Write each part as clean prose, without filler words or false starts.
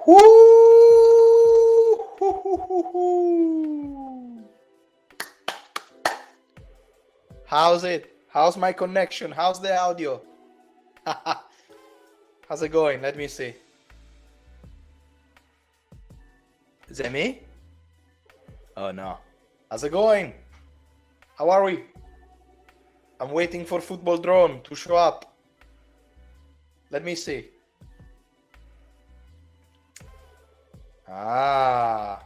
Woo! How's it? How's my connection? How's the audio? How's it going? Let me see. Is that me? Oh no. How's it going? How are we? I'm waiting for Football Drone to show up. Let me see. I'm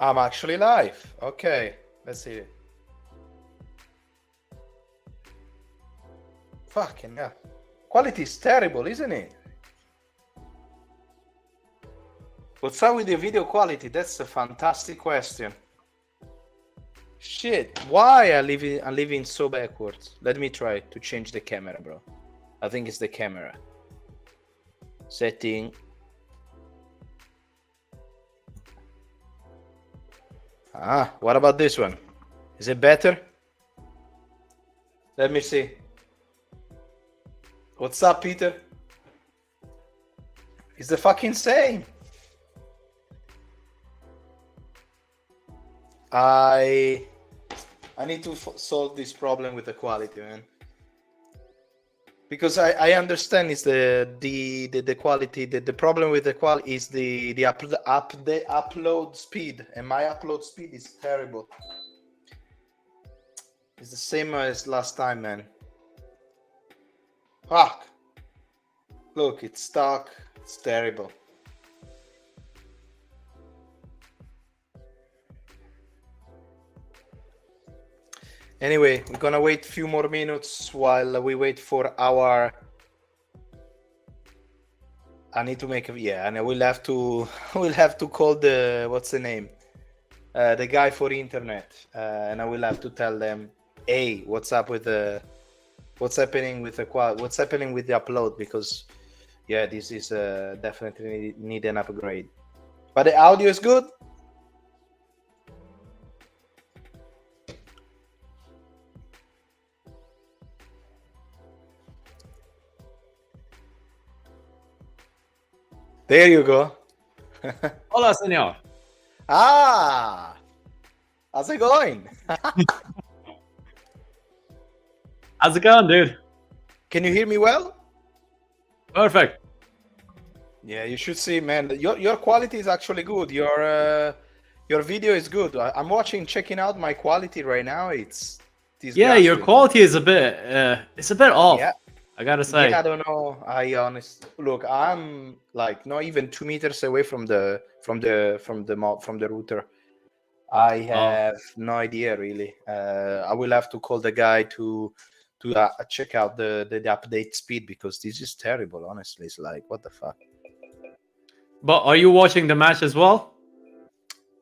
actually live. Okay, let's see. Fucking hell. Quality is terrible, isn't it? What's up with the video quality? That's a fantastic question. Shit, why I'm living so backwards? Let me try to change the camera, bro. I think it's the camera. Setting. What about this one? Is it better? Let me see. What's up, Peter? It's the fucking same. I need to solve this problem with the quality, man. Because I understand it's the quality. The problem with the quality is the upload speed, and my upload speed is terrible. It's the same as last time, man. Fuck. Look, it's stuck. It's terrible. Anyway, we're gonna wait a few more minutes while we wait for our. I need to make a and we'll have to call the what's the name, the guy for internet, and I will have to tell them, hey, what's up with the, what's happening with the what's happening with the upload, because yeah, this is definitely need an upgrade, but the audio is good. There you go. Hola, señor. How's it going? How's it going, dude? Can you hear me well? Perfect. Yeah, you should see, man. Your quality is actually good. Your video is good. I'm checking out my quality right now. It's yeah, your quality is a bit it's a bit off. Yeah. I gotta say. Yeah, I don't know. Look, I'm like not even 2 meters away from the router. I have no idea really. I will have to call the guy to check out the update speed, because this is terrible. Honestly, it's like, what the fuck. But are you watching the match as well?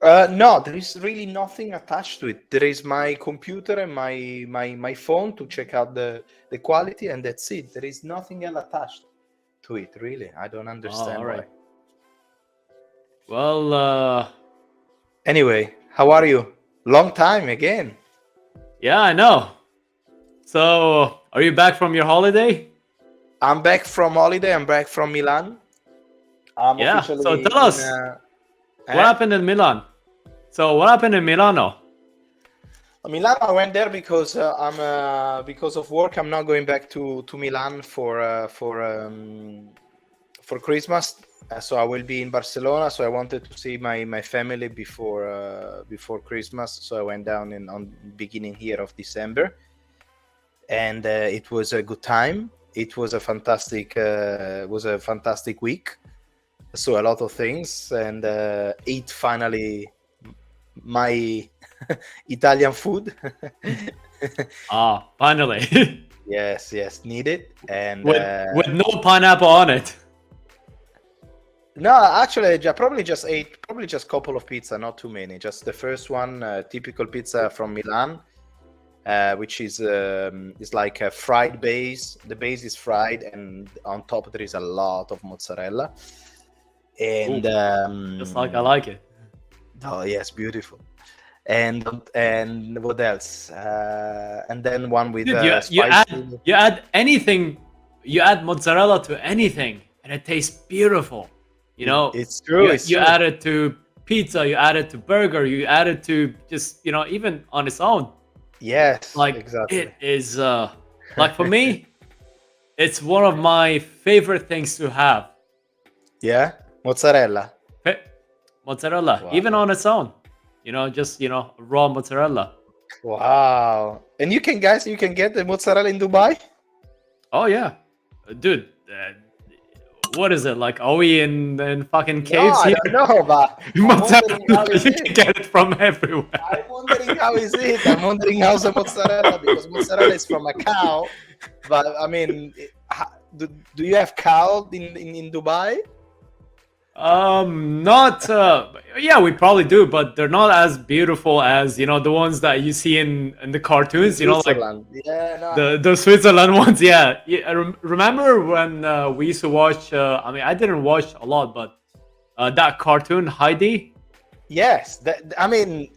No, there is really nothing attached to it. There is my computer and my phone to check out the quality, and that's it. There is nothing else attached to it, really. I don't understand why. Well, anyway, how are you? Long time again. Yeah, I know. So, are you back from your holiday? I'm back from holiday. I'm back from Milan. Yeah, so tell us, what happened in Milan? So what happened in Milano? Milan, I went there because because of work. I'm not going back to Milan for Christmas. So I will be in Barcelona. So I wanted to see my family before Christmas. So I went down on beginning here of December, and it was a good time. It was a fantastic week. So a lot of things, and ate finally my Italian food. Finally. yes, needed, and with no pineapple on it. No, actually, I probably just ate a couple of pizza, not too many. Just the first one, typical pizza from Milan, which is like a fried base. The base is fried, and on top there is a lot of mozzarella. And just like I like it. Oh yes, beautiful. And what else? And then one with Dude, you add anything. You add mozzarella to anything, and it tastes beautiful. You know, it's true. You add it to pizza, you add it to burger, you add it to just, you know, even on its own. Yes, like exactly. It is like, for me, it's one of my favorite things to have. Yeah, mozzarella. Mozzarella, wow. Even on its own, you know, just, you know, raw mozzarella. Wow. And you can get the mozzarella in Dubai? Oh yeah, dude. What is it, like? Are we in fucking caves here? No, but mozzarella, you can get it from everywhere. I'm wondering how is it. I'm wondering how's the mozzarella, because mozzarella is from a cow. But I mean, do you have cow in Dubai? Not yeah, we probably do, but they're not as beautiful as, you know, the ones that you see in the cartoons, you know, like the Switzerland ones. Yeah, remember when we used to watch, I mean, I didn't watch a lot, but that cartoon Heidi? Yes, I mean,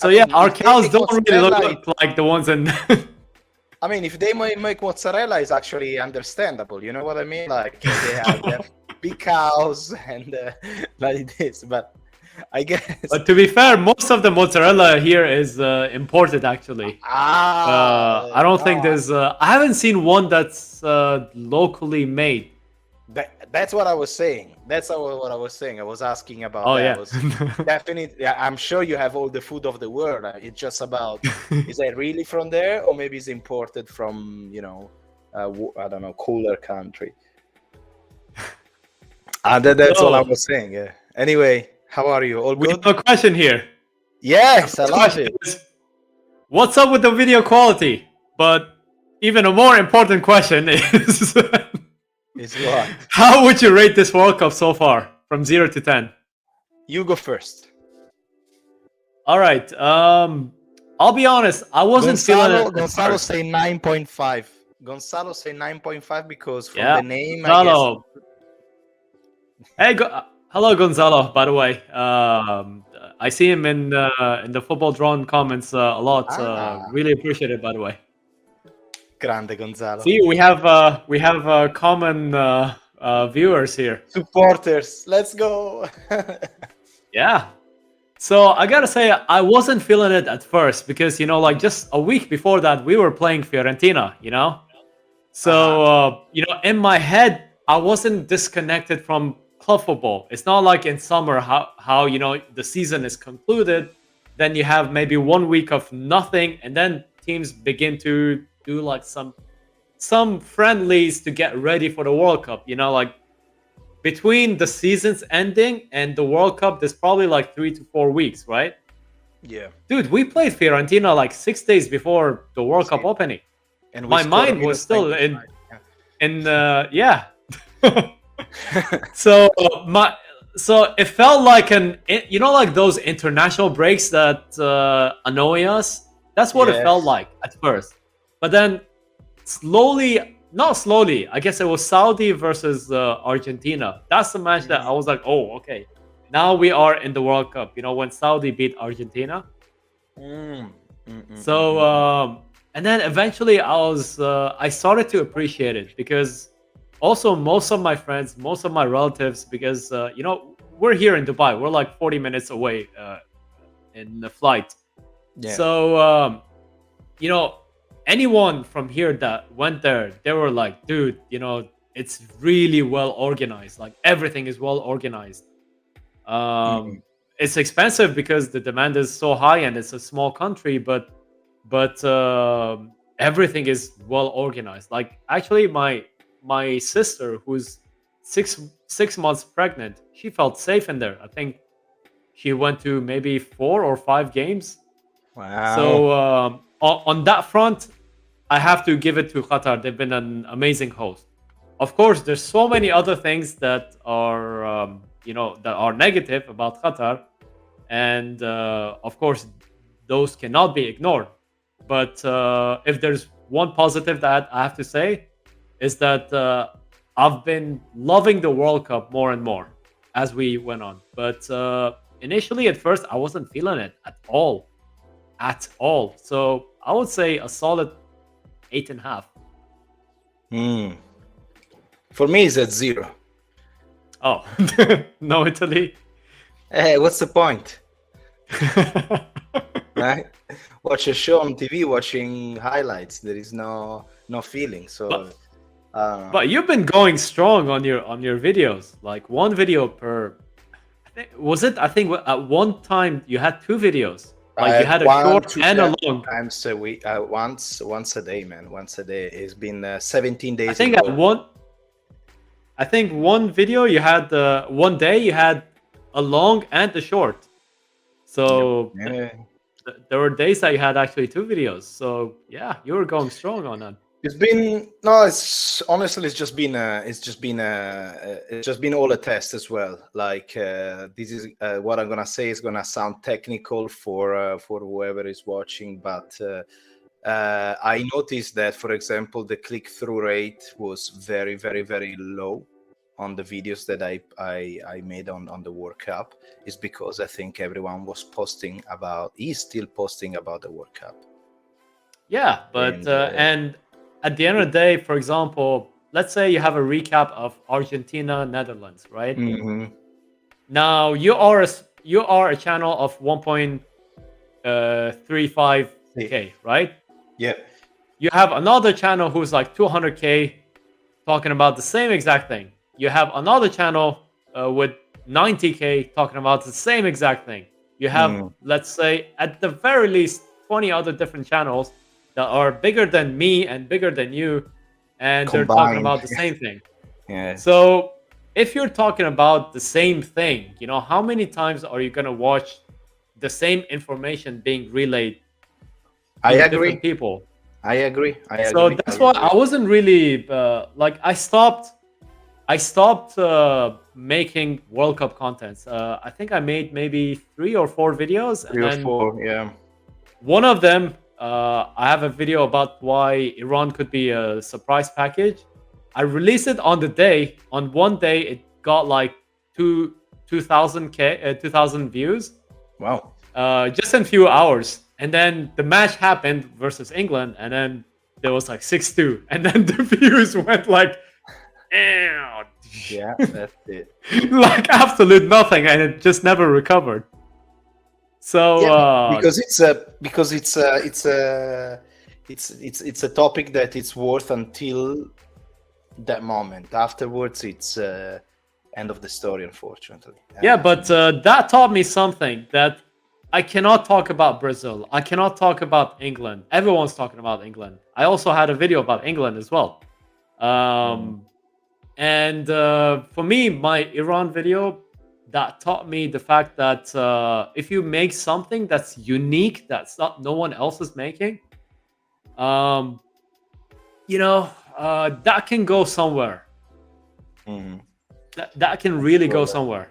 our cows don't really look like the ones in I mean, if they make mozzarella, is actually understandable, you know what I mean? Like they have big cows and like this, but I guess. But to be fair, most of the mozzarella here is imported, actually. I don't think there's. I haven't seen one that's locally made. That's what I was saying. That's what I was saying. I was asking about. Oh that. yeah, definitely. I'm sure you have all the food of the world. It's just about, is it really from there, or maybe it's imported from, you know, I don't know, cooler country. That's all I was saying. Yeah. Anyway, how are you? All good? We have a question here. Yes, I love it. What's up with the video quality? But even a more important question is. Is what? How would you rate this World Cup so far, from 0 to 10? You go first. All right. I'll be honest. I wasn't feeling it. Gonzalo say 9.5. Gonzalo say 9.5 because from the name, Gonzalo. I guess. Hey, hello, Gonzalo. By the way, I see him in the Football Drone comments a lot. Really appreciate it. By the way. Grande Gonzalo. See, we have common viewers here. Supporters. Let's go. Yeah. So I gotta say, I wasn't feeling it at first because, you know, like just a week before that, we were playing Fiorentina, you know? So, you know, in my head, I wasn't disconnected from club football. It's not like in summer how you know, the season is concluded, then you have maybe 1 week of nothing, and then teams begin to do like some friendlies to get ready for the World Cup. You know, like between the season's ending and the World Cup, there's probably like 3 to 4 weeks, right? Yeah. Dude, we played Fiorentina like 6 days before the World Cup opening. And my mind was still in yeah. So it felt like you know, like those international breaks that annoy us. That's what it felt like at first. But then not slowly, I guess it was Saudi versus Argentina. That's the match that I was like, oh, okay. Now we are in the World Cup, you know, when Saudi beat Argentina. So, and then eventually I started to appreciate it because also most of my friends, most of my relatives, because, you know, we're here in Dubai. We're like 40 minutes away in the flight. Yeah. So, you know, anyone from here that went there, they were like, dude, you know, it's really well organized. Like everything is well organized. It's expensive because the demand is so high and it's a small country, but everything is well organized. Like actually my sister, who's six months pregnant, she felt safe in there. I think she went to maybe 4 or 5 games. Wow. So on that front, I have to give it to Qatar. They've been an amazing host. Of course, there's so many other things that are, you know, that are negative about Qatar. And of course, those cannot be ignored. But if there's one positive that I have to say, is that I've been loving the World Cup more and more as we went on. But initially, at first, I wasn't feeling it at all. So I would say a solid 8.5. For me, it's at 0. Oh, no Italy. Hey, what's the point, right? Watch a show on TV, watching highlights. There is no feeling. So but I don't know. but you've been going strong on your videos, like one video per. Was it? I think at one time you had two videos. I Like you had had a one, short two and a long. times a week, once a day, man. Once a day. It's been 17 I days think ago. I think one video you had one day you had a long and a short. So Yeah. there were days that you had actually two videos. So yeah, you were going strong on that. It's been no. It's honestly, it's just been all a test as well. Like this is what I'm gonna say is gonna sound technical for whoever is watching, but I noticed that, for example, the click-through rate was very, very, very low on the videos that I made on the World Cup. Is because I think everyone was is still posting about the World Cup. Yeah, but And and at the end of the day, for example, let's say you have a recap of Argentina, Netherlands, right? mhm. Now you are a channel of 1.35k, right? Yeah. You have another channel who's like 200k talking about the same exact thing. You have another channel with 90k talking about the same exact thing. You have, Mm. let's say, at the very least, 20 other different channels that are bigger than me and bigger than you, and they're talking Combined. about the same thing. Yeah. So if you're talking about the same thing, you know, how many times are you gonna watch the same information being relayed I to agree. different people? I agree. I So agree. that's why I wasn't really like I stopped. I stopped making World Cup contents. I think I made maybe 3 or 4 videos, and Three or then four. Yeah. one of them, I have a video about why Iran could be a surprise package. I released it on the day. On one day, it got like 2,000 views, Wow. just in few hours. And then the match happened versus England, and then there was like 6-2, and then the views went like, "Ew." Yeah, that's it. like absolute nothing, and it just never recovered. So Yeah, because it's a topic that it's worth until that moment. Afterwards, it's end of the story, unfortunately. yeah, but that taught me something, that I cannot talk about Brazil. I cannot talk about England. Everyone's talking about England. I also had a video about England as well. And for me, my Iran video, that taught me the fact that if you make something that's unique, that's not no one else is making, you know, that can go somewhere. Mhm. That can really go Absolutely. somewhere.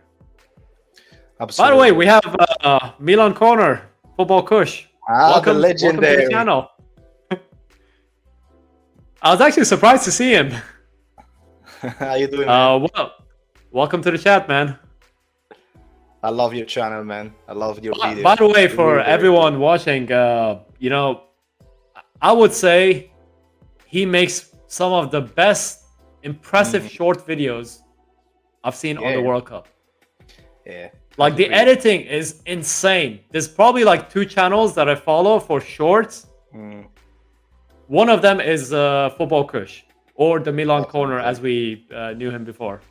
By Absolutely. the way, we have Milan Corner, Football Kush. The Welcome to legendary. the channel. I was actually surprised to see him. How you doing, man? Well, welcome to the chat, man. I love your channel, man. I love your videos. By the way, It's for really very everyone watching, you know, I would say he makes some of the best impressive short videos I've seen on the Yeah. World Cup. Yeah. Like the Agree. editing is insane. There's probably like 2 channels that I follow for shorts. Mm. One of them is Football Kush, or the Milan Awesome, Corner yeah. as we knew him before.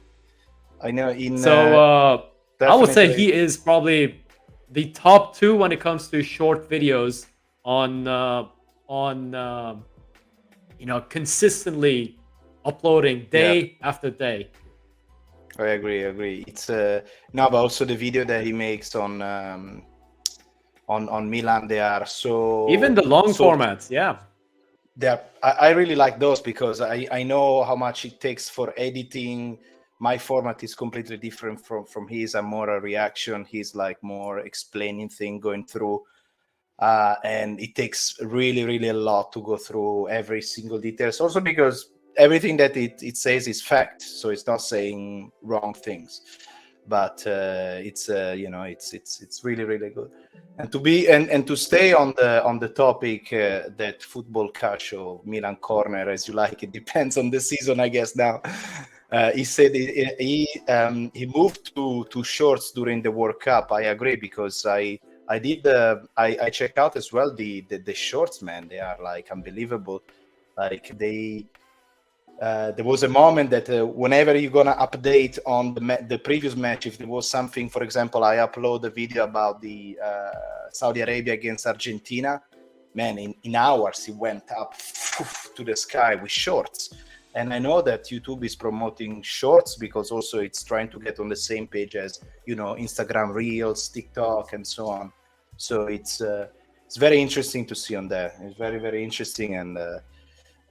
I know. So I would say definitely- he is probably the top 2 when it comes to short videos on you know, consistently uploading day after day. I agree. It's no, but also the video that he makes on Milan, they are so Even the long so- formats, yeah. I really like those because I know how much it takes for editing. My format is completely different from his. I'm more a reaction. He's like more explaining thing, going through. And it takes really a lot to go through every single details. Also because everything that it says is fact, so it's not saying wrong things. But it's you know, it's really good. And to be and to stay on the topic that football calcio, Milan Corner, as you like, it depends on the season, I guess now. He said he moved to shorts during the World Cup. I agree, because I did I check out as well the shorts, man. They are like unbelievable. Like there was a moment that whenever you're gonna update on the previous match, if there was something, for example, I upload a video about the Saudi Arabia against Argentina, man, in hours it went up to the sky with shorts. And I know that YouTube is promoting shorts because also it's trying to get on the same page as, Instagram Reels, TikTok, and so on. So it's very interesting to see on there. It's very, very interesting, and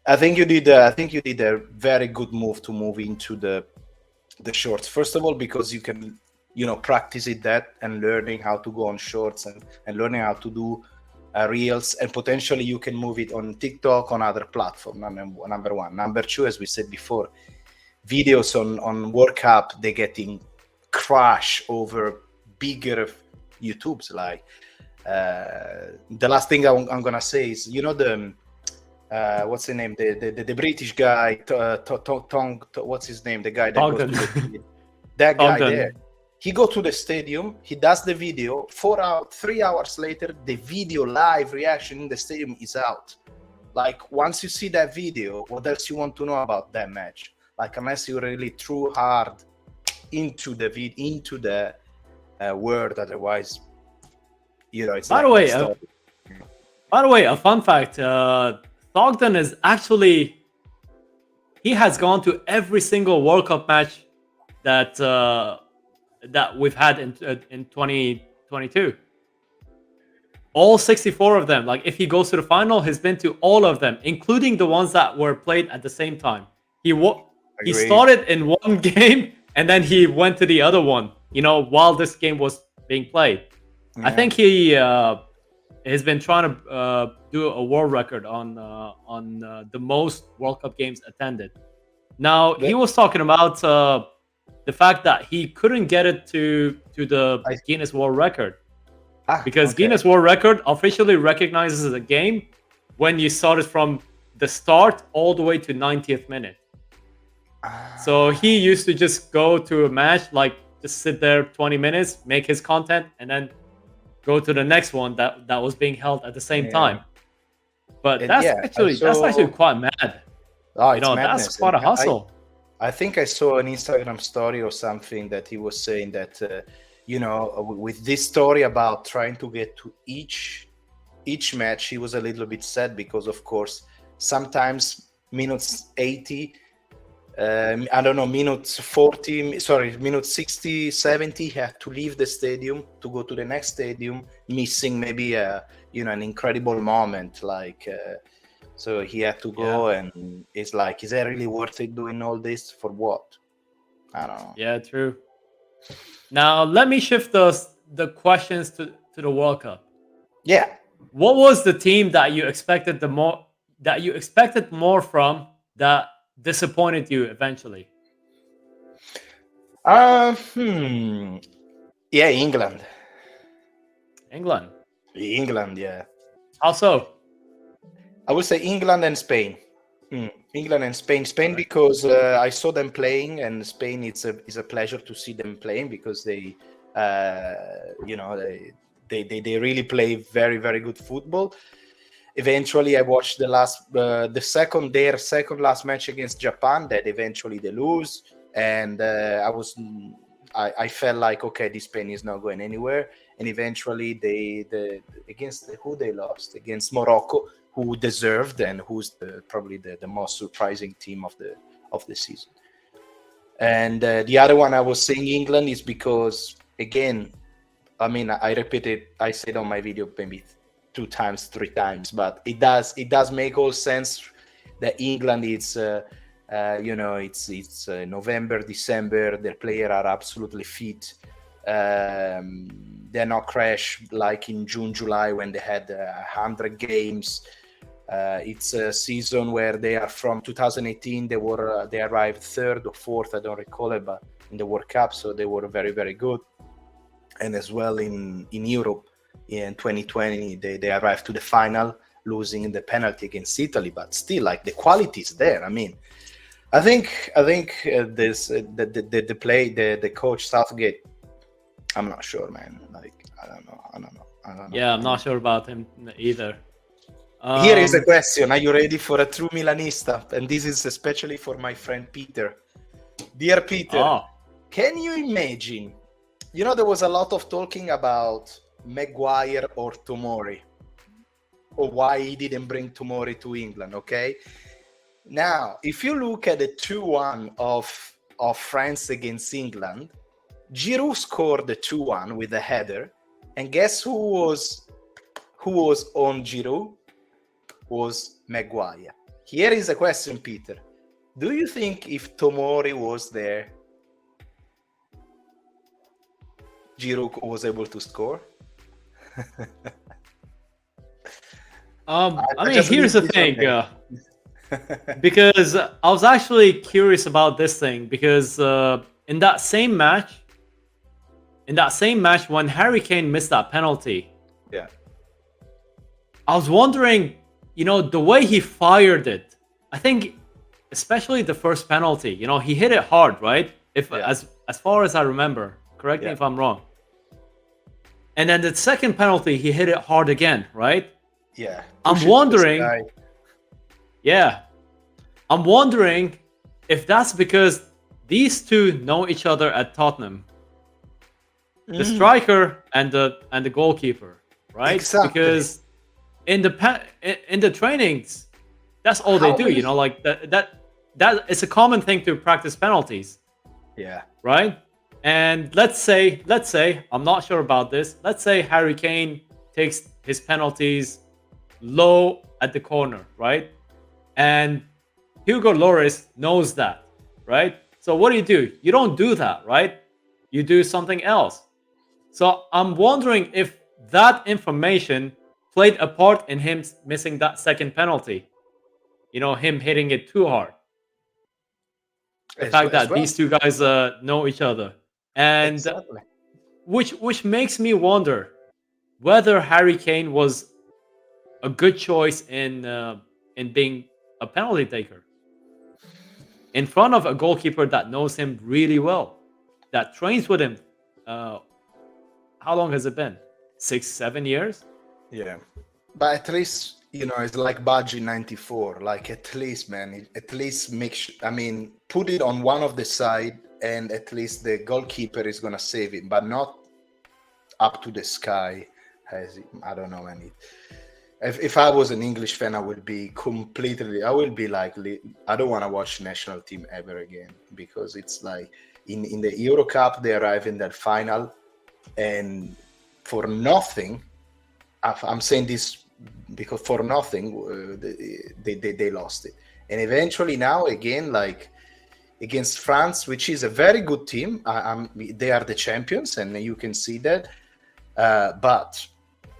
I think you did a very good move to move into the shorts. First of all, because you can practice it that and learning how to go on shorts and learning how to do reels, and potentially you can move it on TikTok, on other platforms. Number one. Number two, as we said before, videos on World Cup, they're getting crash over bigger YouTubes. Like the last thing I'm gonna say is, the what's the name? The British guy, what's his name? The guy that goes to that guy there. He go to the stadium, he does the video, 3 hours later, the video live reaction in the stadium is out. Like, once you see that video, what else you want to know about that match? Like, unless you really threw hard into the word, otherwise, it's By the way, a fun fact, Thogden is actually, he has gone to every single World Cup match that we've had in 2022. All 64 of them. Like, if he goes to the final, he's been to all of them, including the ones that were played at the same time. He started in one game and then he went to the other one, while this game was being played. Yeah. I think he has been trying to do a world record on the most World Cup games attended. Now, he was talking about the fact that he couldn't get it to the Guinness World Record. Because Guinness World Record officially recognizes a game when you started from the start all the way to 90th minute. So he used to just go to a match, like just sit there 20 minutes, make his content, and then go to the next one that was being held at the same time. But that's actually quite mad. Oh, it's madness. That's quite a hustle. I think I saw an Instagram story or something that he was saying that with this story about trying to get to each match, he was a little bit sad because, of course, sometimes minutes 80, minutes 60, 70, he had to leave the stadium to go to the next stadium, missing maybe an incredible moment, like so he had to go, and it's like, is that really worth it doing all this for what? I don't know. Yeah, true. Now let me shift the questions to the World Cup. Yeah. What was the team that you expected more from that disappointed you eventually? Yeah, England. England, yeah. How so? I would say England and Spain. England and Spain because I saw them playing, and Spain, it's a pleasure to see them playing because they really play very, very good football. Eventually I watched their second last match against Japan, that eventually they lose, and I felt like, okay, this Spain is not going anywhere. And eventually against who they lost, against Morocco, who deserved and who's probably the most surprising team of the season. And the other one I was saying England is because, again, I mean, I repeated, I said on my video maybe 2 times, 3 times, but it does make all sense that England is it's November, December, their players are absolutely fit. They're not crash like in June, July when they had 100 games. It's a season where they are from 2018. They arrived 3rd or 4th, I don't recall it, but in the World Cup, so they were very, very good. And as well in Europe in 2020, they arrived to the final, losing in the penalty against Italy, but still, like, the quality is there. I mean, I think this the play the coach Southgate. I'm not sure, man. Like I don't know. Yeah, I'm not sure about him either. Here is a Um, question. Are you ready for a true Milanista? And this is especially for my friend Peter. Dear Peter, oh, can you imagine? There was a lot of talking about Maguire or Tomori, or why he didn't bring Tomori to England, okay? Now, if you look at the 2-1 of France against England, Giroud scored the 2-1 with a header, and guess who was on Giroud? Was Maguire. Here is a question, Peter. Do you think if Tomori was there, Giroud was able to score? I mean, just here's leave the this on thing. there. Because I was actually curious about this thing because in that same match, when Harry Kane missed that penalty, Yeah. I was wondering, the way he fired it. I think, especially the first penalty, he hit it hard, right? If Yeah. as far as I remember, correct me Yeah. if I'm wrong. And then the second penalty, he hit it hard again, right? Yeah. I'm Push it to the wondering, sky. yeah, I'm wondering if that's because these two know each other at Tottenham, the striker and the goalkeeper, right? Exactly. Because in the trainings, that's all they How do. many- Like that it's a common thing to practice penalties, Yeah. right? And let's say I'm not sure about this. Let's say Harry Kane takes his penalties low at the corner, right? And Hugo Lloris knows that, right? So what do? You don't do that, right? You do something else. So I'm wondering if that information played a part in him missing that second penalty. Him hitting it too hard. The fact As that well. these two guys know each other, and Exactly. which makes me wonder whether Harry Kane was a good choice in being a penalty taker in front of a goalkeeper that knows him really well, that trains with him. How long has it been? 6-7 years? Yeah. But at least, it's like Badge in 94. Like, at least, man, at least put it on one of the side, and at least the goalkeeper is going to save it, but not up to the sky. I don't know, man. If I was an English fan, I will be like, I don't want to watch national team ever again, because it's like in the Euro Cup, they arrive in that final, and for nothing, I'm saying this because for nothing, they lost it. And eventually now, again, like against France, which is a very good team, they are the champions, and you can see that. But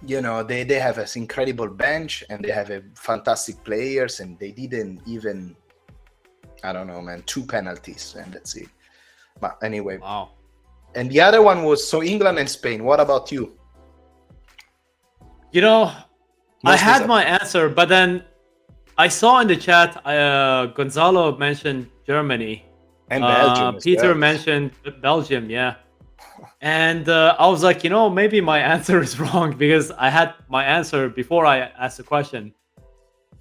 they have this incredible bench, and they have fantastic players, and they didn't even, I don't know, man, 2 penalties, and that's it. But anyway. Wow. And the other one was England and Spain. What about you? I had my answer, but then I saw in the chat Gonzalo mentioned Germany. And Belgium. Peter mentioned Belgium, yeah. And I was like, maybe my answer is wrong because I had my answer before I asked the question.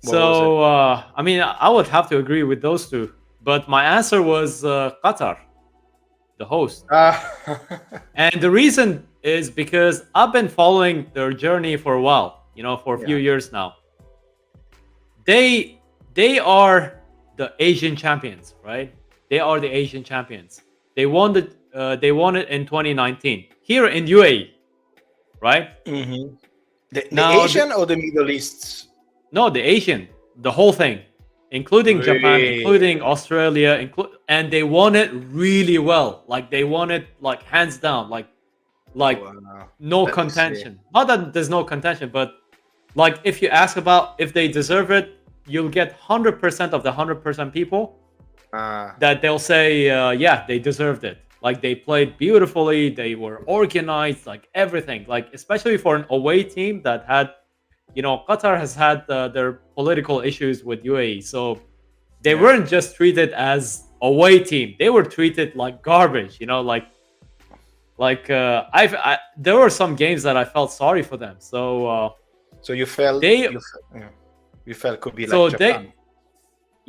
So, I would have to agree with those two. But my answer was Qatar, the host. And the reason is because I've been following their journey for a while, for a few years now. They are the Asian champions, right? They are the Asian champions. They won it in 2019 here in UAE, right? Mm-hmm. The Asian or the Middle East? No, the Asian, the whole thing, including Japan, including Australia, and they won it really well. Like they won it like hands down, like no contention. Not that there's no contention, but like if you ask about if they deserve it, you'll get 100% of the 100% people that they'll say, yeah, they deserved it. Like they played beautifully, they were organized, like everything. Like especially for an away team that had, Qatar has had their political issues with UAE, so They Yeah. weren't just treated as away team. They were treated like garbage. There were some games that I felt sorry for them. So you felt They yeah, you felt could be like so they Japan.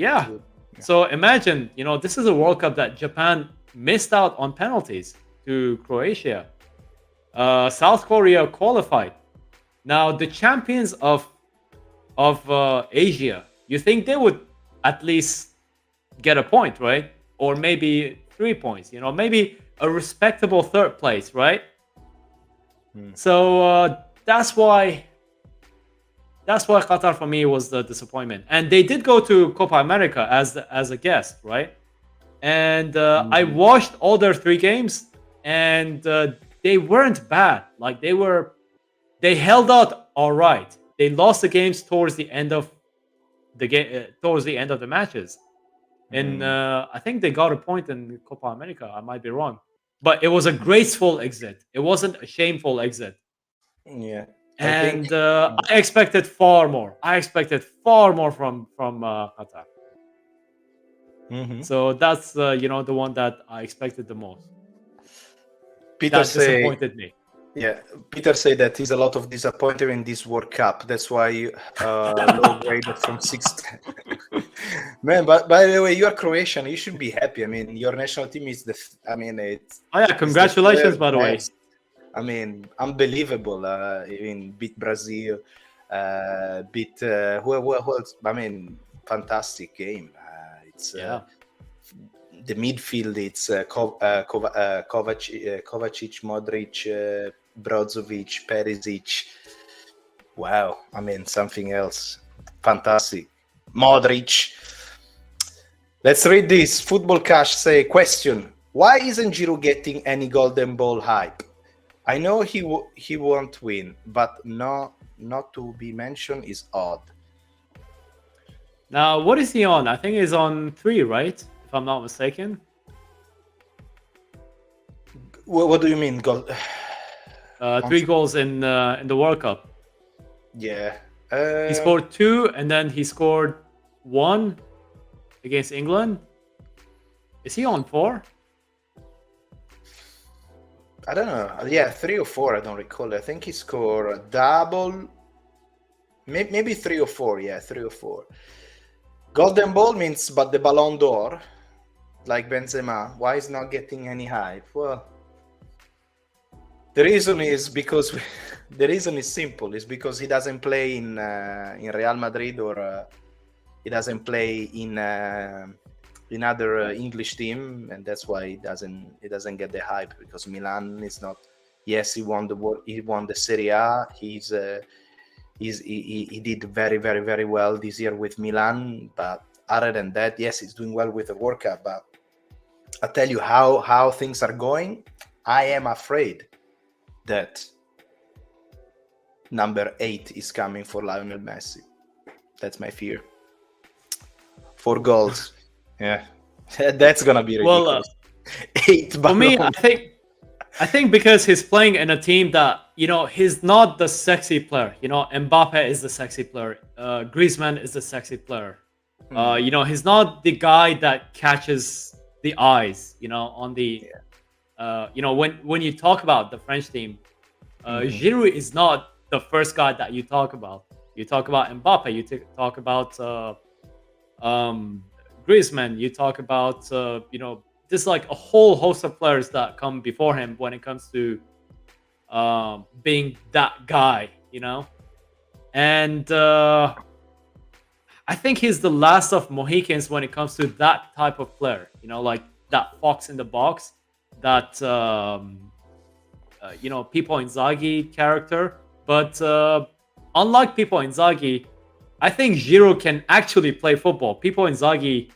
yeah. Good. Yeah. So imagine, this is a World Cup that Japan missed out on penalties to Croatia. South Korea qualified. Now the champions of Asia, you think they would at least get a point, right? Or maybe 3 points. Maybe a respectable third place, right? So that's why Qatar for me was the disappointment. And they did go to Copa America as a guest, right? And I Mhm. watched all their 3 games, and they weren't bad. Like they held out all right. They lost the games towards the end of the game, towards the end of the matches. And Mm. I think they got a point in Copa America. I might be wrong, but it was a graceful exit. It wasn't a shameful exit. Yeah, I think. And I expected far more. I expected far more from Qatar. Mhm. So that's the one that I expected the most. Peter That say, disappointed me. yeah, Peter said that he's a lot of disappointed in this World Cup. That's why you low graded from 6. Man, but by the way, you are Croatian. You should be happy. I mean, your national team is I mean, Oh yeah, it's the congratulations, third by the way. best. I mean, unbelievable. Even beat Brazil, beat who else? I mean, fantastic game. It's Yeah. the midfield. It's Kovacic, Modric, Brozovic, Perisic. Wow, I mean, something else. Fantastic. Modric. Let's read this. Football Cash say, question. Why isn't Giroud getting any golden ball hype? I know he won't win, but not to be mentioned is odd. Now, what is he on? I think he's on 3, right? If I'm not mistaken. What do you mean, goal? 3 goals in the World Cup. Yeah. He scored 2, and then he scored 1 against England. Is he on 4? I don't know. Yeah, 3 or 4. I don't recall. I think he scored a double. Maybe 3 or 4. Yeah, 3 or 4. Golden ball means, but the Ballon d'Or, like Benzema, why is not getting any hype? Well, the reason is because the reason is simple. It's because he doesn't play in Real Madrid, or he doesn't play in other English team, and that's why he doesn't get the hype, because Milan is not. Yes, he won the Serie A. He did very, very, very well this year with Milan, but other than that, yes, he's doing well with the World Cup. But I tell you how things are going, I am afraid that number 8 is coming for Lionel Messi. That's my fear. 4 goals. Yeah, that's gonna be ridiculous. 8 for me, I think because he's playing in a team that he's not the sexy player. Mbappe is the sexy player. Griezmann is the sexy player. He's not the guy that catches the eyes. On the when you talk about the French team, Giroud is not the first guy that you talk about. You talk about Mbappe. You talk about Griezmann. You talk about there's like a whole host of players that come before him when it comes to being that guy, and I think he's the last of Mohicans when it comes to that type of player, like that fox in the box, that Pippo Inzaghi character. But unlike Pippo Inzaghi, I think Giroud can actually play football. Pippo Inzaghi,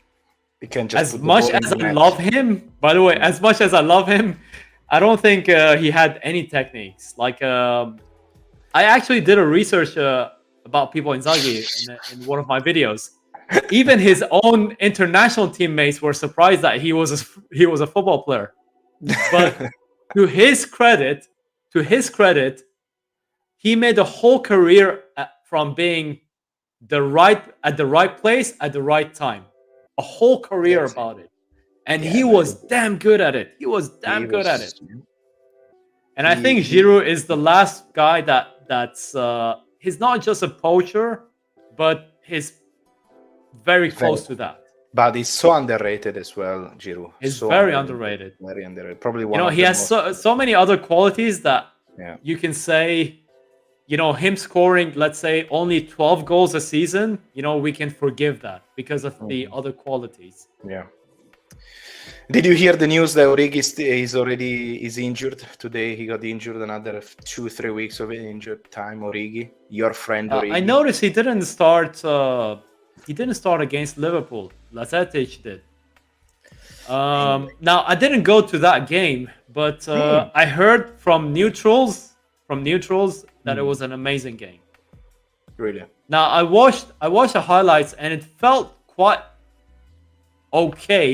You can just as much as I love him, by the way, as much as I love him, I don't think he had any techniques. Like, I actually did a research about Pippo Inzaghi in one of my videos. Even his own international teammates were surprised that he was a football player. But to his credit, he made a whole career from being at the right place at the right time. a whole career That's it. about it, and Yeah, he man. was damn good at it. He was He damn good at it. was. And I think He. Giroud is the last guy that's he's not just a poacher, but he's very Very, close to that. but he's so underrated as well, Giroud. He's So very underrated. Very underrated. Probably You one know, of he the has most. so many other qualities that Yeah. you can say, you know, him scoring, let's say, only 12 goals a season, you know, we can forgive that because of the other qualities. Yeah. Did you hear the news that Origi is injured today? He got injured another 2-3 weeks of injured time. Origi, your friend Origi. I noticed he didn't start. He didn't start against Liverpool. Lazetic did. Now I didn't go to that game, but I heard from neutrals that it was an amazing game. Really? Now I watched the highlights and it felt quite okay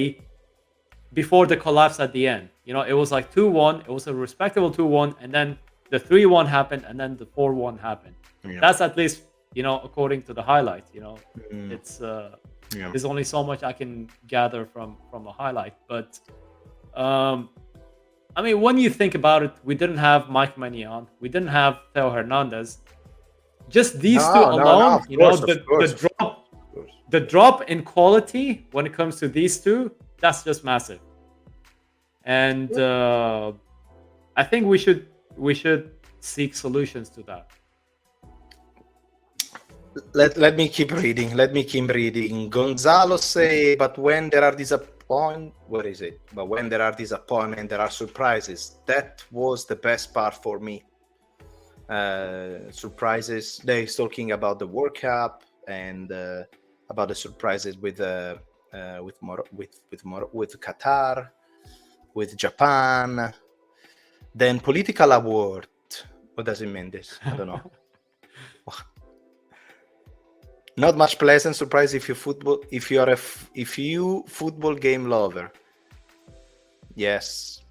before the collapse at the end. You know, it was like 2-1. It was a respectable 2-1, and then the 3-1 happened, and then the 4-1 happened. Yeah. That's at least, you know, according to the highlight. You know, it's there's only so much I can gather from a highlight. But I mean, when you think about it, we didn't have Mike Maignan, we didn't have Theo Hernandez. Just these two alone, you know, the drop in quality when it comes to these two, that's just massive. And I think we should seek solutions to that. Let me keep reading. Gonzalo say, but when there are what is it? But when there are disappointments, there are surprises. That was the best part for me. Surprises. They're talking about the World Cup and about the surprises with Qatar, with Japan. Then political award. What does it mean? This I don't know. Not much pleasant surprise if you football game lover. Yes,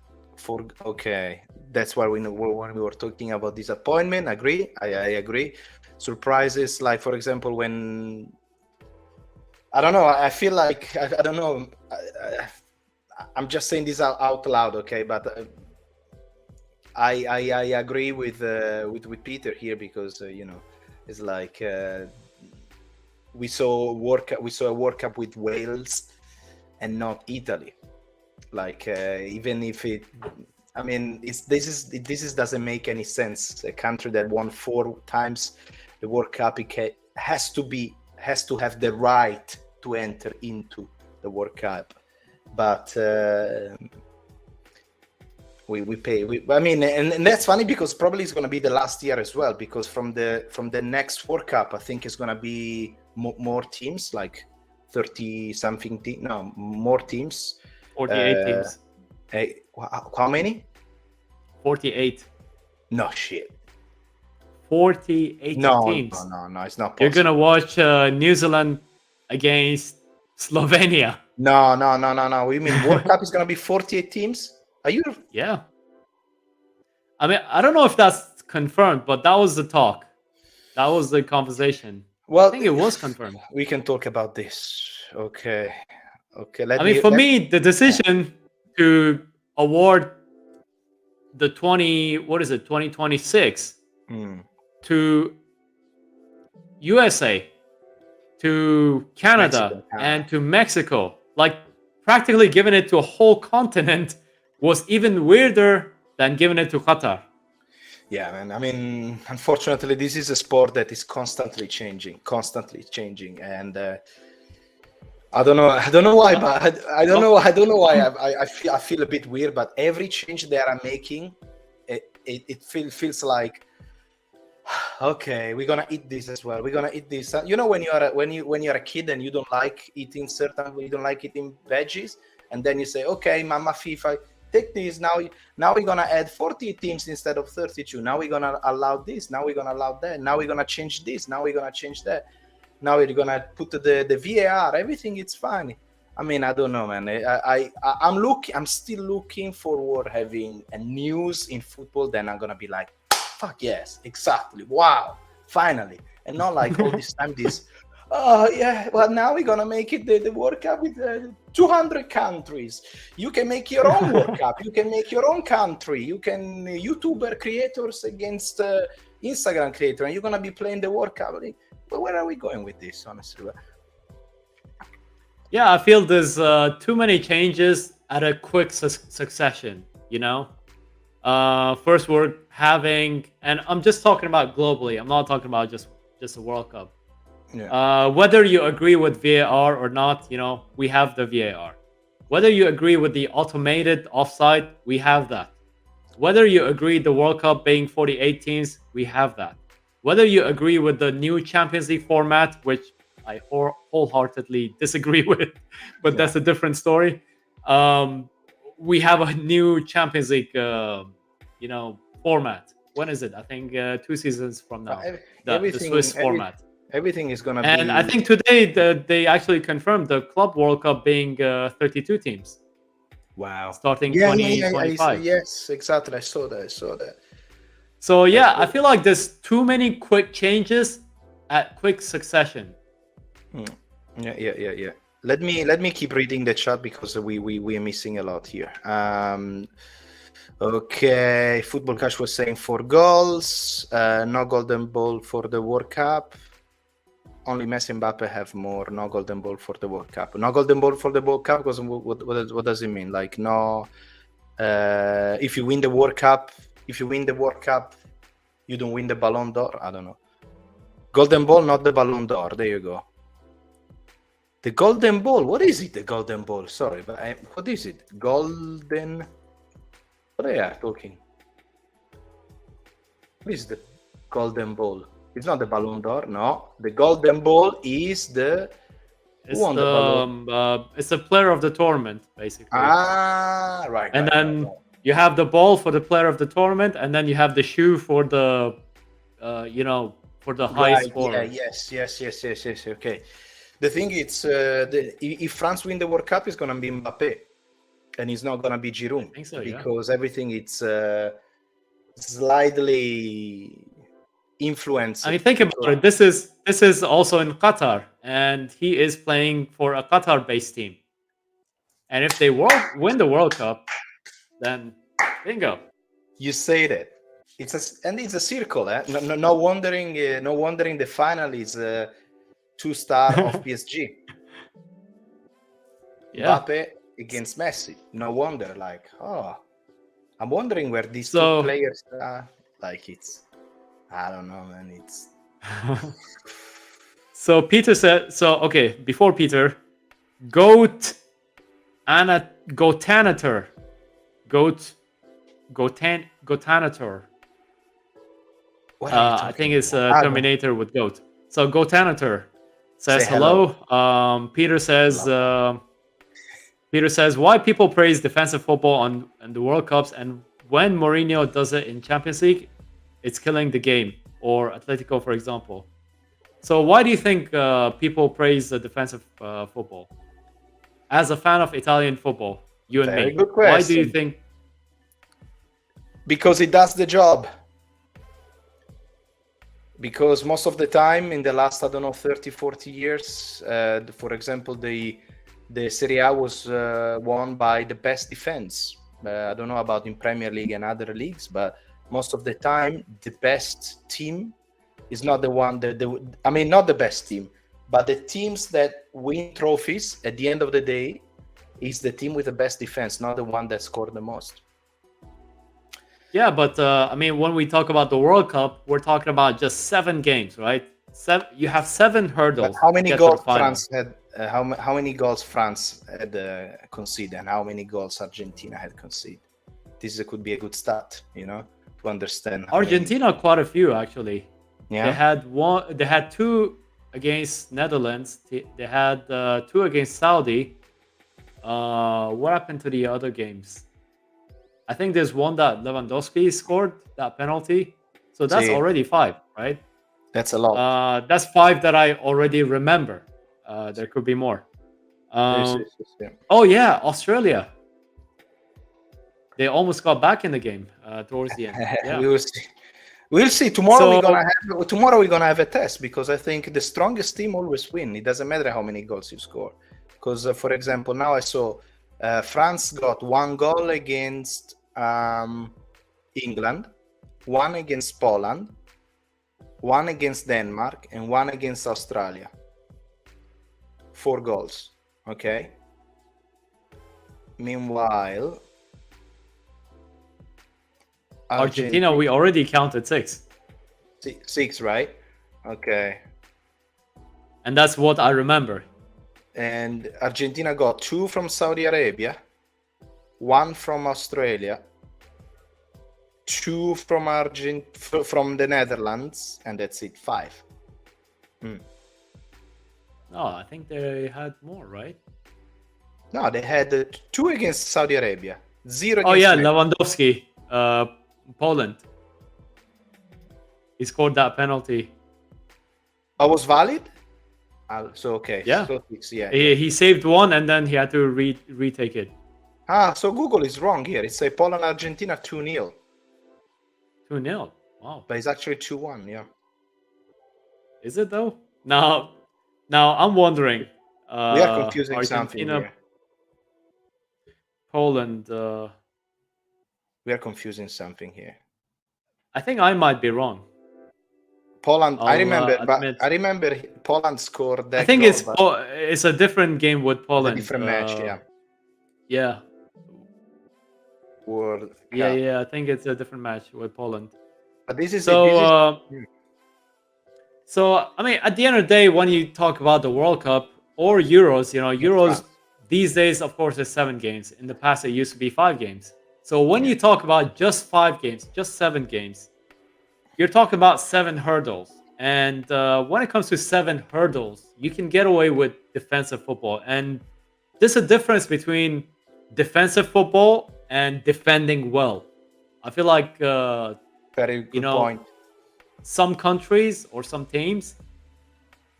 okay. That's why when we were talking about disappointment. Agree. I agree. Surprises, like for example, when I don't know. I feel like I don't know. I'm just saying this out loud, okay? But I agree with Peter here because you know it's like. We saw a World Cup with Wales and not Italy. Like even if it, I mean, this doesn't make any sense. A country that won 4 times the World Cup has to have the right to enter into the World Cup, but we pay. I mean, and that's funny because probably it's going to be the last year as well. Because from the next World Cup, I think it's going to be more teams, like 30 something. No, more teams. 48 teams. How many? 48. No shit. 48 teams. No, it's not possible. You're gonna watch New Zealand against Slovenia. No. We mean World Cup is gonna be 48 teams? Are you? Yeah. I mean, I don't know if that's confirmed, but that was the talk. That was the conversation. Well, I think it was confirmed. We can talk about this. Okay. For me, the decision to award the 2026 to USA, to Canada, and to Mexico, like practically giving it to a whole continent, was even weirder than giving it to Qatar. Yeah, man. I mean, unfortunately, this is a sport that is constantly changing, and I don't know why, but I don't know why. I feel a bit weird, but every change they are making, it feels like, okay, we're gonna eat this as well. We're gonna eat this. You know, when you're a kid and you don't like eating veggies, and then you say, okay, Mama FIFA, take this. Now we're gonna add 40 teams instead of 32. Now we're gonna allow this. Now we're gonna allow that. Now we're gonna change this. Now we're gonna change that. Now we're gonna put the VAR. Everything it's fine. I mean, I don't know, man. I'm still looking forward having a news in football. Then I'm gonna be like, fuck yes, exactly. Wow, finally, and not like all this time. Oh yeah, well now we're gonna make it the World Cup with 200 countries. You can make your own World Cup. You can make your own country. You can YouTuber creators against Instagram creator, and you're gonna be playing the World Cup. Like, well, where are we going with this, honestly? Yeah, I feel there's too many changes at a quick succession. You know, first we're having, and I'm just talking about globally. I'm not talking about just a World Cup. Yeah. Whether you agree with VAR or not, you know, we have the VAR. Whether you agree with the automated offside, we have that. Whether you agree the World Cup being 48 teams, we have that. Whether you agree with the new Champions League format, which I wholeheartedly disagree with, but that's a different story. We have a new Champions League, you know, format. When is it? I think 2 seasons from now. The Swiss format. Everything is gonna And be. I think today they actually confirmed the Club World Cup being 32 teams. Wow. Starting Yeah, 2025. yes, exactly. I saw that. So yeah, I feel like there's too many quick changes at quick succession. Yeah. Let me keep reading the chat because we are missing a lot here. Okay, Football Cash was saying 4 goals, no golden ball for the World Cup. Only Messi and Mbappe have more. No golden ball for the World Cup. No golden ball for the World Cup because what does it mean? Like no, if you win the World Cup, you don't win the Ballon d'Or. I don't know. Golden ball, not the Ballon d'Or. There you go. The golden ball. What is it? The golden ball. Sorry, but what is it? Golden. What are you talking? What is the golden ball? It's not the Ballon d'Or. No, the golden ball is the. It's it's a player of the tournament, basically. Ah, right. And then you have the ball for the player of the tournament, and then you have the shoe for the, you know, for the high scorer. Yes. Okay. The thing is, if France win the World Cup, it's gonna be Mbappe, and it's not gonna be Giroud. I think so, because everything it's slightly influenced. I mean, think about it. This is also in Qatar, and he is playing for a Qatar-based team. And if they win the World Cup, then bingo. You say that. It's a circle. No wondering the final is 2-star of PSG. Yeah. Mbappe against Messi. No wonder. Like, I'm wondering where these two players are. Like, I don't know, man. It's. So Peter said. So okay, before Peter, Gotanator. I think it's Terminator with goat. So Gotanator says hello. Peter says why people praise defensive football on the World Cups, and when Mourinho does it in Champions League, it's killing the game. Or Atletico, for example. So why do you think people praise the defensive football? As a fan of Italian football, you and Very me, good question. Why do you think? Because it does the job. Because most of the time in the last, 30, 40 years, for example, the Serie A was won by the best defense. I don't know about in Premier League and other leagues, but most of the time, the best team is not the one not the best team, but the teams that win trophies at the end of the day is the team with the best defense, not the one that scored the most. Yeah, but when we talk about the World Cup, we're talking about just 7 games, right? You have 7 hurdles. But how many goals France had? How many goals France had conceded, and how many goals Argentina had conceded? This could be a good start, to understand. Argentina, quite a few actually. Yeah. They had 2 against Netherlands. They had 2 against Saudi. What happened to the other games? I think there's one that Lewandowski scored, that penalty. So that's already 5, right? That's a lot. That's 5 that I already remember. There could be more. Oh yeah, Australia. They almost got back in the game towards the end. Yeah. We'll see. Tomorrow So we're gonna have a test, because I think the strongest team always win. It doesn't matter how many goals you score. Because for example, now I saw France got 1 goal against England, 1 against Poland, 1 against Denmark, and 1 against Australia. 4 goals. Okay. Meanwhile, Argentina, we already counted 6. 6, right? Okay. And that's what I remember. And Argentina got 2 from Saudi Arabia, 1 from Australia, 2 from from the Netherlands, and that's it, 5. No, I think they had more, right? No, they had 2 against Saudi Arabia, 0 against Oh yeah, Netherlands. Lewandowski, Poland. He scored that penalty. Oh, was valid? So okay. Yeah. So 6, yeah. He saved one and then he had to retake it. So Google is wrong here. It's a Poland Argentina 2-0. 2-0. Wow. But it's actually 2-1, yeah. Is it though? Now I'm wondering. We are confusing something Argentina, here. Poland. We are confusing something here. I think I might be wrong. Poland, I remember, but admit. I remember Poland scored that I think goal, it's a different game with Poland. a different match, yeah. Yeah. World Cup. Yeah. I think it's a different match with Poland. But this is So I mean, at the end of the day, when you talk about the World Cup or Euros, Euros these days, of course, is 7 games. In the past, it used to be 5 games. So when you talk about just 5 games, just 7 games, you're talking about 7 hurdles. And when it comes to 7 hurdles, you can get away with defensive football. And there's a difference between defensive football and defending well. I feel like very good point. Some countries or some teams,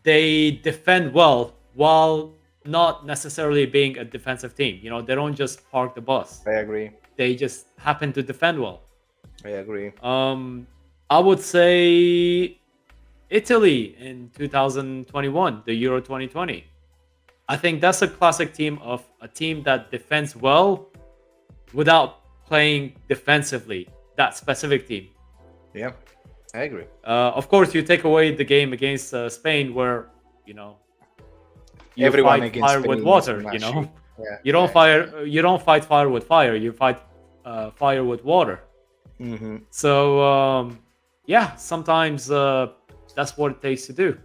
they defend well while not necessarily being a defensive team. They don't just park the bus. I agree. They just happen to defend well. I agree. I would say Italy in 2021, the Euro 2020. I think that's a classic team of a team that defends well without playing defensively. That specific team. Yeah, I agree. Of course, you take away the game against Spain, where you everyone fight against fire Spain with water. Yeah, you don't You don't fight fire with fire. You fight fire with water. Mm-hmm. So sometimes that's what it takes to do.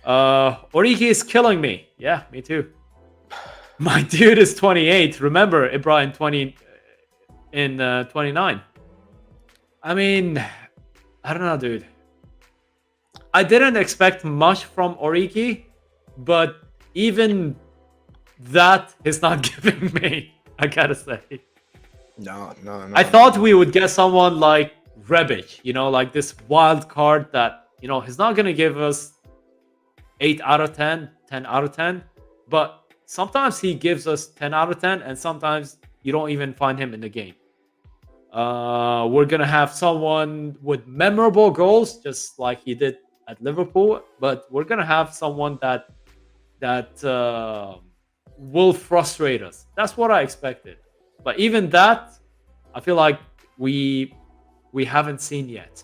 Origi is killing me. Yeah, me too. My dude is 28. Remember, Ibra in 29. I mean, I don't know, dude. I didn't expect much from Origi, but even that is not giving me, I gotta say. No. I thought we would get someone like Rebic, like this wild card that, he's not gonna give us 8 out of 10, 10 out of 10, but sometimes he gives us 10 out of 10, and sometimes you don't even find him in the game. We're gonna have someone with memorable goals, just like he did at Liverpool, but we're gonna have someone that will frustrate us. That's what I expected. But even that, I feel like we haven't seen yet.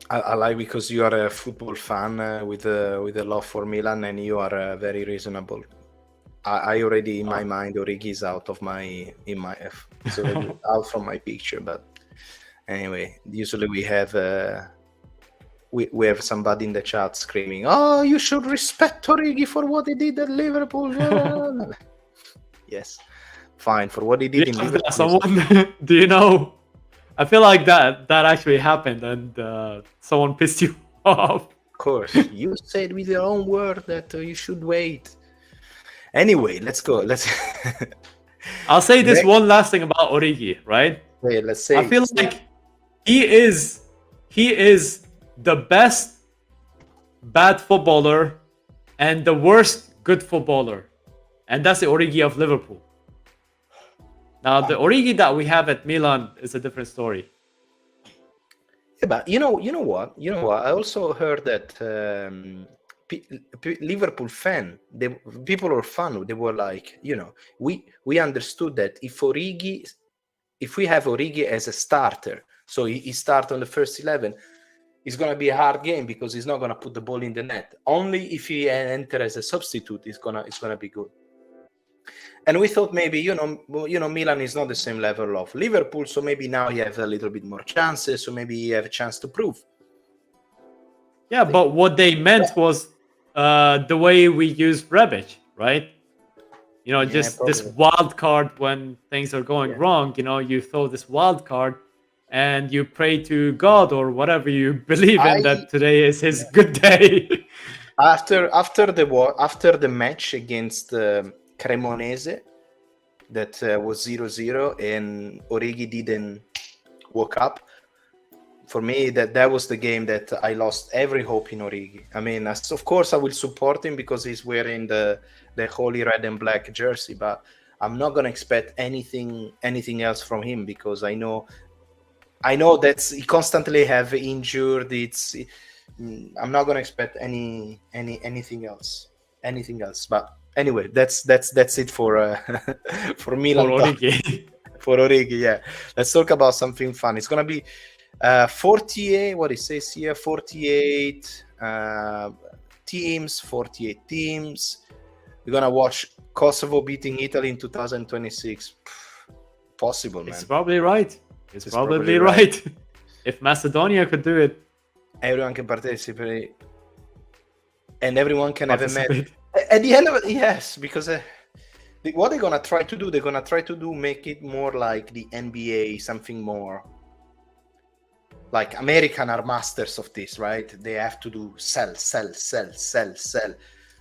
I like, because you are a football fan with a love for Milan, and you are very reasonable. I already in my mind, Origi is out of it's already out from my picture. But anyway, usually we have we have somebody in the chat screaming, "Oh, you should respect Origi for what he did at Liverpool." Yes, fine, for what he did in Liverpool. Someone, do you know? I feel like that actually happened, and someone pissed you off. Of course, you said with your own word that you should wait. Anyway, let's go. I'll say this one last thing about Origi, right? Wait, let's say. I feel like he is the best bad footballer and the worst good footballer, and that's the Origi of Liverpool. Now, the Origi that we have at Milan is a different story. Yeah, but you know what? I also heard that Liverpool people are fun. They were like, we understood that if we have Origi as a starter, so he start on the first 11, it's gonna be a hard game because he's not gonna put the ball in the net. Only if he enter as a substitute, it's gonna be good. And we thought maybe Milan is not the same level of Liverpool, so maybe now he has a little bit more chances, so maybe he have a chance to prove. Yeah, but what they meant was the way we use Rebic, right? Just this wild card when things are going wrong. You throw this wild card and you pray to God or whatever you believe in that today is his good day. After the match against Cremonese, that was 0-0, and Origi didn't woke up. For me, that was the game that I lost every hope in Origi. I mean, of course, I will support him because he's wearing the holy red and black jersey, but I'm not gonna expect anything else from him because I know that he constantly have injured. I'm not gonna expect anything else. But anyway, that's it for for Milan. For Origi. For Origi, yeah. Let's talk about something fun. It's gonna be 48. What it says here, 48 teams, 48 teams. We're gonna watch Kosovo beating Italy in 2026. Possible, man. It's probably right. It's probably right. If Macedonia could do it, everyone can participate, and everyone can have a match. At the end of it, yes, because what they're gonna try to do, make it more like the NBA, something more. Like American are masters of this, right? They have to do sell.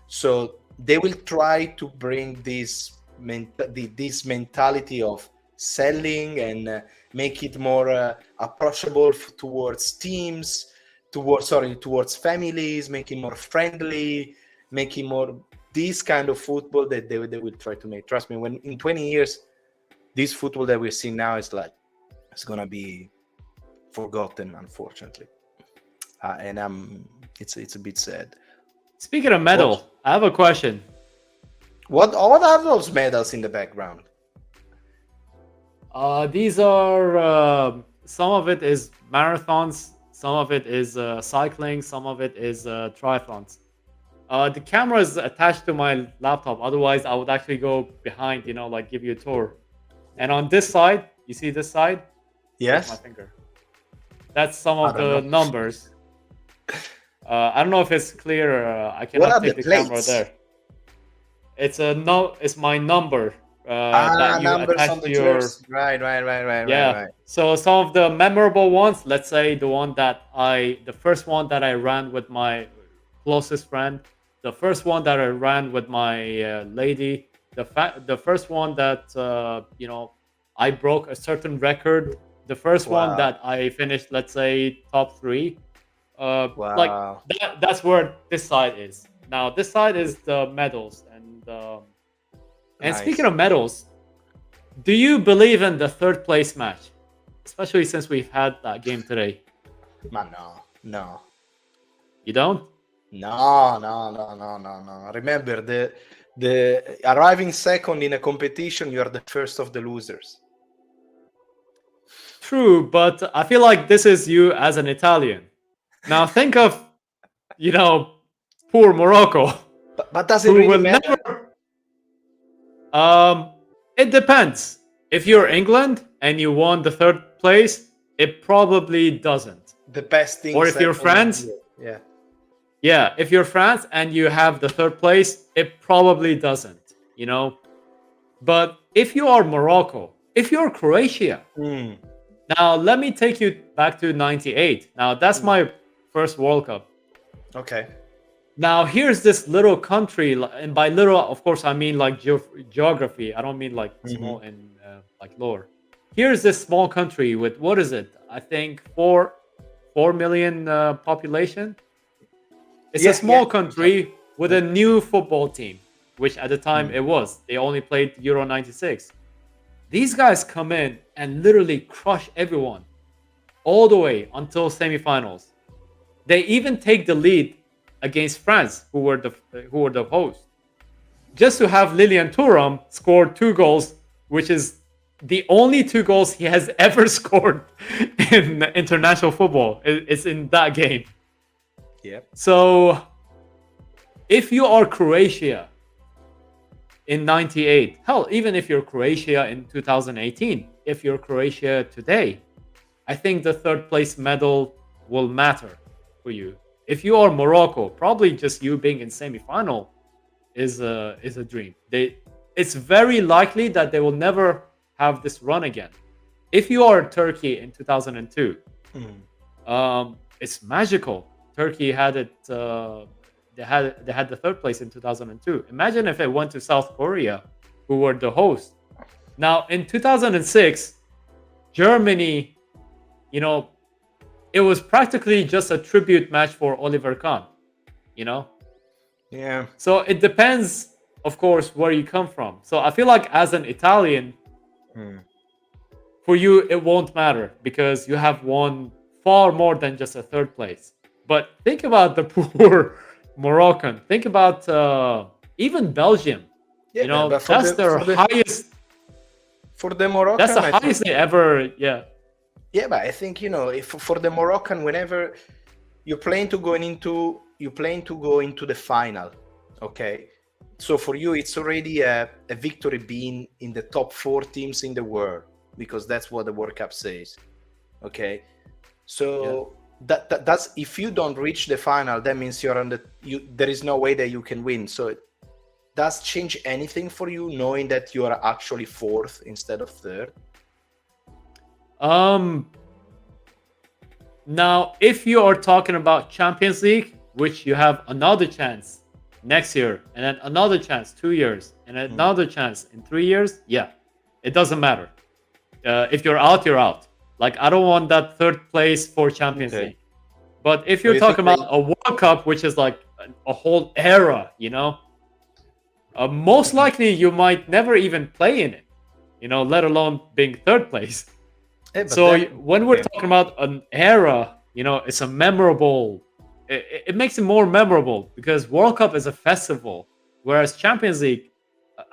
So they will try to bring this mentality of selling and make it more approachable towards teams, towards families, make it more friendly, make it more this kind of football that they will try to make. Trust me, when in 20 years, this football that we're seeing now is like it's gonna be forgotten, unfortunately, and it's a bit sad. Speaking of medal, I have a question. What are those medals in the background? These are some of it is marathons, some of it is cycling, some of it is triathlons. The camera is attached to my laptop. Otherwise, I would actually go behind, like give you a tour. And on this side, you see this side? Yes. My finger. That's some of the numbers. I don't know if it's clear. I cannot take the camera there. It's my number. That you attach to your jersey. Right. Right. So some of the memorable ones. Let's say the first one that I ran with my closest friend, the first one that I ran with my lady, the first one that I broke a certain record, the first one that I finished, let's say top 3. Like that's where this side is. Now this side is the medals, and Nice. Speaking of medals, do you believe in the third place match, especially since we've had that game today? Man, no. You don't? No. Remember, the arriving second in a competition, you are the first of the losers. True, but I feel like this is you as an Italian. Now think of, poor Morocco. But does it really matter? It depends. If you're England and you won the third place, it probably doesn't. The best thing. Or if you're France, if you're France and you have the third place, it probably doesn't. But if you are Morocco, if you're Croatia, now let me take you back to '98. Now that's my first World Cup. Okay. Now here's this little country, and by little, of course, I mean like geography. I don't mean like small and like lower. Here's this small country with what is it? I think 4 million population. It's a small country with a new football team, which at the time it was. They only played Euro '96. These guys come in and literally crush everyone all the way until semifinals. They even take the lead against France, who were the host, just to have Lilian Thuram score 2 goals, which is the only 2 goals he has ever scored in international football. It's in that game. Yep. So, if you are Croatia in '98, hell, even if you're Croatia in 2018, if you're Croatia today, I think the third place medal will matter for you. If you are Morocco, probably just you being in semifinal is a dream. It's very likely that they will never have this run again. If you are Turkey in 2002, it's magical. Turkey had it. They had the third place in 2002. Imagine if it went to South Korea, who were the host. Now in 2006, Germany, it was practically just a tribute match for Oliver Kahn. Yeah. So it depends, of course, where you come from. So I feel like as an Italian, for you it won't matter because you have won far more than just a third place. But think about the poor Moroccan. Think about even Belgium. Yeah, but that's their highest. For the Moroccan, That's the highest they ever. Yeah. Yeah, but I think if for the Moroccan, whenever you're planning to go into the final, okay. So for you, it's already a victory being in the top 4 teams in the world because that's what the World Cup says. Okay, so that's if you don't reach the final, that means there is no way that you can win. So does change anything for you knowing that you are actually 4th instead of 3rd? Now, if you are talking about Champions League, which you have another chance next year, and then another chance 2 years, and another chance in 3 years, it doesn't matter. If you're out, you're out. Like, I don't want that 3rd place for Champions League. But if you're talking about a World Cup, which is like a whole era, most likely you might never even play in it, let alone being 3rd place. So when we're talking about an era, it's a memorable. It makes it more memorable because World Cup is a festival, whereas Champions League,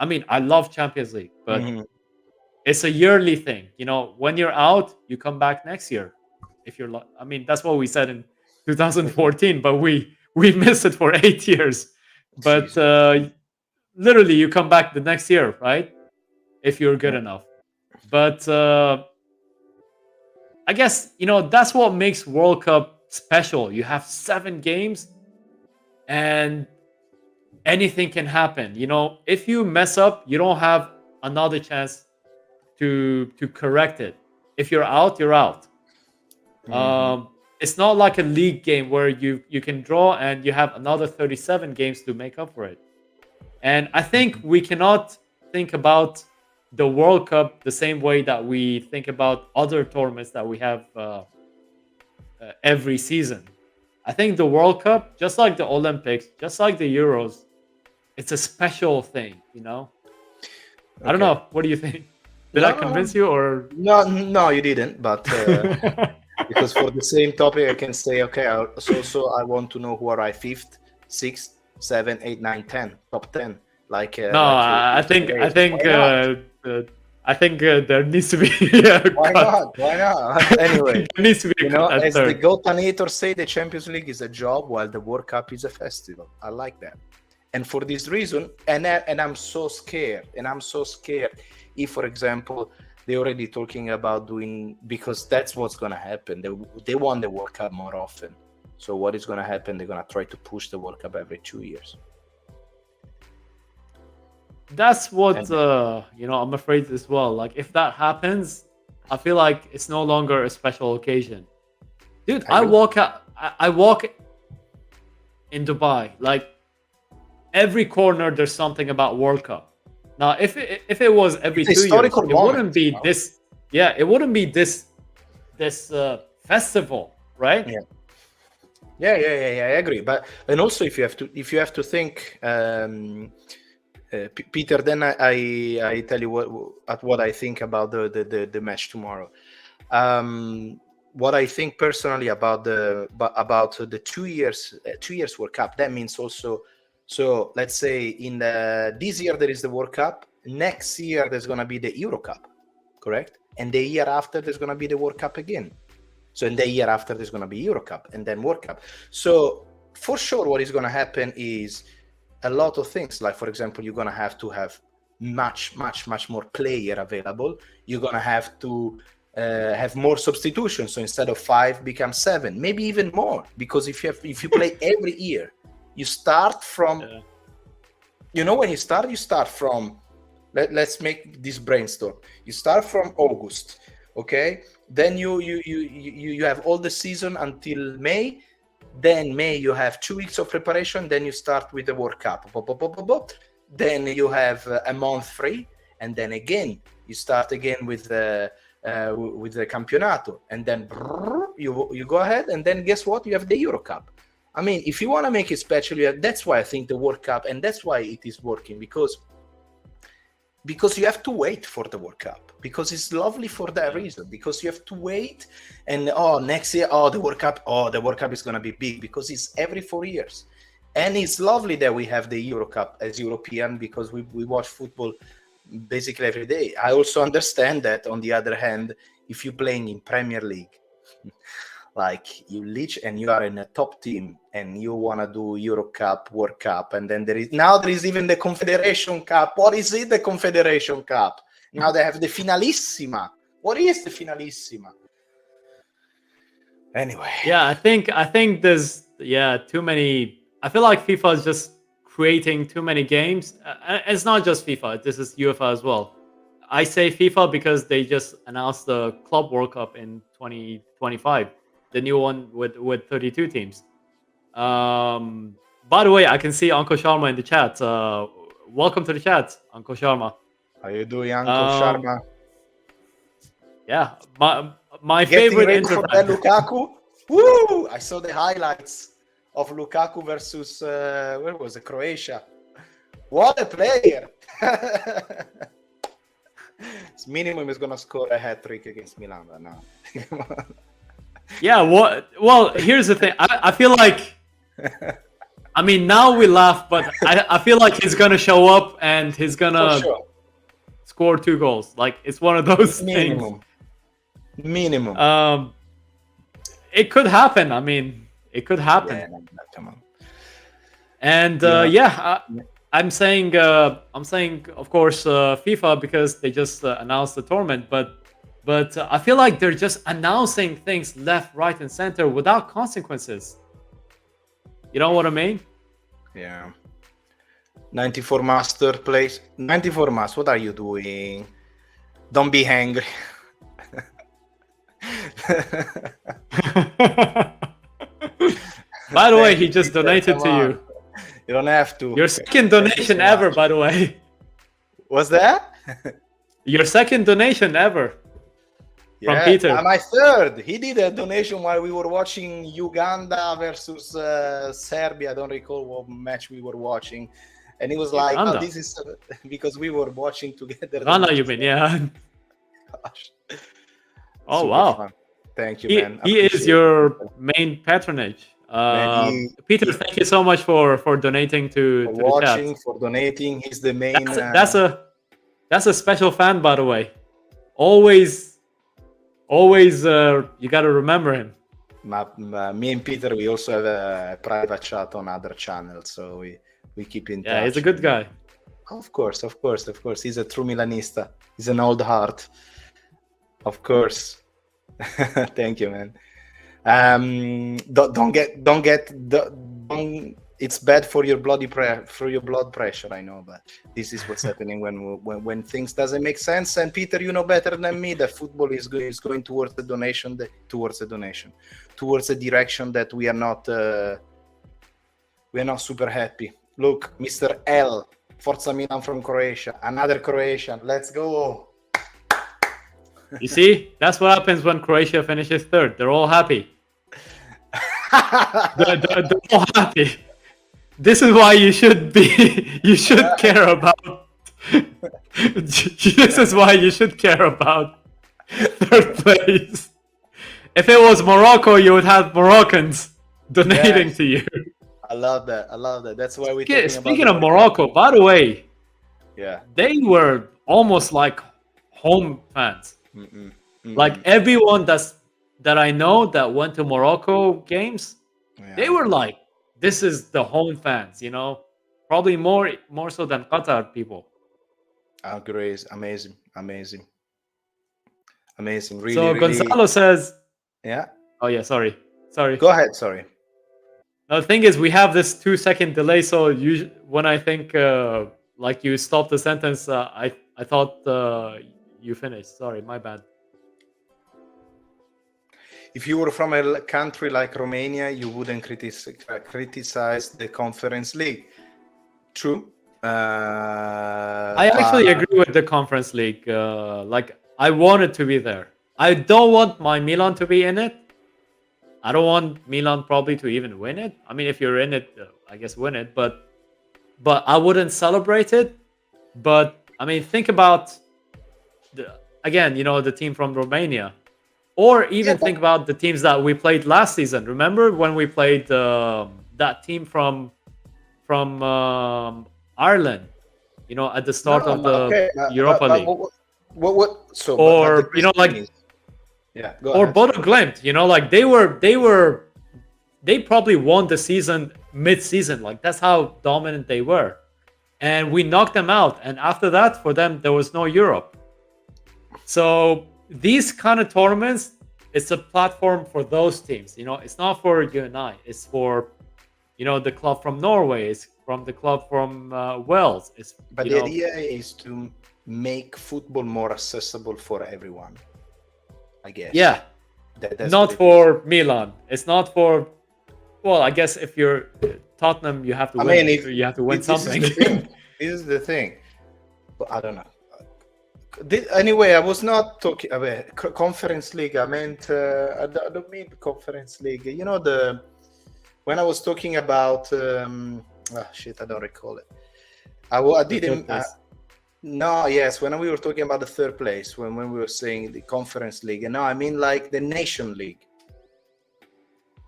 I mean, I love Champions League, but it's a yearly thing. When you're out, you come back next year. If you're, I mean, that's what we said in 2014, but we missed it for 8 years. But literally, you come back the next year, right? If you're good enough. But I guess that's what makes World Cup special. You have 7 games, and anything can happen. If you mess up, you don't have another chance to correct it. If you're out, you're out. It's not like a league game where you can draw and you have another 37 games to make up for it. And I think we cannot think about the World Cup the same way that we think about other tournaments that we have every season. I think the World Cup, just like the Olympics, just like the Euros, it's a special thing, I don't know. What do you think? Did I convince you or? No, you didn't. But because for the same topic, I can say, okay, so I want to know who are I 5th, 6th, 7th, 8th, 9th, 10th, top 10. Like no, I think there needs to be. Why not? Anyway, there needs to be. As the GOATinator say, the Champions League is a job while the World Cup is a festival. I like that. And for this reason, and I'm so scared. If, for example, they're already talking about doing, because that's what's going to happen. They want the World Cup more often. So what is going to happen? They're going to try to push the World Cup every 2 years. That's what I'm afraid as well. Like if that happens, I feel like it's no longer a special occasion. Dude, I walk in Dubai, like every corner there's something about World Cup. Now if it was every 2 years, it wouldn't be this. Yeah, it wouldn't be this festival, right? Yeah, I agree. But and also if you have to think Peter, then I tell you what I think about the match tomorrow. What I think personally about the 2 years World Cup. That means also, so let's say in this year there is the World Cup. Next year there's gonna be the Euro Cup, correct? And the year after there's gonna be the World Cup again. So in the year after there's gonna be Euro Cup and then World Cup. So for sure, what is gonna happen is a lot of things. Like for example, you're gonna have to have much more player available. You're gonna have to have more substitutions. So instead of 5, become 7, maybe even more. Because if you play every year, you start from. You know, when you start from. Let's make this brainstorm. You start from August, okay? Then you have all the season until May. Then May you have 2 weeks of preparation. Then you start with the World Cup. Then you have a month free, and then again you start again with the Campionato, and then you go ahead, and then guess what? You have the Euro Cup. I mean, if you want to make it special, that's why I think the World Cup, and that's why it is working, because you have to wait for the World Cup, because it's lovely for that reason, because you have to wait, and next year, the World Cup is going to be big, because it's every 4 years. And it's lovely that we have the Euro Cup as European, because we watch football basically every day. I also understand that, on the other hand, if you're playing in Premier League, like and you are in a top team and you want to do Euro Cup, World Cup, and then there is even the Confederation Cup. What is it, the Confederation Cup? Now they have the Finalissima. What is the Finalissima? Anyway. Yeah, I think there's too many. I feel like FIFA is just creating too many games. It's not just FIFA. This is UEFA as well. I say FIFA because they just announced the Club World Cup in 2025. The new one with 32 teams. By the way, I can see Uncle Sharma in the chat. Welcome to the chat, Uncle Sharma. How you doing, Uncle Sharma? Yeah, my favorite Inter fan. Lukaku. Woo! I saw the highlights of Lukaku versus where was it? Croatia. What a player! His minimum is gonna score a hat trick against Milan now. Yeah, well, here's the thing. I feel like, I mean, now we laugh, but I feel like he's going to show up and he's going to score 2 goals. Like, it's one of those things. Minimum. It could happen. I mean, it could happen. Yeah, come on. And I'm saying, of course, FIFA, because they just announced the tournament, but I feel like they're just announcing things left, right, and center without consequences. You know what I mean? Yeah. 94 Master plays. 94 Master, what are you doing? Don't be angry. By the way, he just donated to you. You don't have to. Your second donation ever, by the way. What's that? Your second donation ever. From Peter. My third. He did a donation while we were watching Uganda versus Serbia. I don't recall what match we were watching. And he was like, Uganda. this is because we were watching together. Uganda, you mean, yeah. Gosh. Oh, Super wow. fun. Thank you, man. He is your main patronage. Peter, thank you so much for donating to the chat. For donating. He's the main... That's a special fan, by the way. Always, you got to remember him. Me and Peter, we also have a private chat on other channels, so we keep in touch. Yeah, he's a good guy. Of course. He's a true Milanista. He's an old heart. Of course. Thank you, man. It's bad for your blood pressure, I know, but this is what's happening when things doesn't make sense. And Peter, you know better than me that football is going towards the donation, towards a direction that we are not super happy. Look, Mr. L, Forza Milan from Croatia, another Croatian. Let's go. You see, that's what happens when Croatia finishes third. They're all happy. they're all happy. this is why you should be. You should care about. This is why you should care about third place. If it was Morocco, you would have Moroccans donating Yes, to you. I love that. I love that. That's why we're talking about Speaking the of World Cup. Morocco, by the way, Yeah. they were almost like home fans. Mm-mm. Like Mm-mm. everyone that I know that went to Morocco games, they Yeah. were like, "This is the home fans," Probably more so than Qatar people. I agree. It's amazing. Amazing. Amazing. Really, So really. Gonzalo says, Yeah. "Oh yeah, sorry." Go ahead. Sorry. Now, the thing is, we have this 2 second delay. So when I think like you stop the sentence, I thought you finished. Sorry, my bad. If you were from a country like Romania, you wouldn't criticize the Conference League. True. I actually agree with the Conference League. Like I wanted to be there. I don't want my Milan to be in it. I don't want Milan probably to even win it. I mean, if you're in it, I guess win it. But I wouldn't celebrate it. But I mean, think about again, the team from Romania, or even think about the teams that we played last season. Remember when we played that team from Ireland? At the start of the Europa League. What? So, or like. Yeah, go or ahead. Bodo Glimt, like they probably won the season mid-season. Like that's how dominant they were, and we knocked them out. And after that, for them, there was no Europe. So these kind of tournaments, it's a platform for those teams. It's not for you and I. It's for the club from Norway. It's from the club from Wales. But the idea is to make football more accessible for everyone, I guess. Yeah. That's not for Milan. It's not for. Well, I guess if you're Tottenham, you have to win. You have to win something. This is the thing. But I don't know. Anyway, I was not talking about Conference League. I meant I don't mean Conference League. When I was talking about I don't recall it. I didn't. No, yes. When we were talking about the third place, when we were saying the Conference League, no, I mean like the Nation League.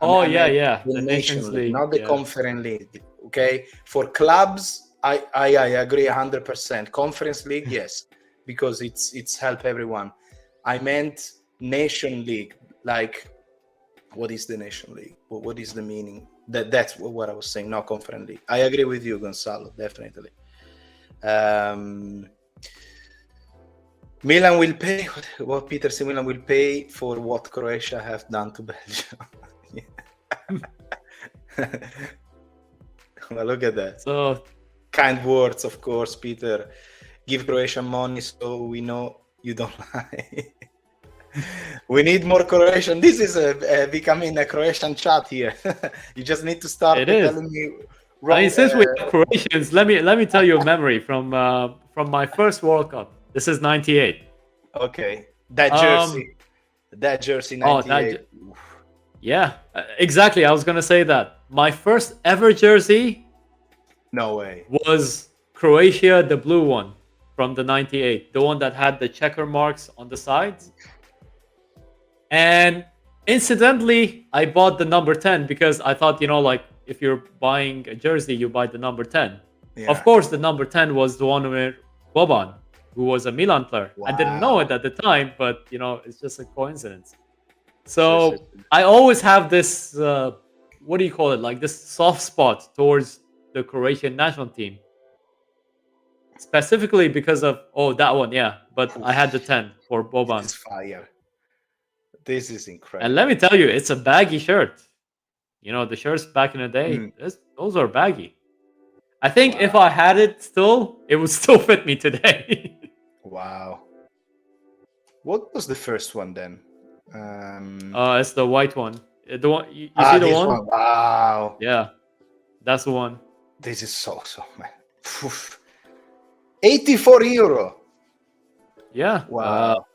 The Nations League, not the Conference League. Okay, for clubs, I agree 100%. Conference League, yes, because it's help everyone. I meant Nation League. Like, what is the Nation League? What is the meaning? That's what I was saying. Not Conference League. I agree with you, Gonzalo. Definitely. Milan will pay what Peter said. Milan will pay for what Croatia have done to Belgium. Well, look at that. So kind words, of course, Peter. Give Croatian money so we know you don't lie. We need more Croatian. This is becoming a Croatian chat here. You just need to start telling me. I mean, since we have Croatians, let me tell you a memory from my first World Cup. This is '98. Okay, that jersey, '98. Yeah, exactly. I was gonna say that my first ever jersey. No way. Was Croatia, the blue one from the '98, the one that had the checker marks on the sides. And incidentally, I bought the number 10 because I thought, like if you're buying a jersey, you buy the number 10. Yeah. Of course, the number 10 was the one with Boban, who was a Milan player. Wow. I didn't know it at the time, but it's just a coincidence. So I always have this, what do you call it? Like this soft spot towards the Croatian national team. Specifically because of, that one, yeah. But I had the 10 for Boban. This is fire. This is incredible. And let me tell you, it's a baggy shirt. The shirts back in the day, those are baggy. I think if I had it still, it would still fit me today. Wow. What was the first one then? It's the white one. The one you see the one? Wow. Yeah, that's the one. This is so man. 84 euro. Yeah. Wow.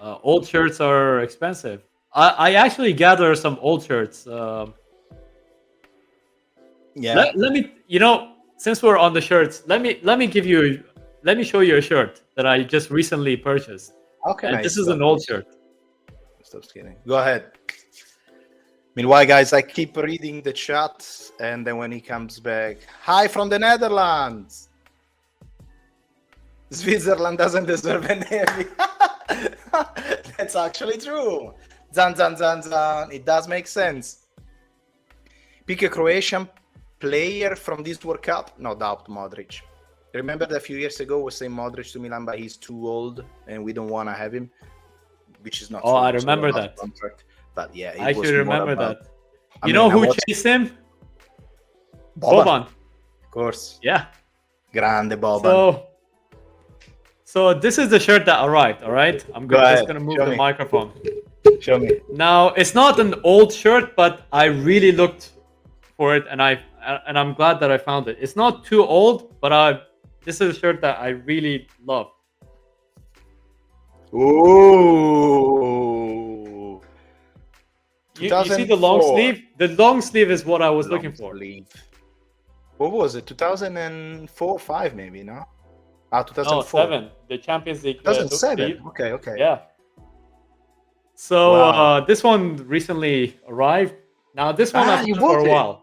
Old shirts are expensive. I actually gather some old shirts. Yeah. Let me, since we're on the shirts, let me show you a shirt that I just recently purchased, Okay, and nice. this is an old shirt. Stop kidding. Go ahead. Meanwhile, guys, I keep reading the chat, and then when he comes back, hi from the Netherlands. Switzerland doesn't deserve a navy. That's actually true. Zan, zan, zan, zan. It does make sense. Pick a Croatian player from this World Cup. No doubt, Modric. Remember that a few years ago we were saying Modric to Milan, but he's too old, and we don't want to have him, which is not true. I remember that. Contract. But yeah, I actually remember that. I You mean, know I who watched- chased him? Boban. Of course. Yeah. Grande Boban. So this is the shirt that arrived, all right? I'm just going to move the microphone. Show me. Now, it's not an old shirt, but I really looked for it, and I'm glad that I found it. It's not too old, but this is a shirt that I really love. Ooh. You see the long sleeve? The long sleeve is what I was looking for. What was it? 2004, 5 maybe, no? 2004. No, 7. The Champions League. 2007. Okay. Yeah. So this one recently arrived. Now this one I've had for a while.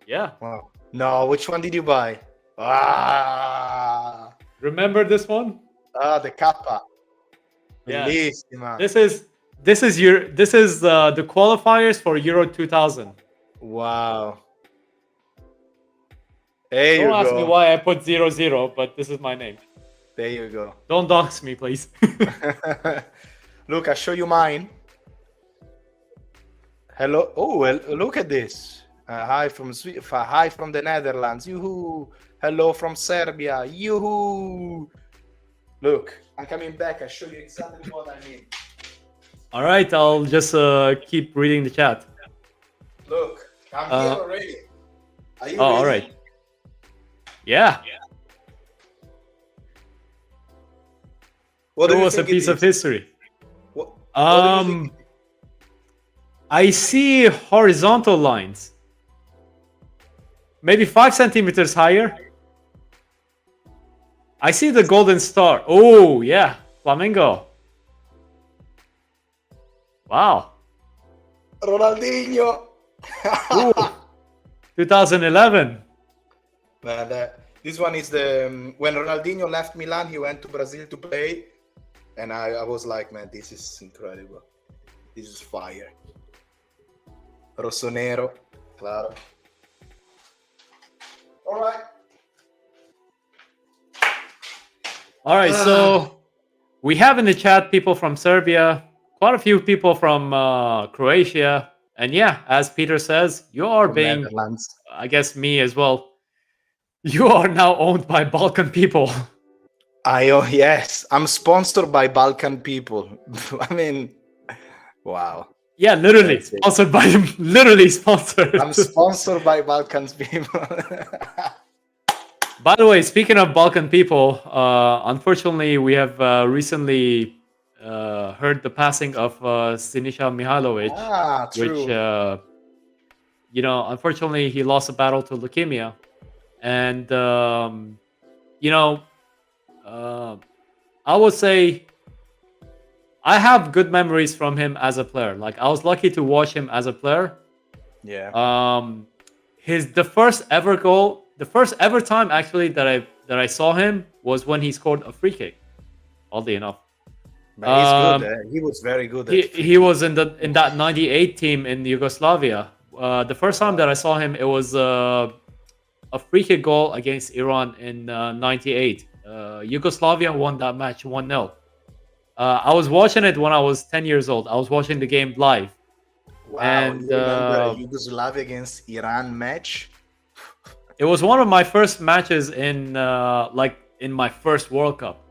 Yeah. Wow. No, which one did you buy? Remember this one? The Kappa. Yeah. Bellissima. This is the qualifiers for Euro 2000. Wow. There you go. Don't ask me why I put 00, but this is my name. There you go. Don't dox me, please. Look, I'll show you mine. Hello. Oh, well, look at this. Hi from the Netherlands. Yoo-hoo. Hello from Serbia. Yoo-hoo. Look, I'm coming back. I'll show you exactly what I mean. All right, I'll just keep reading the chat. Look, I'm here already. Are you ready? All right. Yeah. What it was a piece of history. What I see horizontal lines. Maybe 5 centimeters higher. I see the golden star. Oh, yeah. Flamingo. Wow. Ronaldinho. 2011. But this one is the when Ronaldinho left Milan, he went to Brazil to play, and I was like, man, this is incredible. This is fire. Rossonero, claro. All right, so we have in the chat people from Serbia, quite a few people from Croatia, and yeah, as Peter says, you are From being, Netherlands. I guess me as well. You are now owned by Balkan people. Yes, I'm sponsored by Balkan people. I mean, wow. Yeah, literally sponsored by them. Literally sponsored. I'm sponsored by Balkan people. By the way, speaking of Balkan people, unfortunately, we have recently heard the passing of Sinisa Mihajlovic, True. which, unfortunately, he lost a battle to leukemia. And, I would say I have good memories from him as a player. Like, I was lucky to watch him as a player. Yeah. The first ever goal, the first ever time actually that I saw him was when he scored a free kick. Oddly enough. But he's good. He was very good. He was in that 98 team in Yugoslavia. The first time that I saw him, it was a free kick goal against Iran in 98. Yugoslavia won that match 1-0. I was watching it when I was 10 years old. I was watching the game live. Wow, and you remember Yugoslavia against Iran match? It was one of my first matches in my first World Cup.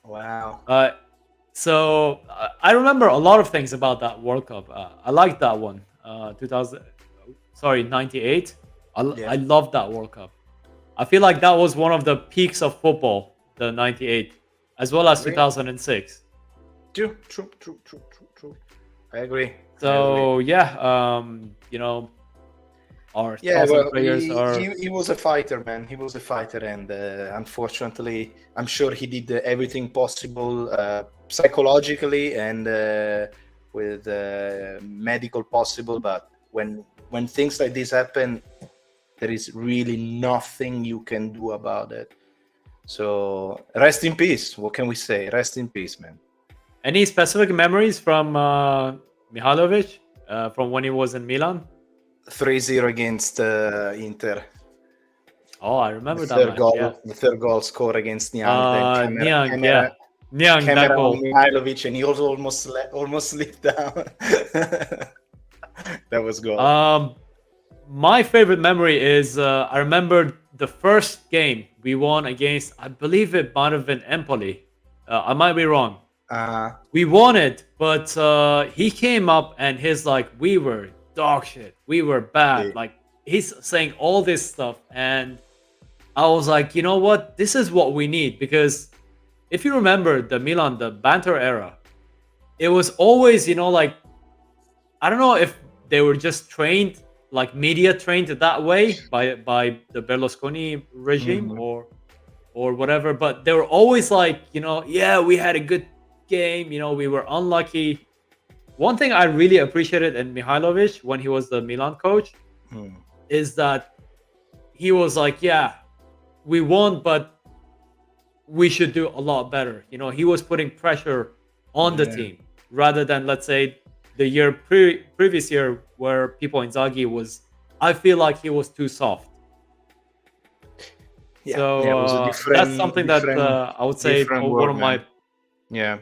Wow. So I remember a lot of things about that World Cup. I liked that one. 98. I loved that World Cup. I feel like that was one of the peaks of football, the 98, as well as 2006. True. I agree. So yeah, Our Yeah, thoughts and well, prayers are. he was a fighter, man. He was a fighter, and unfortunately, I'm sure he did everything possible psychologically and with medical possible. But when things like this happen, there is really nothing you can do about it. So rest in peace. What can we say? Rest in peace, man. Any specific memories from Mihailovic from when he was in Milan? 3-0 against Inter. Oh, I remember that match. Yeah. The third goal score against Niang. Then Niang, yeah. Niang, that camera on goal. Mihailovic, and he also almost slipped down. That was goal. My favorite memory is I remember the first game we won against, I believe it might have been Empoli. I might be wrong. We won it, but he came up and he's like, we were dog shit. We were bad. Yeah. Like, he's saying all this stuff. And I was like, you know what? This is what we need. Because if you remember the Milan, the banter era, it was always, like, I don't know if they were just trained, like media trained that way by the Berlusconi regime or whatever, but they were always like, yeah, we had a good game, we were unlucky. One thing I really appreciated in Mihailovic when he was the Milan coach is that he was like, yeah, we won, but we should do a lot better. He was putting pressure on the team rather than, let's say, the previous year where Pippo Inzaghi was, I feel like he was too soft. Yeah, so it was a that's something that I would say one of my yeah.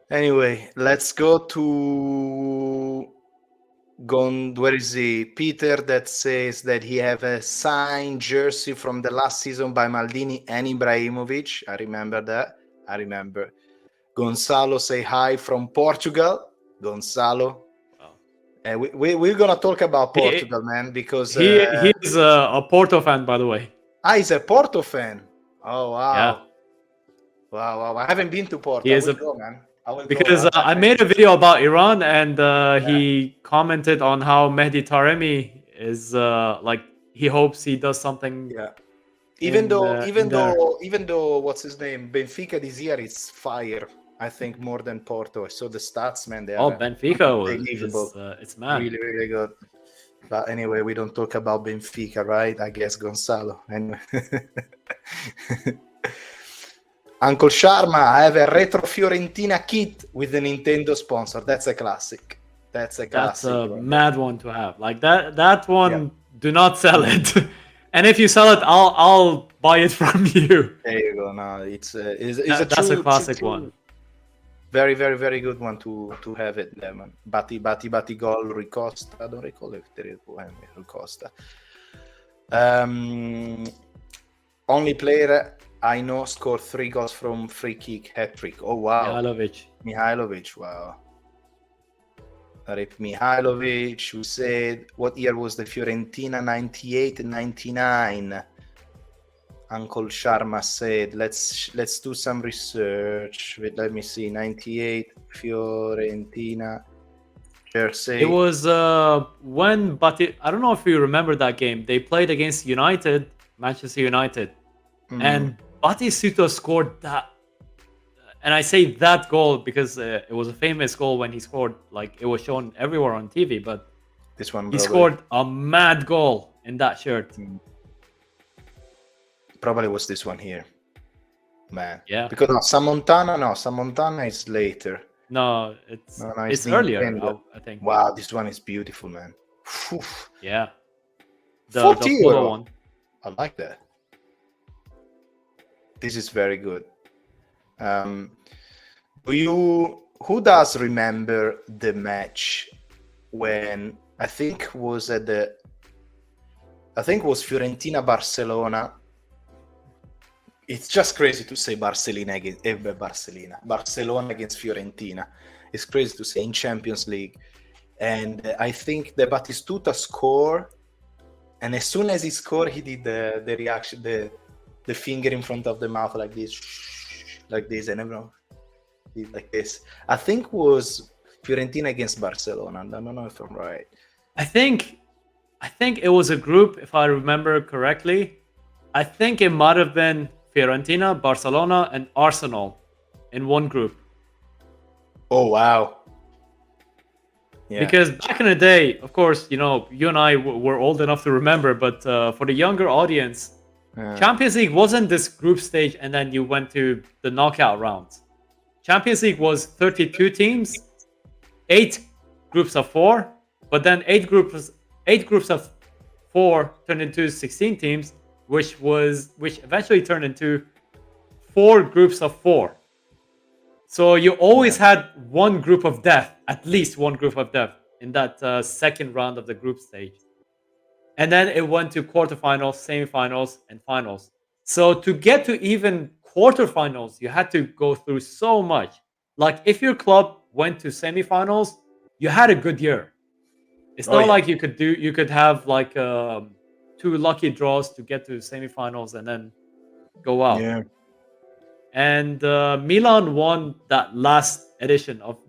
Anyway, let's go to where is he? Peter that says that he have a signed jersey from the last season by Maldini and Ibrahimovic. I remember that. I remember. Gonzalo say hi from Portugal. Gonzalo. Wow. We're gonna talk about Portugal, man, because he is a Porto fan, by the way. He's a Porto fan. Oh wow. Yeah. Wow. I haven't been to Porto. He is go, man. Because I made a video about Iran, and he commented on how Mehdi Taremi is like, he hopes he does something. Yeah. Even though what's his name, Benfica this year is fire. I think more than Porto. I saw the stats, man. They are Benfica it's mad. Really, really good. But anyway, we don't talk about Benfica, right? I guess Gonzalo. Anyway. Uncle Sharma, I have a retro Fiorentina kit with the Nintendo sponsor. That's a classic. That's a mad one to have. Like that one, do not sell it. And if you sell it, I'll buy it from you. There you go. No, that's a classic one. Very, very, very good one to have it there, man. Batti gol Ricosta. I don't recall if there is one Ricosta. Only player I know scored 3 goals from free kick hat-trick. Oh, wow. Mihailovic, wow. Rip Mihailovic, who said, what year was the Fiorentina? 98 and 99. Uncle Sharma said, let's do some research. Wait, let me see. 98 Fiorentina jersey. It was when Batti, I don't know if you remember that game. They played against Manchester United. And Battista scored that, and I say that goal because it was a famous goal when he scored. Like, it was shown everywhere on TV, but this one he scored a mad goal in that shirt. Probably was this one here, man. Yeah, because Samontana is later. No, it's earlier. I think. Wow, this one is beautiful, man. Whew. Yeah, the photo one. I like that. This is very good. Who does remember the match when I think was Fiorentina Barcelona? It's just crazy to say Barcelona against Fiorentina. It's crazy to say in Champions League. And I think the Batistuta scored, and as soon as he scored, he did the reaction, the finger in front of the mouth like this, and everyone did like this. I think was Fiorentina against Barcelona. I don't know if I'm right. I think I think it was a group, if I remember correctly. I think it might have been Fiorentina, Barcelona, and Arsenal in one group. Oh wow. Yeah. Because back in the day, of course, you and I were old enough to remember, but for the younger audience, Champions League wasn't this group stage and then you went to the knockout rounds. Champions League was 32 teams, 8 groups of 4, but then 8 groups of 4 turned into 16 teams, which eventually turned into 4 groups of 4. So you always had one group of death, at least one group of death in that second round of the group stage. And then it went to quarterfinals, semifinals, and finals. So to get to even quarterfinals, you had to go through so much. Like if your club went to semifinals, you had a good year. It's not like you could have like 2 lucky draws to get to semifinals and then go out. Yeah. And Milan won that last edition of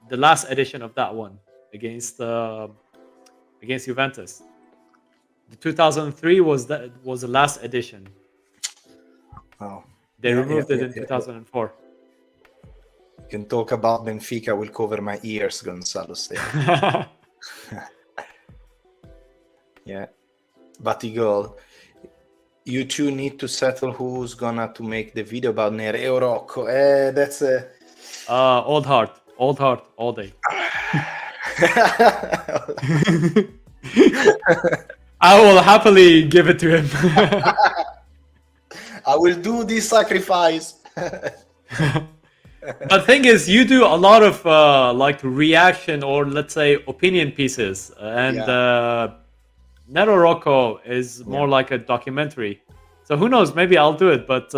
the last edition of that one against Juventus. The 2003 was the last edition. Oh. They removed it in 2004. You can talk about Benfica. Will cover my ears, Gonzalo said. Yeah, Batigol. You two need to settle who's gonna to make the video about Nereo Rocco. That's a old heart, all day. I will happily give it to him. I will do this sacrifice. The thing is, you do a lot of like reaction or let's say opinion pieces, and Nero Rocco is more like a documentary. So who knows? Maybe I'll do it, but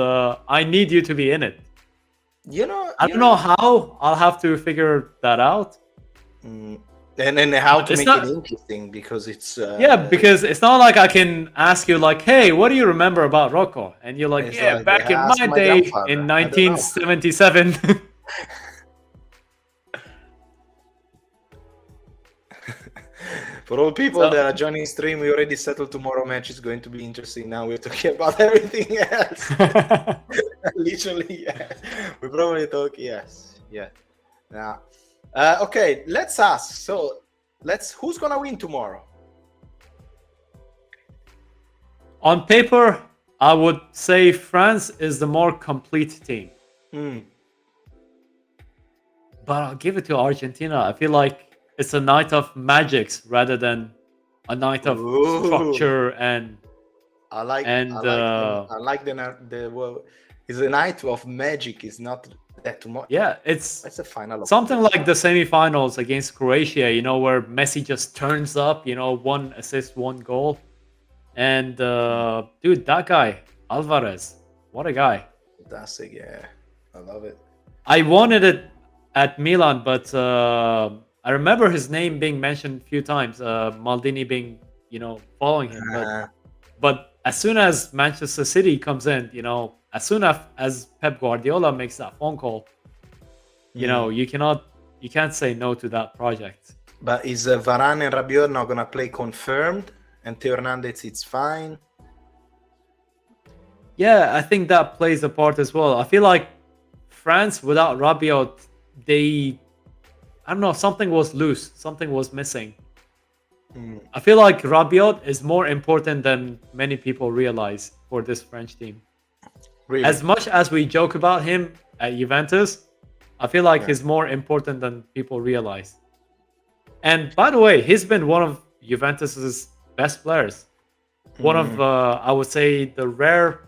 I need you to be in it. I don't know how. I'll have to figure that out. And how to make it interesting, because it's because it's not like I can ask you like, hey, what do you remember about Rocco? And you're like, back in my day in 1977. For all people that are joining stream, we already settled tomorrow match is going to be interesting. Now we're talking about everything else. Literally, yes. We probably talk, yes. Yeah. Now, okay, let's ask. So, who's gonna win tomorrow? On paper, I would say France is the more complete team. But I'll give it to Argentina. I feel like it's a night of magics rather than a night of structure and. I like the well. It's a night of magic. It's not that too much. Yeah, it's a final. Something like the semifinals against Croatia. Where Messi just turns up. 1 assist, 1 goal, and dude, that guy Alvarez, what a guy! Fantastic, yeah, I love it. I wanted it at Milan, but I remember his name being mentioned a few times. Maldini being, following him. But as soon as Manchester City comes in, as soon as Pep Guardiola makes that phone call, you can't say no to that project. But is Varane and Rabiot not gonna play confirmed? And Theo Hernandez, it's fine. Yeah, I think that plays a part as well. I feel like France without Rabiot, I don't know, something was loose, something was missing. I feel like Rabiot is more important than many people realize for this French team. Really? As much as we joke about him at Juventus, I feel like he's more important than people realize. And by the way, he's been one of Juventus's best players. One of, I would say, the rare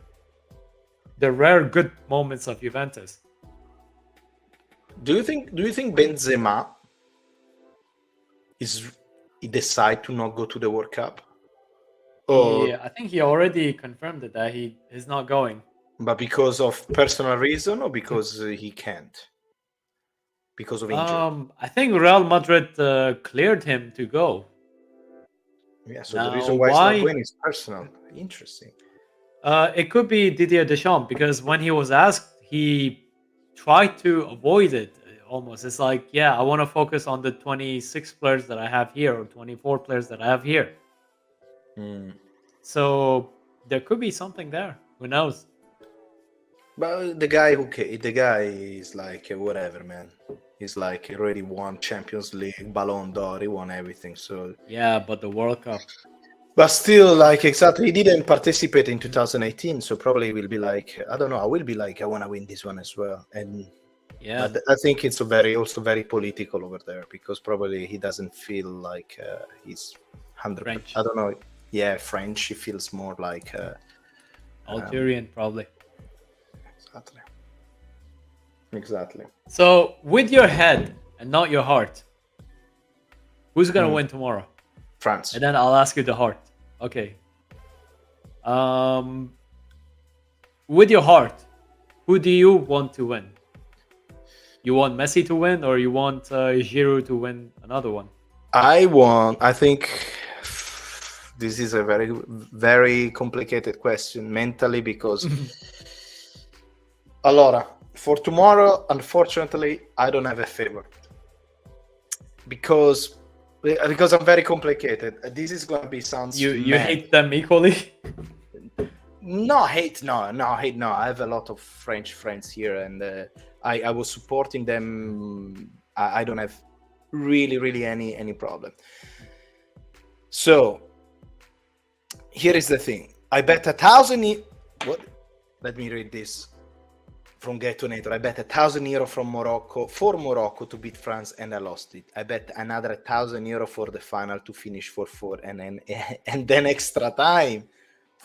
good moments of Juventus. Do you think Benzema he decide to not go to the World Cup? Yeah, I think he already confirmed it that he is not going. But because of personal reason or because he can't? Because of injury? I think Real Madrid cleared him to go. Yeah, so the reason why he's not going is personal. Interesting. It could be Didier Deschamps, because when he was asked, he tried to avoid it almost. It's like, I want to focus on the 26 players that I have here or 24 players that I have here. Mm. So there could be something there. Who knows? But the guy is like whatever, man. He's like already won Champions League, Ballon d'Or, he won everything. So, Yeah, but the World Cup. but still, like exactly, he didn't participate in 2018. So probably will be like, I don't know. I will be like, I want to win this one as well. And Yeah, but I think it's also very political over there because probably he doesn't feel like he's 100%. French. I don't know. Yeah, French. He feels more like Algerian, probably. exactly. Exactly. So with your head and not your heart, who's gonna win tomorrow? France. And then I'll ask you the heart. Okay. With your heart, who do you want to win? You want Messi to win, or you want Giroud to win another one? I think this is a very, very complicated question mentally because allora, for tomorrow, unfortunately, I don't have a favorite because I'm very complicated. This is gonna be sounds You mad. hate them equally? No hate, no. I have a lot of French friends here, and I was supporting them. I don't have really any problem. So here is the thing. I bet 1,000. What? Let me read this from Getonator. I bet €1,000 from Morocco for Morocco to beat France, and I lost it. I bet another €1,000 for the final to finish 4-4, and then extra time.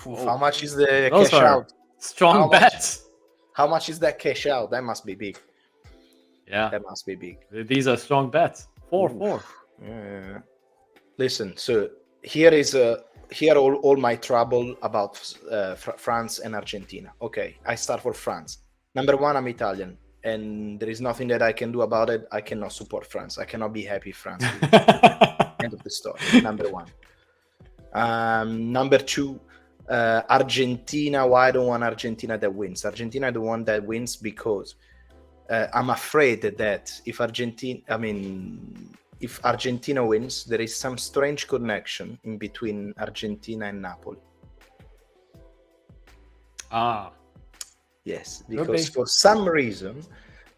Oof, how much is the Those cash are out? strong bets. How much is that cash out? That must be big. Yeah, That must be big. these are strong bets. 4-4. Yeah. Listen, so here is all my trouble about France and Argentina. Okay, I start for France. Number one, I'm Italian, and there is nothing that I can do about it. I cannot support France. I cannot be happy France. End of the story. Number one. Number two, Argentina. Why I don't want Argentina that wins? Argentina the one that wins because I'm afraid that if Argentina wins, there is some strange connection in between Argentina and Napoli. Ah. Yes, because for some reason,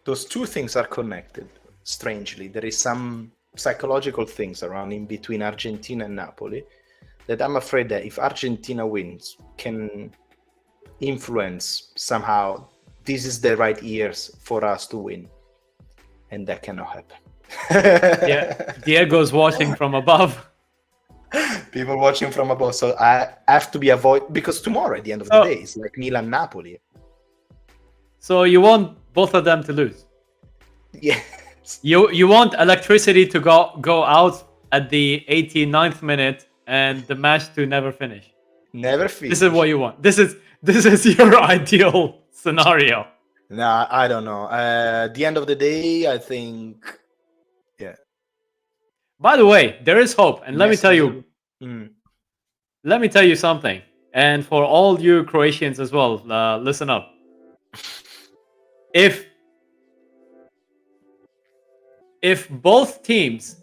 those two things are connected. Strangely, there is some psychological things around in between Argentina and Napoli that I'm afraid that if Argentina wins, can influence somehow. This is the right years for us to win, and that cannot happen. Yeah, Diego's watching from above. People watching from above, so I have to be avoid because tomorrow at the end of the day it's like Milan Napoli. So you want both of them to lose? Yes. You want electricity to go out at the 89th minute and the match to never finish. Never finish. This is what you want. This is your ideal scenario. Nah, I don't know. At the end of the day, I think, yeah. By the way, there is hope, and let me tell you. Let me tell you something, and for all you Croatians as well, listen up. If both teams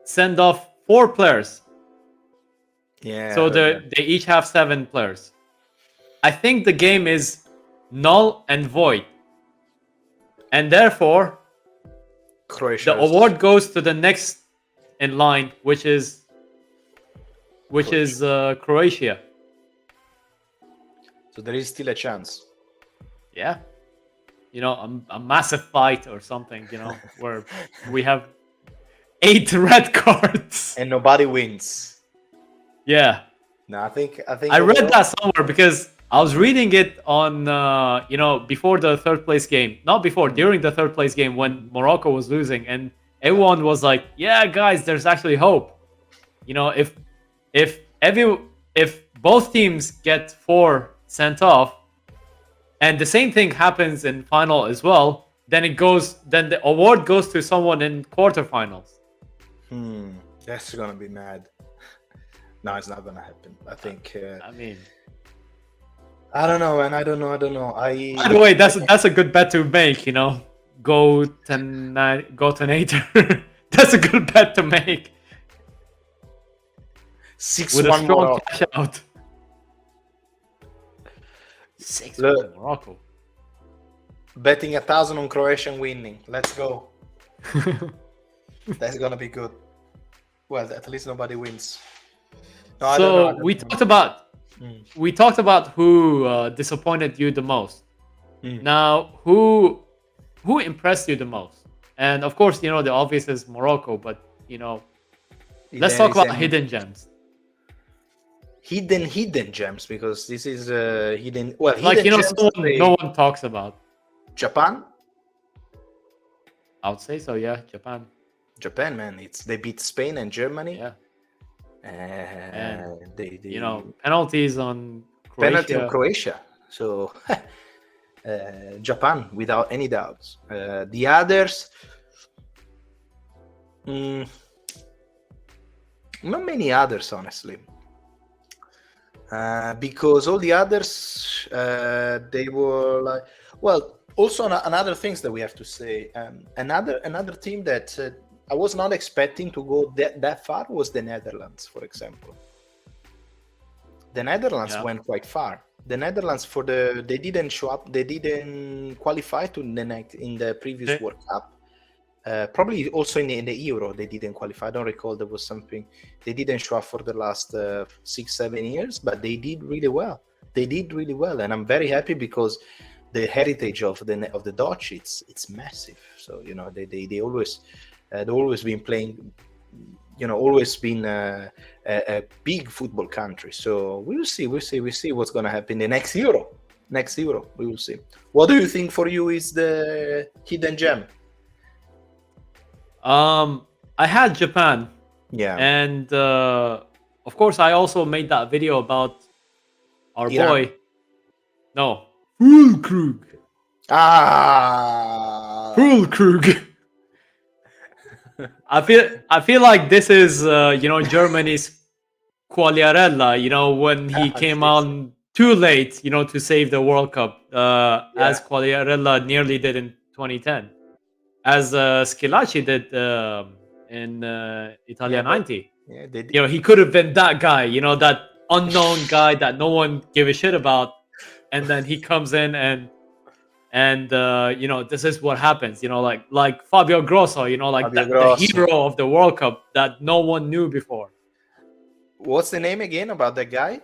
send off 4 players, so they each have 7 players, I think the game is null and void, and therefore Croatia. The award goes to the next in line, which is Croatia. So there is still a chance. Yeah. A massive fight or something, where we have 8 red cards. And nobody wins. Yeah. No, I think I read that somewhere because I was reading it on, before the third place game. Not before, during the third place game when Morocco was losing. And everyone was like, yeah, guys, there's actually hope. If both teams get 4 sent off, and the same thing happens in final as well, then the award goes to someone in quarterfinals. That's gonna be mad. No, it's not gonna happen. I think. I don't know, man. I don't know. By the way, that's a good bet to make. Go Nator. That's a good bet to make. with a 6-1 strong Morocco. cash out. 6-1 Look. Morocco. Betting 1,000 on Croatian winning. Let's go. That's gonna be good. Well, at least nobody wins. No, I don't know. So we talked about who disappointed you the most. Now, who impressed you the most? And of course, the obvious is Morocco, but let's talk about hidden gems. Hidden gems, because this is hidden. Well, Like hidden gems no one talks about. Japan. I would say so. Yeah, Japan. Japan, man, they beat Spain and Germany. Yeah. And they penalties on Croatia. Penalty on Croatia. So Japan, without any doubts. The others, not many others, honestly. Because all the others, they were like, well, also another things that we have to say. Another team that I was not expecting to go that far was the Netherlands, for example. The Netherlands went quite far. The Netherlands they didn't show up. They didn't qualify in the previous World Cup. Probably also in the Euro they didn't qualify. I don't recall, there was something. They didn't show up for the last 6-7 years, but they did really well. And I'm very happy because the heritage of the Dutch, it's massive. So they always been playing, always been a big football country. So we'll see what's going to happen the next Euro. We will see. What do you think for you is the hidden gem? I had Japan. Yeah. And of course, I also made that video about our Iran. boy. No. Füllkrug. Füllkrug. I feel like this is Germany's Quagliarella, when he came on too late, to save the World Cup, as Quagliarella nearly did in 2010, as Schillaci did in Italia 90. Yeah, he could have been that guy, that unknown guy that no one gave a shit about, and then he comes in and this is what happens, like Fabio Grosso, the hero of the World Cup that no one knew before. What's the name again about that guy?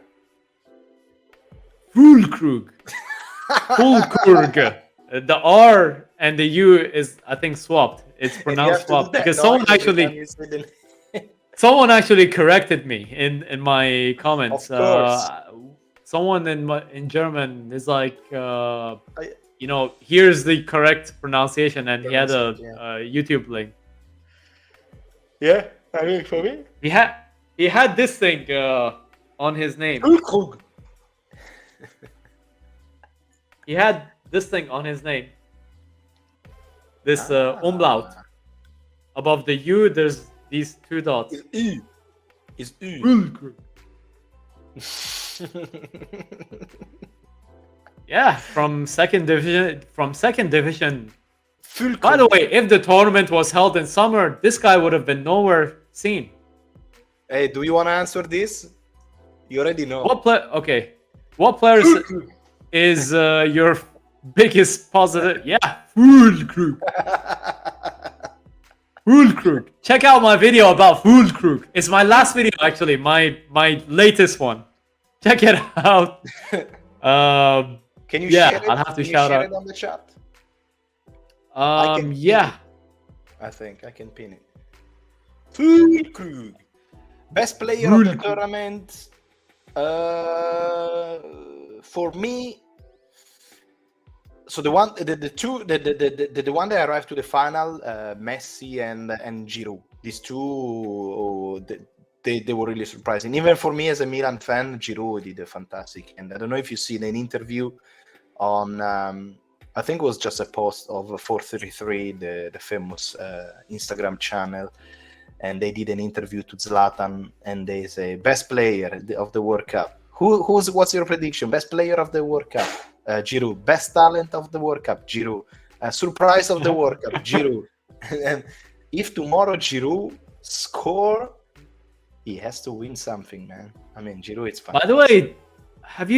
Füllkrug. Füllkrug. The R and the U is, I think, swapped. It's pronounced swapped because someone actually corrected me in my comments. Of course. Someone in German is like, here's the correct pronunciation, and he had a YouTube link. Yeah, I mean, for me, he had this thing on his name. He had this thing on his name. This umlaut. Above the U, there's these two dots. It's U. Yeah, from second division. By the way, if the tournament was held in summer, this guy would have been nowhere seen. Hey, do you want to answer this? You already know. What player is your biggest positive? Yeah, Füllkrug. Füllkrug. Check out my video about Füllkrug. It's my last video, actually, my latest one. Check it out. Can you share it? I'll have to shout out it on the chat. Yeah. I think I can pin it. Füllkrug. Best player of the tournament. For me, so the one that arrived to the final, Messi and Giroud. These two, they were really surprising. Even for me as a Milan fan, Giroud did a fantastic. And I don't know if you've seen an interview on, I think it was just a post of 433, the famous Instagram channel. And they did an interview to Zlatan, and they say best player of the World Cup. What's your prediction? Best player of the World Cup, Giroud. Best talent of the World Cup, Giroud. Surprise of the World Cup, Giroud. And if tomorrow Giroud score, He has to win something, man. I mean, Giroud is By fantastic. the way, have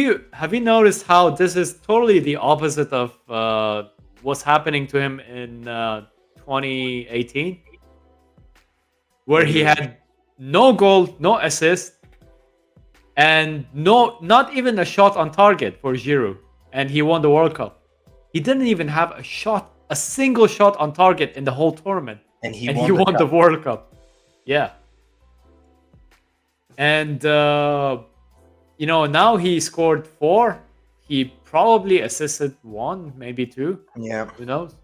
you noticed how this is totally the opposite of what's happening to him in 2018, where What do he you mean? had no goal, no assist, and not even a shot on target for Giroud, and he won the World Cup. He didn't even have a single shot on target in the whole tournament, And he and won he the won the cup. World Cup. Yeah, and now he scored 4. He probably assisted 1, maybe 2. Yeah. Who knows?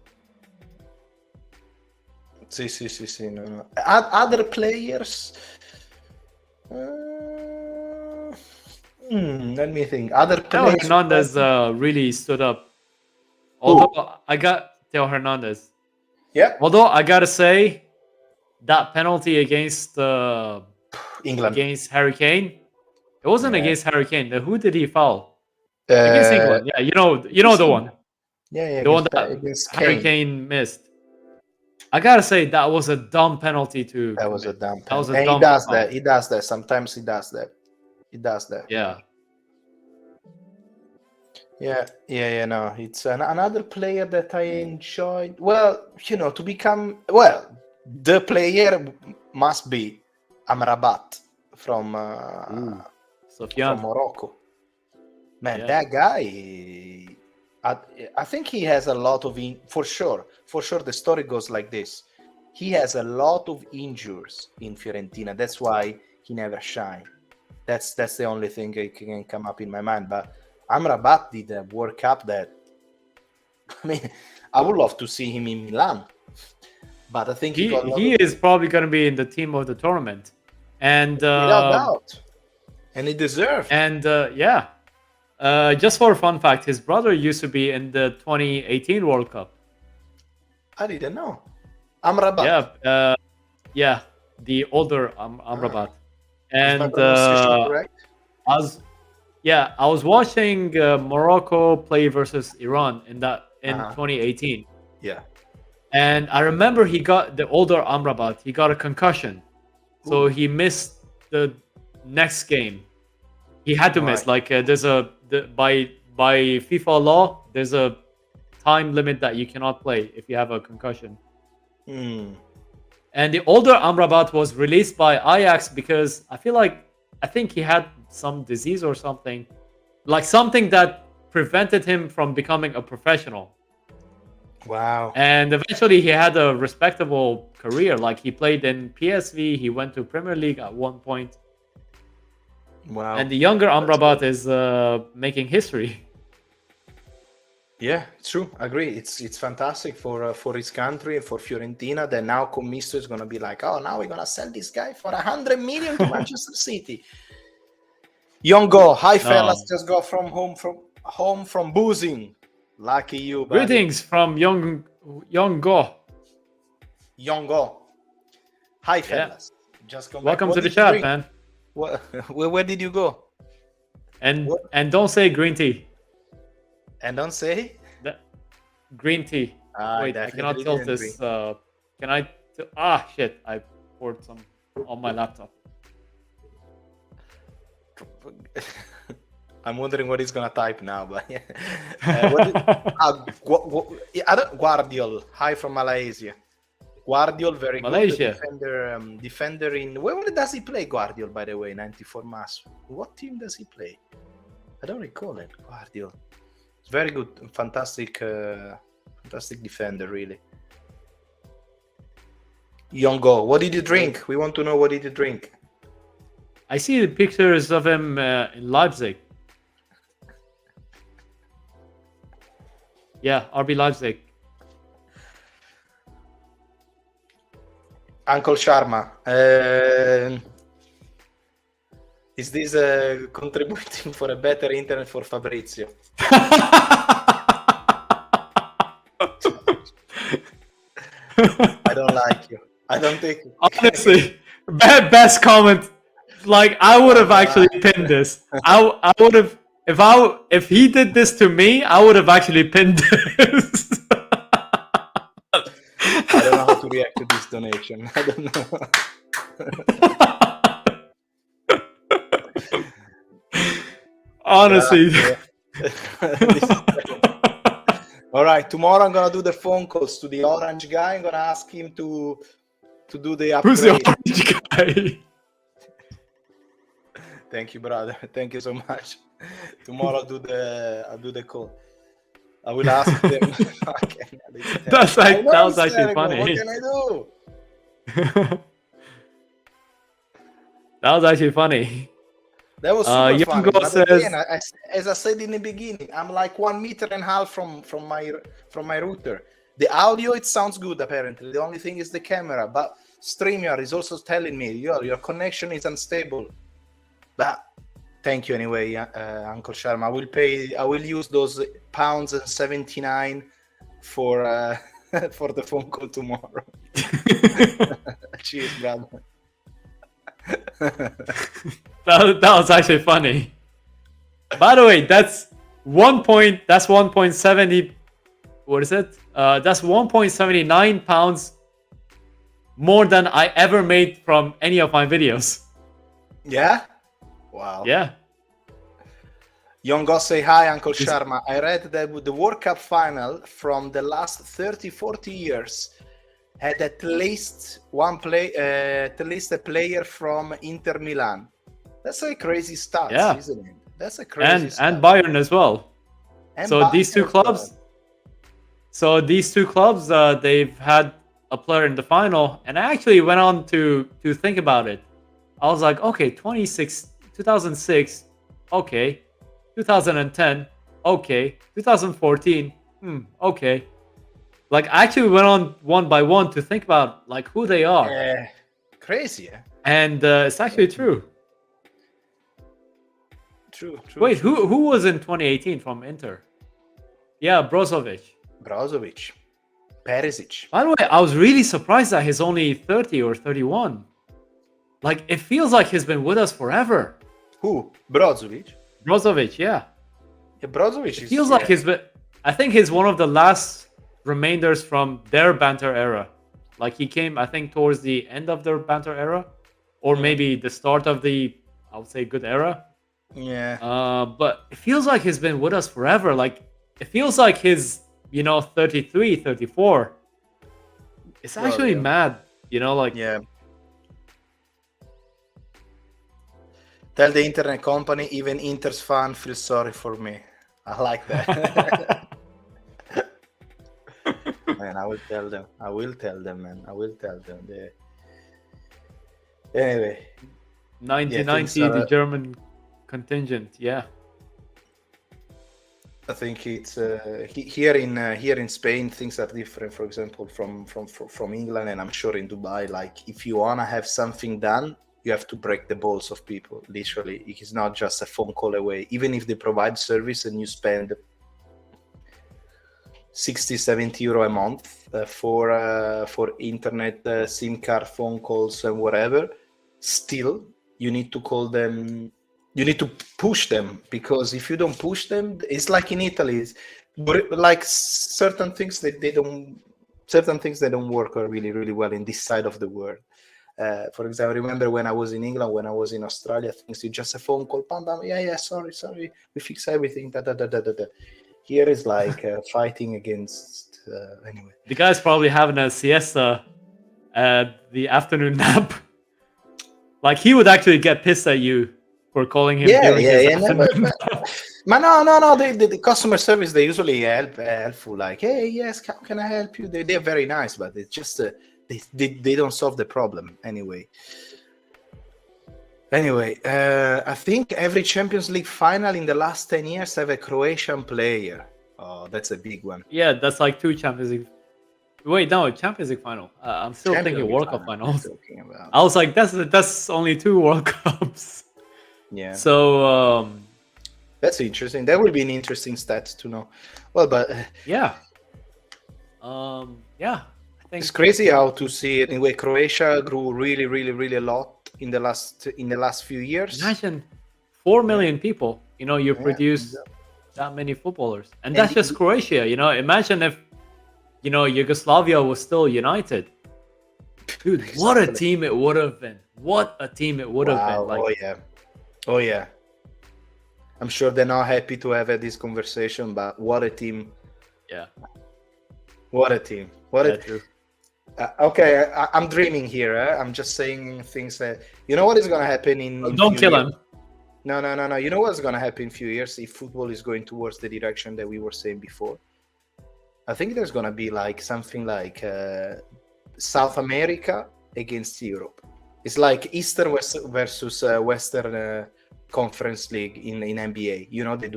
See. No. Other players. Let me think. Other Theo players. Hernandez really stood up. Although I got Theo Hernandez. Yeah. Although I gotta say, that penalty against England. against Harry Kane, it wasn't Yeah. against Harry Kane. Who did he foul? Against England. Yeah, you know the one. Yeah. The one Against that Harry Kane missed. I gotta say that was a dumb penalty to That was a commit. dumb That was penalty. a And he dumb does foul. that. He does that. Sometimes he does that. Yeah. Yeah. No, it's another player that I enjoyed. Well, to become the player must be Amrabat from Sofyan. Morocco. Man, Yeah. that guy. I think he has a lot of for sure. For sure, the story goes like this. He has a lot of injuries in Fiorentina. That's why he never shined. That's the only thing that can come up in my mind. But Amrabat did a World Cup that, I mean, I would love to see him in Milan. But I think he is probably going to be in the team of the tournament, and without doubt, and he deserves. And just for a fun fact, his brother used to be in the 2018 World Cup. I didn't know. Amrabat. Yeah, the older Amrabat. And I was watching Morocco play versus Iran in 2018. Yeah. And I remember the older Amrabat, he got a concussion. So he missed the next game. He had to miss. Like there's by FIFA law, there's a time limit that you cannot play if you have a concussion. And the older Amrabat was released by Ajax because I think he had some disease or something. Like something that prevented him from becoming a professional. Wow. And eventually he had a respectable career. Like he played in PSV, he went to Premier League at one point. Wow. And the younger Amrabat is making history. Yeah, it's true. I agree. It's fantastic for his country and for Fiorentina. That now Commisso is gonna be like, oh, now we're gonna sell this guy for 100 million to Manchester City. Young Go, hi fellas, just got home from boozing. Lucky you, buddy. Greetings from Young Go. Young Go. Hi fellas. Just come Welcome back. to the chat, man. Where did you go? And don't say green tea. And don't say green tea. Wait, I cannot tilt this. Can I? Shit! I poured some on my laptop. I'm wondering what he's gonna type now, but Guardiol, hi from Malaysia. Guardiol, very Malaysia. Good defender in. Where does he play, Guardiol? By the way, 94 Mas. What team does he play? I don't recall it. Guardiol. It's very good, fantastic defender, really. Yongo, what did you drink? We want to know, what did you drink? I see the pictures of him in Leipzig. Yeah, RB Leipzig. Uncle Sharma, is this contributing for a better internet for Fabrizio? I don't like you. I don't think. Honestly, best comment. Like I would have actually pinned this. I would have if he did this to me, I would have actually pinned this. I don't know how to react to this donation. I don't know. Honestly. This is all right. Tomorrow I'm gonna do the phone calls to the orange guy. I'm gonna ask him to do the Who's the upgrade. orange guy? Thank you, brother. Thank you so much. Tomorrow I'll do the call. I will ask them. That was actually What funny. can I do? That was actually funny. That was super Young funny. Go But says, again, as I said in the beginning, I'm like 1.5 meters from my router. The audio, it sounds good apparently. The only thing is the camera. But StreamYard is also telling me your connection is unstable. But thank you anyway, Uncle Sharma. I will use those £79 for for the phone call tomorrow. Cheers, brother. that was actually funny. By the way, that's 1.70. What is it? That's 1.79 pounds more than I ever made from any of my videos. Yeah. Wow. Yeah. Yongo say hi, Uncle Sharma. I read that the World Cup final from the last 30-40 years had at least a player from Inter Milan. That's a crazy stat, isn't it? That's a crazy stat. And Bayern as well. And so Bayern these two clubs. They've had a player in the final, and I actually went on to think about it. I was like, okay, 2006, okay, 2010, okay, 2014, okay. Like, I actually went on one by one to think about like who they are. Crazy, yeah. And it's actually true. True. Wait, who was in 2018 from Inter? Yeah, Brozovic. Perisic. By the way, I was really surprised that he's only 30 or 31. Like, it feels like he's been with us forever. Who? Brozovic, yeah. Brozovic Feels like he's been... I think he's one of the last remainders from their banter era. Like, he came, I think, towards the end of their banter era. Or maybe the start of the, I would say, good era. Yeah. But it feels like he's been with us forever. Like, it feels like he's, 33, 34. It's actually mad, like... Yeah. Tell the internet company, even Inter's fan feels sorry for me. I like that. Man, I will tell them, man. I will tell them. Anyway. 1990, the German contingent, yeah. I think it's here in Spain things are different. For example, from England, and I'm sure in Dubai. Like, if you wanna have something done, you have to break the balls of people. Literally, it's not just a phone call away. Even if they provide service and you spend 60-70 euro a month for internet, SIM card, phone calls, and whatever, still you need to call them. You need to push them, because if you don't push them, it's like in Italy. Like certain things that they don't work really, really well in this side of the world. For example, I remember when I was in England, when I was in Australia, things you just a phone call, bam, bam, yeah, sorry, we fix everything. Here is like fighting against. Anyway, the guy's probably having a siesta at the afternoon nap. Like, he would actually get pissed at you for calling him during his afternoon nap. But no. The customer service, they usually helpful. Like, hey, yes, how can I help you? They're very nice, but it's just they don't solve the problem anyway. I think every Champions League final in the last 10 years have a Croatian player. Oh, that's a big one. Yeah, that's like 2 Champions League. Wait, no, Champions League final. I'm still thinking World Cup finals. I was like, that's only 2 World Cups. Yeah. So that's interesting. That will be an interesting stat to know. Well, but yeah. I think it's crazy how to see it. Anyway, Croatia grew really, really, really a lot in the last few years. Imagine 4 million people. You produce that many footballers, and that's just Croatia. Imagine if Yugoslavia was still united. Dude, exactly. What a team it would have been. What a team it would have been. Like, oh yeah. I'm sure they're not happy to have this conversation, but what a team! Yeah. What a team! Yeah, true. Okay, I'm dreaming here. I'm just saying things that you know what is gonna happen in Don't few kill years? him. No. You know what's gonna happen in a few years if football is going towards the direction that we were saying before? I think there's gonna be like something like South America against Europe. It's like Eastern versus Western Conference League in NBA. You know, they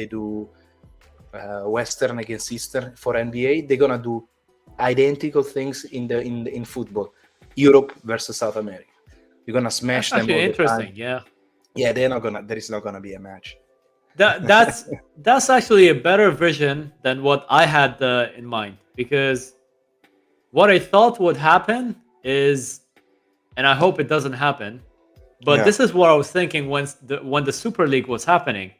do Western against Eastern for NBA. They're gonna do identical things in football. Europe versus South America. You're gonna smash That's them actually all the interesting. time. Yeah. Yeah, they're not gonna. There is not gonna be a match. That's actually a better vision than what I had in mind, because what I thought would happen is, and I hope it doesn't happen, but Yeah. this is what I was thinking when the Super League was happening.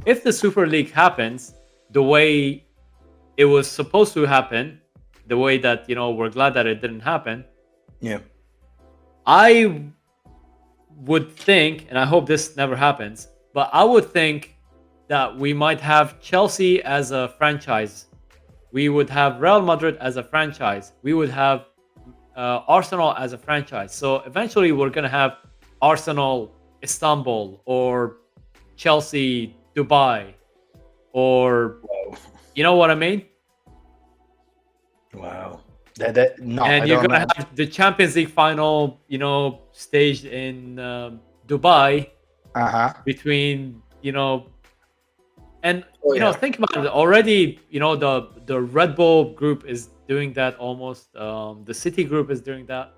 If the Super League happens the way it was supposed to happen, the way that we're glad that it didn't happen, Yeah. I would think, and I hope this never happens, but I would think that we might have Chelsea as a franchise. We would have Real Madrid as a franchise. We would have Arsenal as a franchise. So eventually we're going to have Arsenal Istanbul, or Chelsea Dubai, or Wow. you know what I mean? Wow. That no, And I you're don't going know. to have the Champions League final, staged in Dubai between, and Oh, yeah. think about it already. The Red Bull group is doing that almost. The City group is doing that.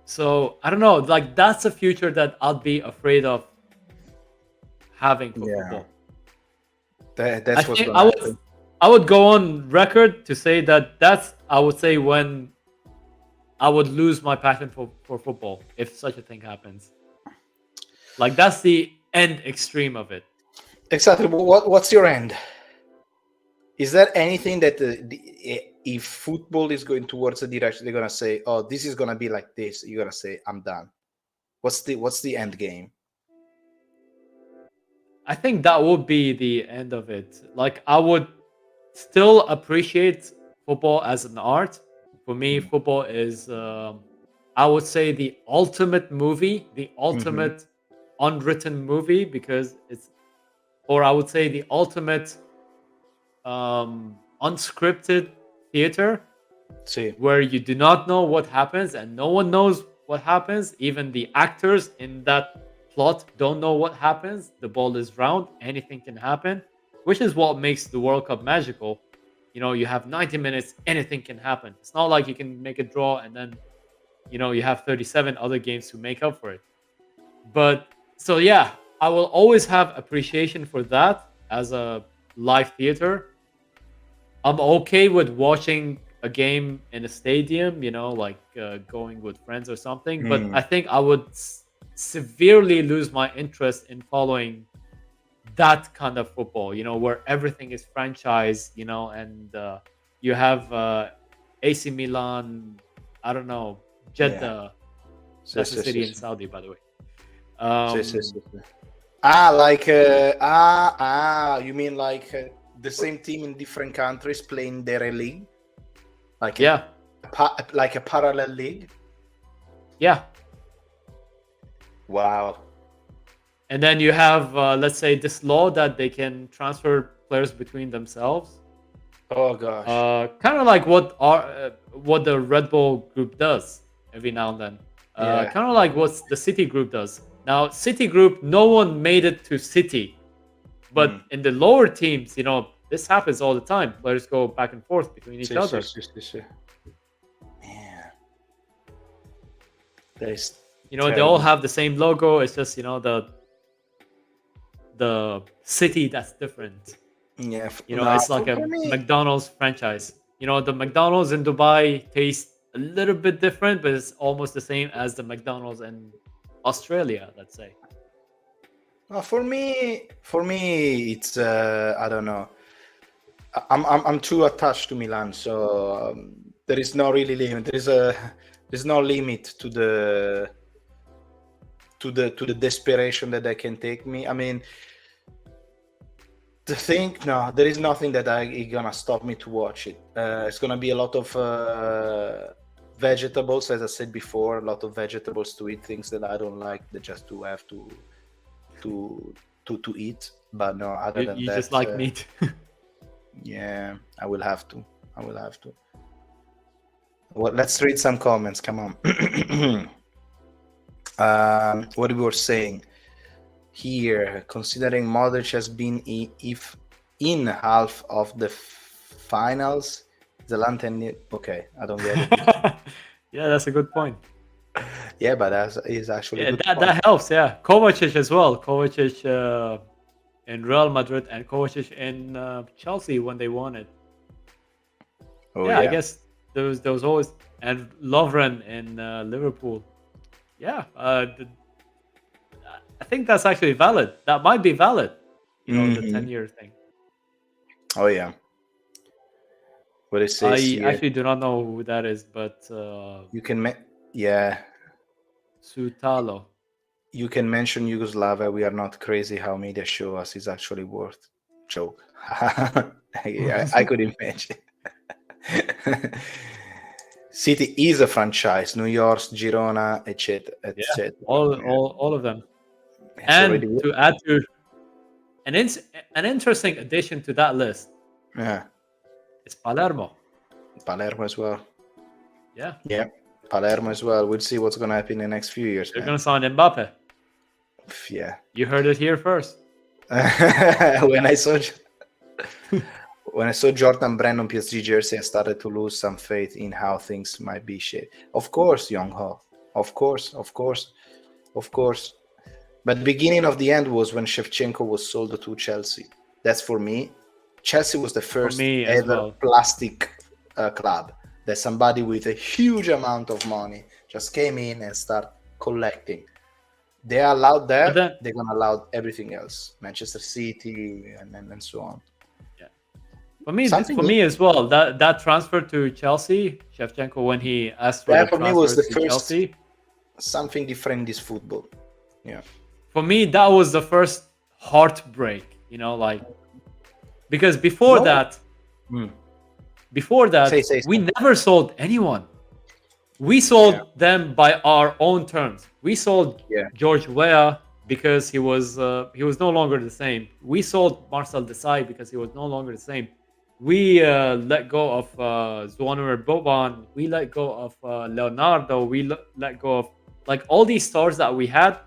So I don't know. Like, that's a future that I'd be afraid of having for Yeah. football. That's what's think gonna happen. I would go on record to say that's, I would say, when I would lose my passion for football, if such a thing happens. Like, that's the end extreme of it. Exactly. What's your end? Is there anything that if football is going towards a direction, they're gonna say, "Oh, this is gonna be like this." You're gonna say, "I'm done." What's the end game? I think that would be the end of it. Like, I would still appreciate football as an art. For me, football is, I would say, the ultimate movie, the ultimate unwritten movie, because or I would say the ultimate unscripted theater, See. where you do not know what happens and no one knows what happens. Even the actors in that plot don't know what happens. The ball is round, anything can happen, which is what makes the World Cup magical. You have 90 minutes, anything can happen. It's not like you can make a draw and then you have 37 other games to make up for it. But so yeah, I will always have appreciation for that as a live theater. I'm okay with watching a game in a stadium, like going with friends or something. But I think I would severely lose my interest in following that kind of football, where everything is franchise, and you have AC Milan, I don't know, Jeddah. That's a city in Saudi, by the way. You mean like the same team in different countries playing their league, like like a parallel league? Yeah. Wow. And then you have, let's say, this law that they can transfer players between themselves. Oh gosh. Kind of like what the Red Bull group does every now and then. Kind of like what the City group does. Now, City group, no one made it to City, but in the lower teams, this happens all the time. Players go back and forth between each other. Man, they all have the same logo. It's just the city that's different. Yeah, it's like a McDonald's franchise. The McDonald's in Dubai tastes a little bit different, but it's almost the same as the McDonald's in Australia, let's say. For me, it's I don't know. I'm too attached to Milan, so there is no really limit. There's no limit to to the desperation that they can take me. I mean, the thing, no, there is nothing that gonna stop me to watch it. It's gonna be a lot of vegetables, as I said before, a lot of vegetables to eat, things that I don't like, that just to have to eat. But no, other than You that, just like meat. yeah, I will have to. Well, let's read some comments. Come on. What we were saying here, considering Modric has been in half of the finals, the lantern. Okay, I don't get it. Yeah, that's a good point. Yeah, but that is actually a good point. That helps. Yeah, Kovacic as well. Kovacic in Real Madrid and Kovacic in Chelsea when they won it. Oh, yeah, I guess there was always, and Lovren in Liverpool. Yeah, I think that's actually valid. That might be valid. You know, the 10-year thing. Oh yeah. What it says I here. actually do not know who that is, but you can yeah. Sutalo. You can mention Yugoslavia. We are not crazy how media show us is actually worth. Joke. I could imagine. City is a franchise. New York, Girona, etc. Yeah, all of them. It's and to add to an interesting addition to that list, it's Palermo. Palermo as well. Yeah, Palermo as well. We'll see what's going to happen in the next few years. They're going to sign Mbappe. Yeah, you heard it here first. When I saw Jordan Brand on PSG jersey, I started to lose some faith in how things might be shaped. Of course, Young Ho. Of course. But the beginning of the end was when Shevchenko was sold to Chelsea. That's for me. Chelsea was the first ever plastic club that somebody with a huge amount of money just came in and started collecting. They are allowed that, they're going to allow everything else. Manchester City and so on. Yeah. For me as well, that transfer to Chelsea, Shevchenko, when he asked for the transfer was the to first Chelsea, something different in this football. Yeah. For me, that was the first heartbreak, you know, like, because before that, we never sold anyone. We sold them by our own terms. We sold George Weah because he was no longer the same. We sold Marcel Desailly because he was no longer the same. We let go of Zvonimir Boban. We let go of Leonardo. We let go of like all these stars that we had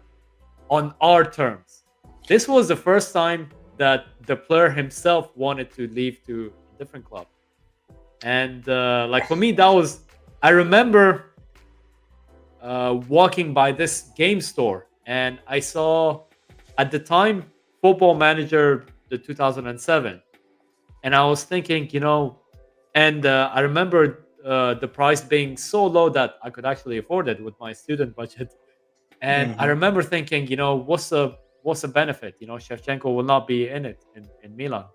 on our terms. This was the first time that the player himself wanted to leave to a different club. And like for me, that was, I remember walking by this game store and I saw at the time Football Manager the 2007, and I was thinking, you know, and I remember the price being so low that I could actually afford it with my student budget. And I remember thinking, you know, what's the benefit? You know, Shevchenko will not be in it in Milan.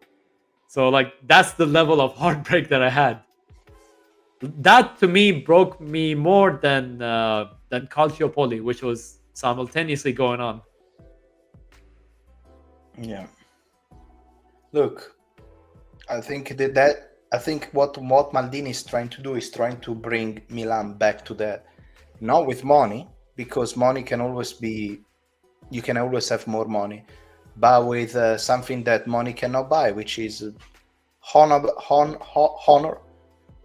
So like that's the level of heartbreak that I had. That to me broke me more than Calciopoli, which was simultaneously going on. Yeah. Look, I think I think what Maldini is trying to do is trying to bring Milan back to that, not with money, because money can always be, you can always have more money, but with something that money cannot buy, which is honor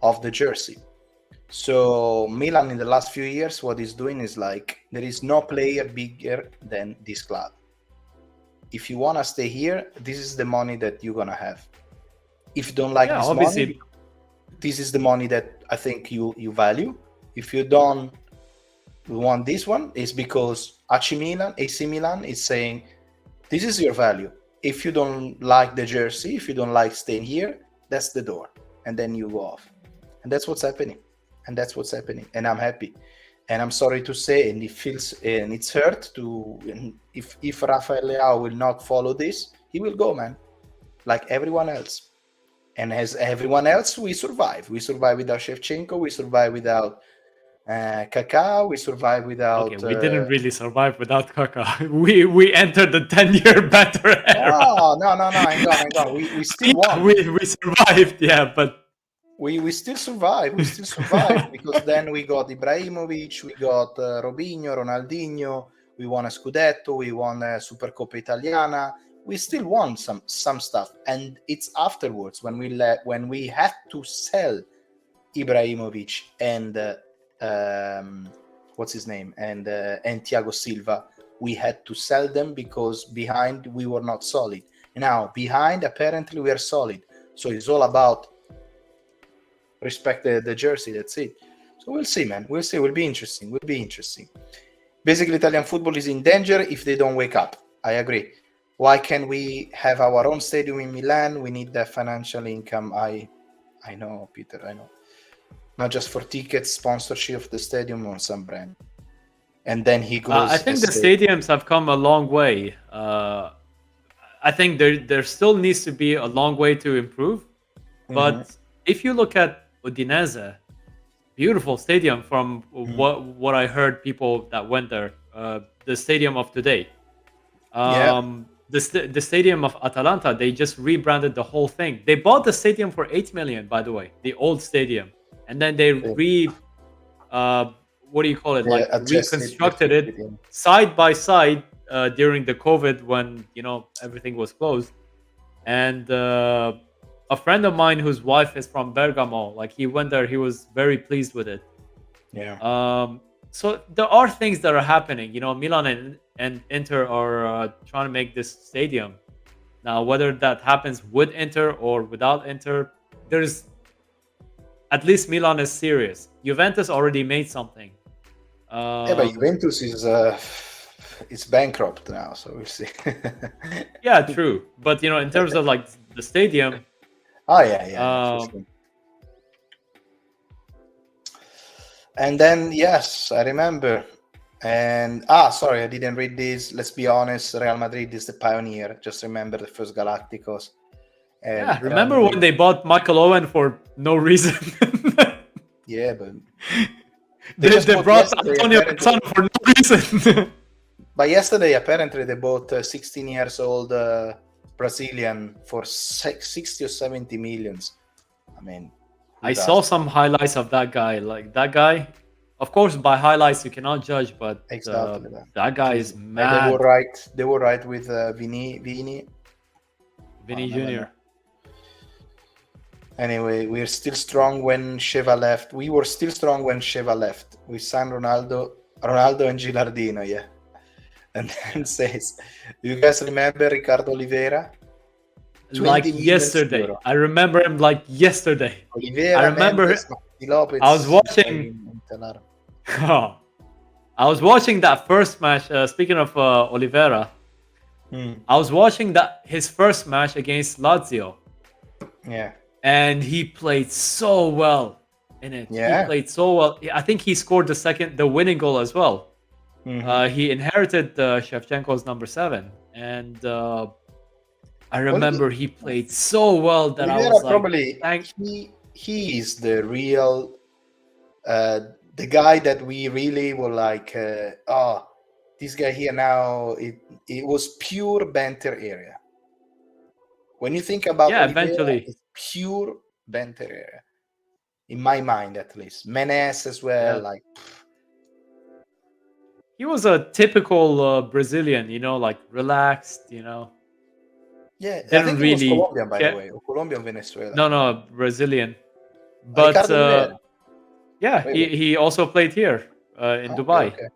of the jersey. So Milan in the last few years, what he's doing is like, there is no player bigger than this club. If you want to stay here, this is the money that you're gonna have. If you don't like this money, this is the money that I think you value. If you don't want this one, it's because AC Milan is saying, this is your value. If you don't like the jersey, if you don't like staying here, that's the door. And then you go off. And that's what's happening. And I'm happy. And I'm sorry to say, and it feels, and it's hurt to, if Rafael Leao will not follow this, he will go, man. Like everyone else. And as everyone else, we survive. We survive without Shevchenko. We survive without Kaká, we survived Okay, without. we didn't really survive without Kaka. We entered the 10-year better era. No. Hang on. We still Yeah, won. we survived. Yeah, but We still survive. We still survive because then we got Ibrahimovic, we got Robinho, Ronaldinho. We won a Scudetto. We won a Supercoppa Italiana. We still won some stuff, and it's afterwards when we had to sell Ibrahimovic and what's his name and Thiago Silva. We had to sell them because behind we were not solid. Now behind apparently we are solid. So it's all about respect the jersey. That's it. So we'll see, man. We'll see. Will be interesting. Basically, Italian football is in danger if they don't wake up. I agree. Why can we have our own stadium in Milan? We need the financial income. I know, Peter. I know. Not just for tickets, sponsorship of the stadium or some brand. And then he goes. I think the stadiums have come a long way. I think there still needs to be a long way to improve. But if you look at Udinese, beautiful stadium from what I heard people that went there. The stadium of today. The stadium of Atalanta, they just rebranded the whole thing. They bought the stadium for 8 million, by the way, the old stadium, and then they what do you call it? Like reconstructed it side by side during the COVID when everything was closed. And a friend of mine whose wife is from Bergamo, like he went there, he was very pleased with it. Yeah. So there are things that are happening. Milan and Inter are trying to make this stadium. Now, whether that happens with Inter or without Inter, there's at least Milan is serious. Juventus already made something. Yeah, but Juventus is bankrupt now, so we'll see. Yeah, true. But in terms of like the stadium. Oh yeah. And then yes, I remember. And sorry, I didn't read this. Let's be honest, Real Madrid is the pioneer. Just remember the first Galacticos. And yeah, remember when they bought Michael Owen for no reason? Yeah, but they brought Antonio Cassano for no reason. But yesterday, apparently, they bought 16 years old Brazilian for 60 or 70 millions. I mean, I saw some highlights of that guy. Like that guy, of course, by highlights you cannot judge, but exactly that guy is mad. They were right with Vini Jr. Anyway, we're still strong when Sheva left. We were still strong when Sheva left. We signed Ronaldo and Gilardino, yeah. And then says, do you guys remember Ricardo Oliveira? Like yesterday. I remember him like yesterday. Oliveira, I remember Lopez, I was watching I was watching that first match. Speaking of Oliveira, I was watching his first match against Lazio. Yeah. And he played so well in it. Yeah. He played so well. I think he scored the winning goal as well. He inherited Shevchenko's number 7, and I remember he played so well that I was probably he is the real the guy that we really were like, this guy here now. It was pure banter area. When you think about Oliveira, eventually it's pure banter area. In my mind, at least. Menes as well, like. He was a typical Brazilian, like relaxed, Yeah, Didn't I think really it was Colombian, by the way, or Colombian, Venezuela. No, Brazilian. But he also played here in Dubai. Okay.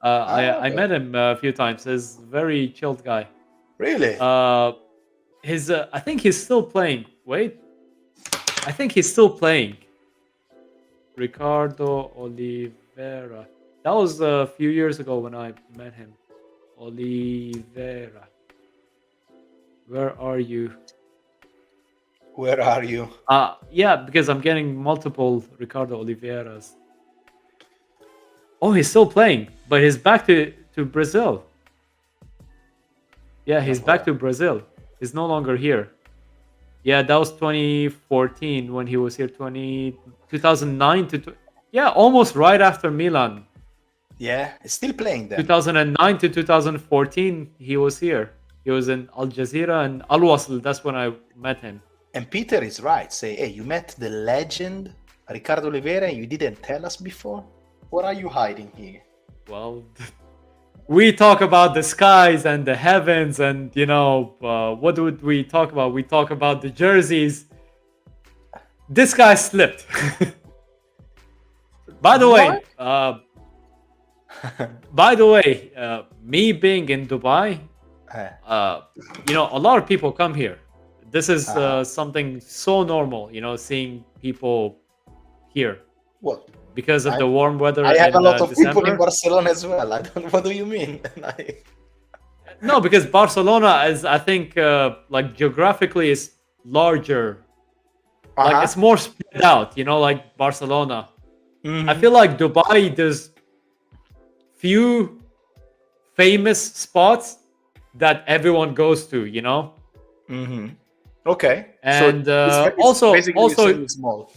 I met him a few times. He's a very chilled guy. Really? I think he's still playing. Wait, I think he's still playing. Ricardo Oliveira. That was a few years ago when I met him. Oliveira. Where are you? Where are you? Yeah, because I'm getting multiple Ricardo Oliveiras. Oh, he's still playing, but he's back to Brazil. Yeah, he's back to Brazil. He's no longer here. Yeah, that was 2014 when he was here. 2009 to Yeah, almost right after Milan. Yeah, it's still playing then. 2009 to 2014, he was here. He was in Al Jazeera and Al Wasl. That's when I met him. And Peter is right. Say, hey, you met the legend Ricardo Oliveira and you didn't tell us before? What are you hiding here? Well, we talk about the skies and the heavens, and what would we talk about? We talk about the jerseys. This guy slipped. By the way, me being in Dubai, a lot of people come here. This is something so normal, seeing people here. What? Because of the warm weather. I have a lot of December. people in Barcelona as well. I don't. What do you mean? No, because Barcelona is, I think, like geographically is larger. Like it's more spread out, like Barcelona. Mm-hmm. I feel like Dubai, there's few famous spots that everyone goes to, Mm-hmm. Okay. And so also it's small.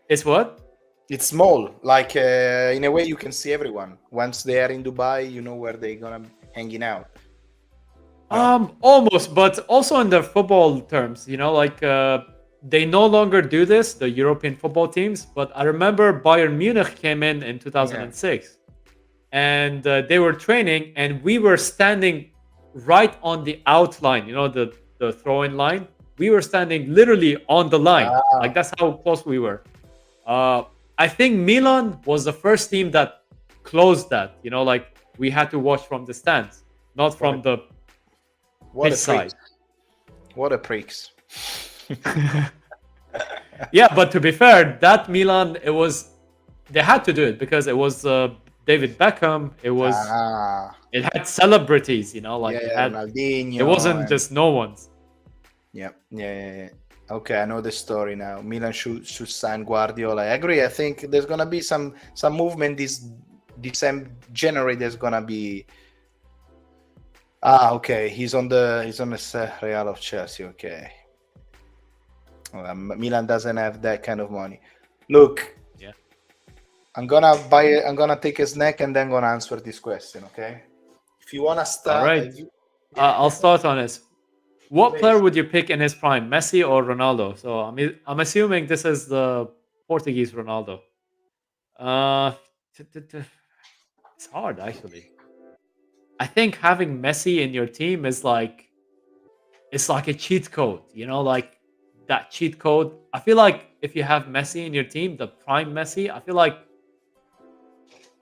It's what? It's small. Like in a way, you can see everyone. Once they are in Dubai, you know where they're gonna hanging out. No? Almost, but also in the football terms, like they no longer do this, the European football teams. But I remember Bayern Munich came in 2006, and they were training, and we were standing right on the outline, the throw-in line. We were standing literally on the line, like that's how close we were. I think Milan was the first team that closed that. Like we had to watch from the stands, not from the pitch side. What a pricks. Yeah, but to be fair, that Milan, they had to do it because it was David Beckham. It had celebrities, like it had Ronaldinho. It wasn't just no ones. Yeah. Okay, I know the story now. Milan should sign Guardiola. I agree. I think there's gonna be some movement this December, January. There's gonna be. Okay. He's on the Real of Chelsea. Okay. Milan doesn't have that kind of money. Look. Yeah. I'm gonna take a snack and then gonna answer this question. Okay. If you wanna start. All right. I'll start on this. What player would you pick in his prime, Messi or Ronaldo? So I'm assuming this is the Portuguese Ronaldo. It's hard actually. I think having Messi in your team is like a cheat code, like that cheat code. I feel like if you have Messi in your team, the prime Messi, I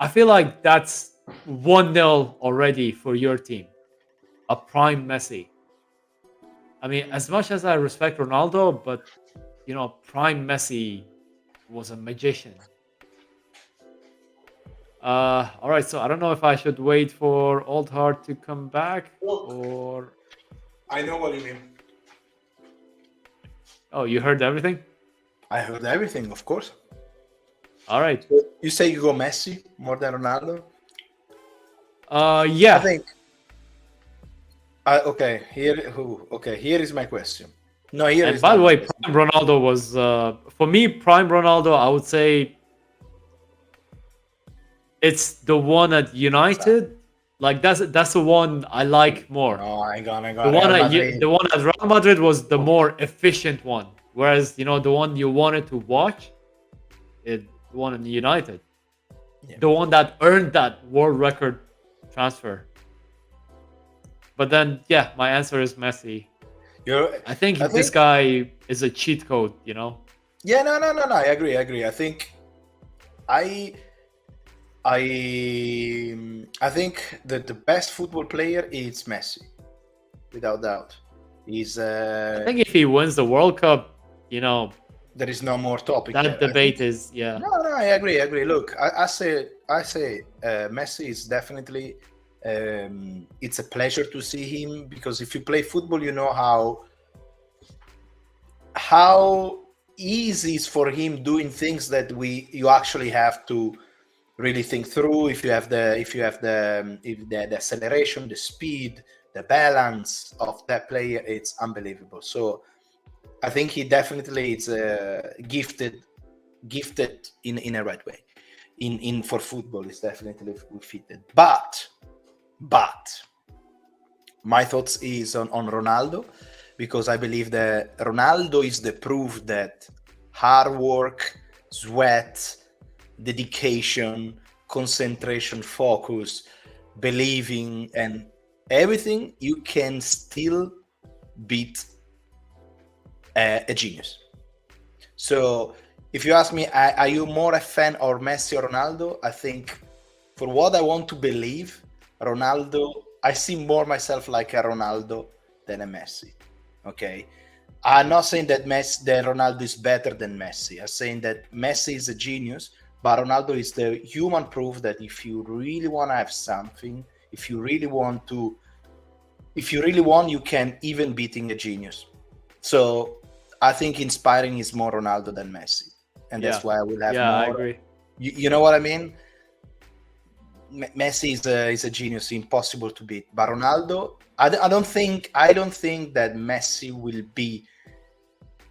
feel like that's 1-0 already for your team. A prime Messi. I mean, as much as I respect Ronaldo, but prime Messi was a magician. All right, so I don't know if I should wait for Old Heart to come back or. I know what you mean. Oh, you heard everything? I heard everything, of course. All right. So you say you go Messi more than Ronaldo? Yeah. I think. Okay, here is my question. No, here and is by the way, question. prime Ronaldo was for me. Prime Ronaldo, I would say it's the one at United. Like that's the one I like more. Oh, I got the one at Real Madrid was the more efficient one, whereas the one you wanted to watch, the one in United, the one that earned that world record transfer. But then, yeah, my answer is Messi. I think this guy is a cheat code, Yeah, no. I agree. I think, I think that the best football player is Messi, without doubt. I think if he wins the World Cup, there is no more topic. That debate is No, I agree. Look, I say Messi is definitely. It's a pleasure to see him because if you play football, you know how easy it's for him doing things that you actually have to really think through. If you have the acceleration, the speed, the balance of that player, it's unbelievable. So I think he definitely is gifted gifted in a right way. In for football, it's definitely fitted. But my thoughts is on Ronaldo, because I believe that Ronaldo is the proof that hard work, sweat, dedication, concentration, focus, believing, and everything, you can still beat a genius. So if you ask me, are you more a fan of Messi or Ronaldo? I think for what I want to believe, Ronaldo, I see more myself like a Ronaldo than a Messi. Okay. I'm not saying that Ronaldo is better than Messi. I'm saying that Messi is a genius, but Ronaldo is the human proof that if you really want to have something, if you really want, you can even beating a genius. So I think inspiring is more Ronaldo than Messi, and that's why I will have more. I agree. You know what I mean? Messi is a genius, impossible to beat. But Ronaldo, I don't think that Messi will be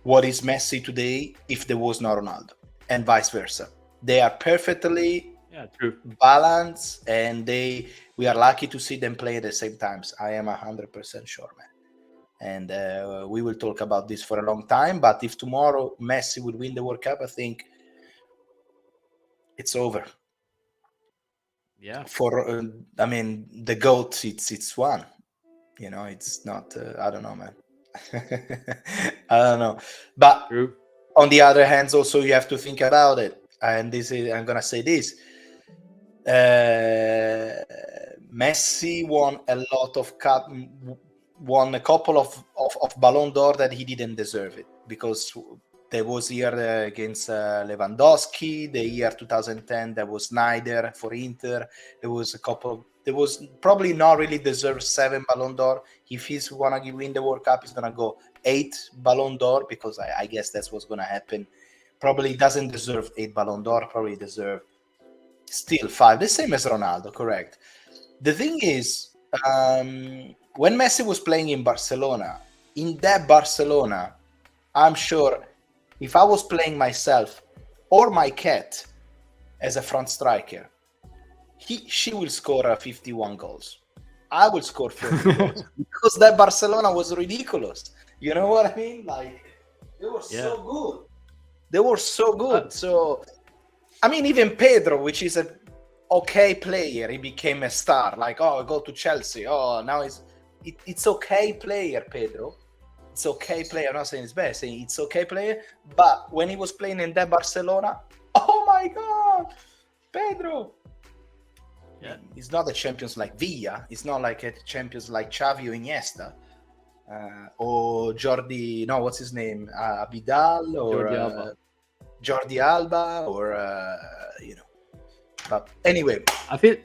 what is Messi today if there was no Ronaldo, and vice versa. They are perfectly balanced, and we are lucky to see them play at the same times. I am 100% sure, man. And we will talk about this for a long time. But if tomorrow Messi would win the World Cup, I think it's over. Yeah. I mean, the GOAT, it's one. You know, it's not. I don't know, man. I don't know. But on the other hand, also you have to think about it. And I'm gonna say this. Messi won a lot of won a couple of Ballon d'Or that he didn't deserve it, because there was year against Lewandowski, the year 2010 there was Snyder for Inter, there was probably not really deserved 7 Ballon d'Or. If he's gonna win the World Cup, he's gonna go 8 Ballon d'Or, because I guess that's what's gonna happen. Probably doesn't deserve 8 Ballon d'Or, probably deserve still 5, the same as Ronaldo, correct. The thing is, when Messi was playing in Barcelona, I'm sure if I was playing myself or my cat as a front striker, she will score 51 goals. I will score 40 goals, because that Barcelona was ridiculous. You know what I mean? Like, they were so good. They were so good. So, I mean, even Pedro, which is a okay player, he became a star. Like, oh, go to Chelsea. Oh, now it's okay player, Pedro. It's okay player. I'm not saying it's bad. I'm saying it's okay player. But when he was playing in that Barcelona, oh my God, Pedro. Yeah. He's not a champions like Villa. It's not like a champions like Xavi or Iniesta. Or Jordi, no, what's his name? Abidal or Jordi Alba or you know. But anyway, I feel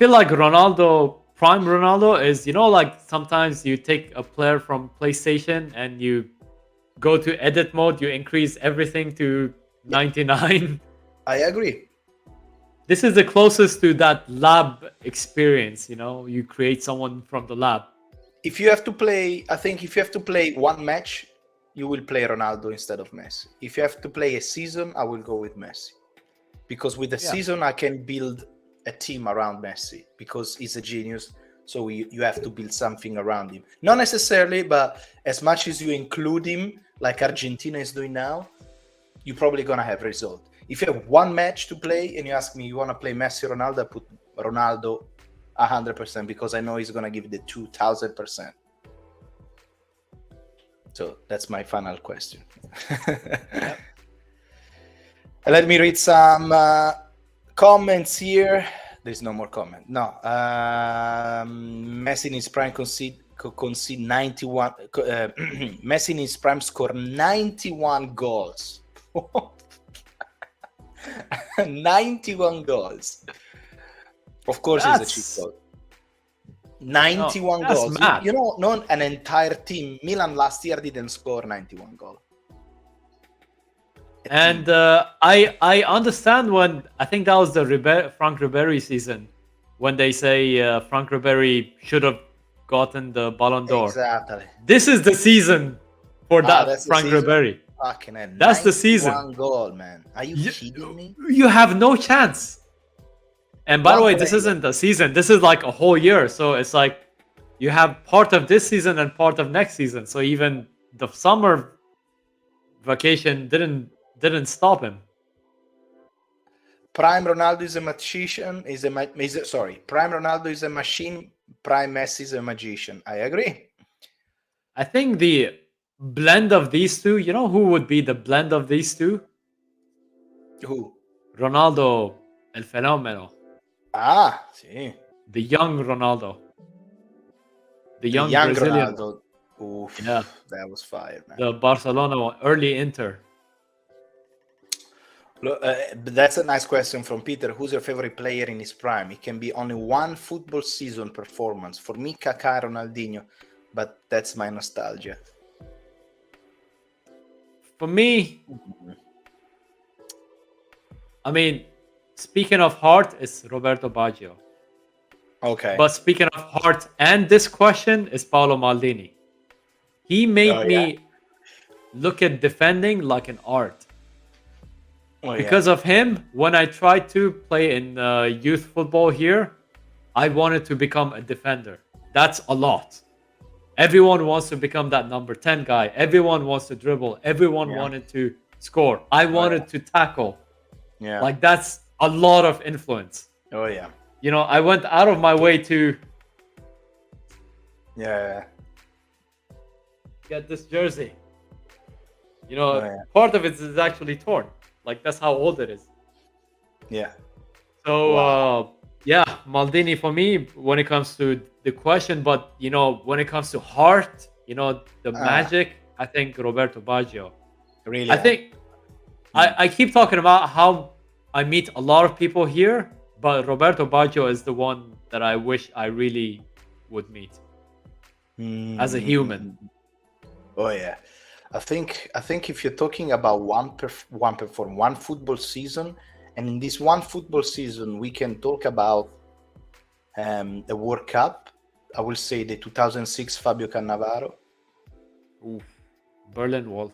like prime Ronaldo is, you know, like sometimes you take a player from PlayStation and you go to edit mode, you increase everything to 99. I agree. This is the closest to that lab experience, you know, you create someone from the lab. If you have to play, I think if you have to play one match, you will play Ronaldo instead of Messi. If you have to play a season, I will go with Messi. Because with the season, I can build a team around Messi, because he's a genius. So you have to build something around him. Not necessarily, but as much as you include him, like Argentina is doing now, you're probably going to have result. If you have one match to play and you ask me, you want to play Messi or Ronaldo, I put Ronaldo 100%, because I know he's going to give the 2000%. So that's my final question. Let me read some comments here. There's no more comment. No. Messi in his prime concede 91. Messi in his prime scored 91 goals. 91 goals. Of course, it's a cheat code. 91 goals. You know, not an entire team. Milan last year didn't score 91 goals. And I understand when, I think that was the Frank Ribéry season, when they say Frank Ribéry should have gotten the Ballon d'Or. Exactly. This is the season for that Frank Ribéry. Fucking hell, That's the season. 91 goal, man. Are you You, kidding me? you have no chance. And by the One way, this player. isn't a season. This is like a whole year. So it's like you have part of this season and part of next season. So even the summer vacation didn't stop him. Prime Ronaldo is a magician. Prime Ronaldo is a machine. Prime Messi is a magician. I agree. I think the blend of these two, you know who would be the blend of these two? Who? Ronaldo El Fenomeno. Ah, sì. The young Ronaldo. The young young Brazilian. Ronaldo. Oof, Yeah. that was fire, man. The Barcelona one, early Inter. Look, that's a nice question from Peter. Who's your favorite player in his prime? It can be only one football season performance. For me, Kaká, Ronaldinho, but that's my nostalgia. For me, I mean, speaking of heart, it's Roberto Baggio. Okay. But speaking of heart and this question is Paolo Maldini. He made me look at defending like an art. Because of him, when I tried to play in youth football here, I wanted to become a defender. That's a lot. Everyone wants to become that number 10 guy. Everyone wants to dribble. Everyone wanted to score. I wanted to tackle. Yeah. Like, that's a lot of influence. Oh, yeah. You know, I went out of my way to get this jersey. You know, part of it is actually torn. Like, that's how old it is. Yeah. So, Maldini for me when it comes to the question, but, you know, when it comes to heart, you know, the magic, I think Roberto Baggio. Really? I think I keep talking about how I meet a lot of people here, but Roberto Baggio is the one that I wish I really would meet as a human. Oh yeah, I think if you're talking about one football season, and in this one football season we can talk about the World Cup. I will say the 2006 Fabio Cannavaro. Oof. Berlin Wall.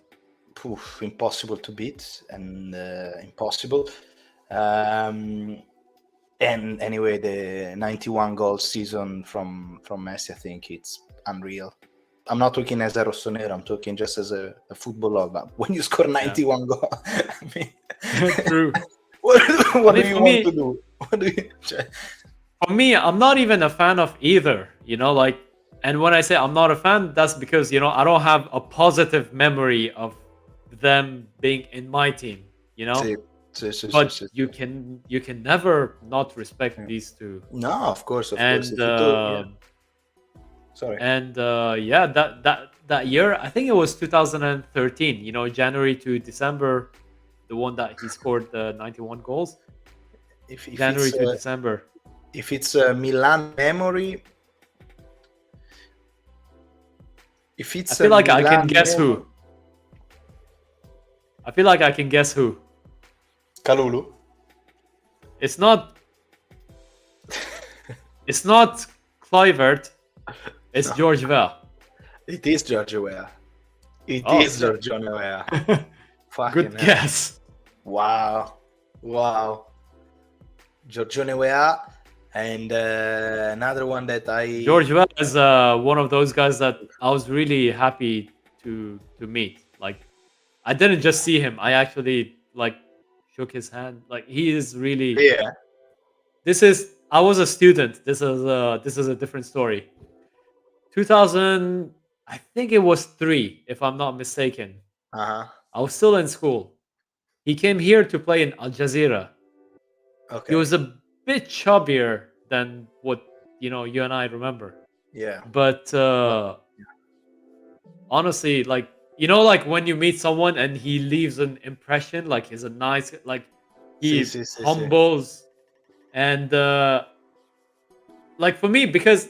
Oof, impossible to beat and impossible. And anyway, the 91 goal season from Messi, I think it's unreal. I'm not talking as a rossonero, I'm talking just as a footballer. But when you score 91 goals, I mean, true. what do you want to do? For me, I'm not even a fan of either, you know, like, and when I say I'm not a fan, that's because, you know, I don't have a positive memory of them being in my team, you know. But you can never not respect these two. No, of course. Sorry. And that year, I think it was 2013. You know, January to December, the one that he scored the 91 goals. If January to December. If it's a Milan memory, if it's I feel like I can guess who. I feel like I can guess who. Kalulu. It's not. It's not Kluivert. It's George Weah. It is George Weah. It is George Weah. Good guess. Wow. George Weah, and another one that George Weah is one of those guys that I was really happy to meet. Like, I didn't just see him. I actually like shook his hand. Like, he is really. Yeah. I was a student. This is a different story. 2000, I think it was 3, if I'm not mistaken. I was still in school. He came here to play in Al Jazeera. Okay. He was a bit chubbier than what, you know, you and I remember. Yeah. But honestly, like, you know, like when you meet someone and he leaves an impression, like he's a nice, like he humbles. And like for me, because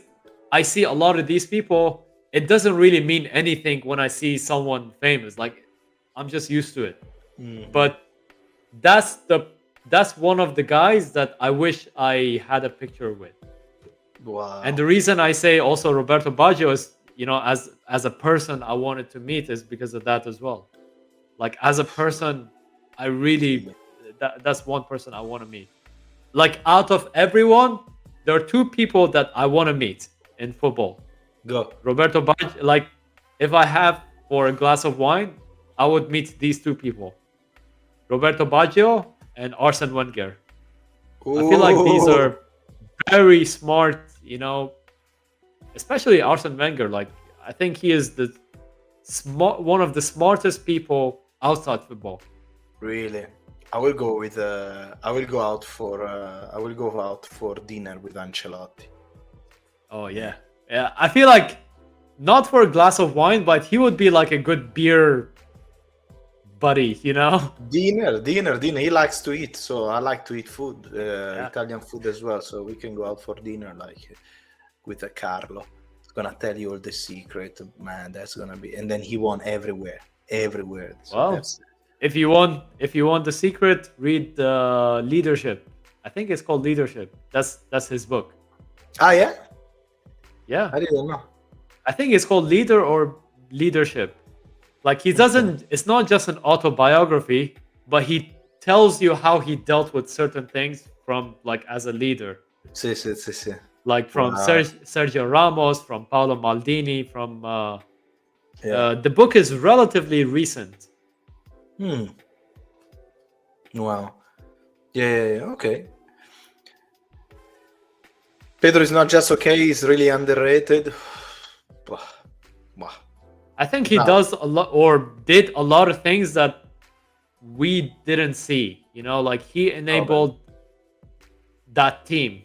I see a lot of these people, it doesn't really mean anything when I see someone famous. Like, I'm just used to it. But that's one of the guys that I wish I had a picture with. Wow. And the reason I say also Roberto Baggio is, you know, as a person I wanted to meet is because of that as well. Like as a person, I really that's one person I want to meet. Like out of everyone, there are two people that I want to meet in football. Go. Roberto Baggio, like if I have for a glass of wine, I would meet these two people. Roberto Baggio and Arsene Wenger. I feel like these Ooh, are very smart, you know, especially Arsene Wenger. Like I think he is the one of the smartest people outside football. really? I will go with. I will go out for. I will go out for dinner with Ancelotti. Oh yeah, yeah. I feel like not for a glass of wine, but he would be like a good beer buddy, you know? Dinner. He likes to eat, so I like to eat food, Yeah. Italian food as well. So we can go out for dinner, like with a Carlo. He's gonna tell you all the secret, man. That's gonna be, and then he won everywhere. So Well, that's. if you want the secret, read Leadership. I think it's called Leadership. That's his book. Ah, yeah. Yeah. I didn't know. I think it's called Leader or Leadership. Like he doesn't it's not just an autobiography, but he tells you how he dealt with certain things from like as a leader. Sì. Like from Wow. Sergio Ramos, from Paolo Maldini, from Yeah. the book is relatively recent. Hmm. Wow. Yeah. Okay. Pedro is not just okay, he's really underrated. Wow. I think he No. does a lot or did a lot of things that we didn't see. You know, like he enabled that team.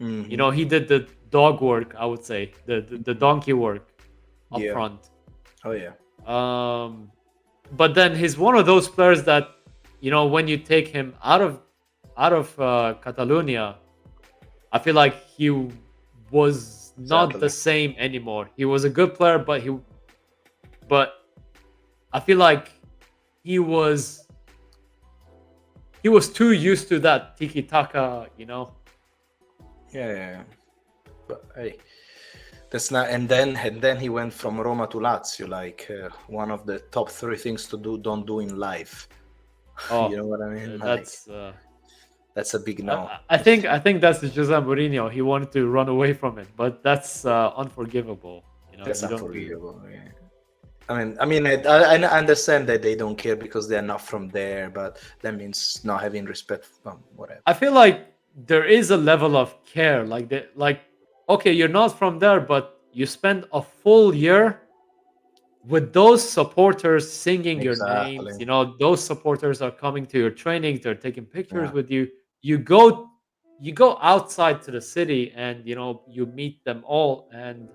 Mhm. You know, he did the dog work, I would say, the donkey work up Yeah. front. Oh yeah. But then he's one of those players that, you know, when you take him out of Catalonia, I feel like he was not Exactly. the same anymore. He was a good player, but I feel like he was too used to that tiki taka, you know. Yeah. But hey, that's not. And then he went from Roma to Lazio, like one of the top 3 things to don't do in life. Oh, You know what I mean? Like, that's a big no. I think that's Jose Mourinho. He wanted to run away from it, but that's unforgivable. You know, That's you don't do. unforgivable. Yeah. I mean, I understand that they don't care because they're not from there, but that means not having respect for whatever. I feel like there is a level of care, like okay, you're not from there, but you spend a full year with those supporters singing your names. Exactly. You know, those supporters are coming to your trainings, they're taking pictures Yeah. with you. You go outside to the city, and you know you meet them all, and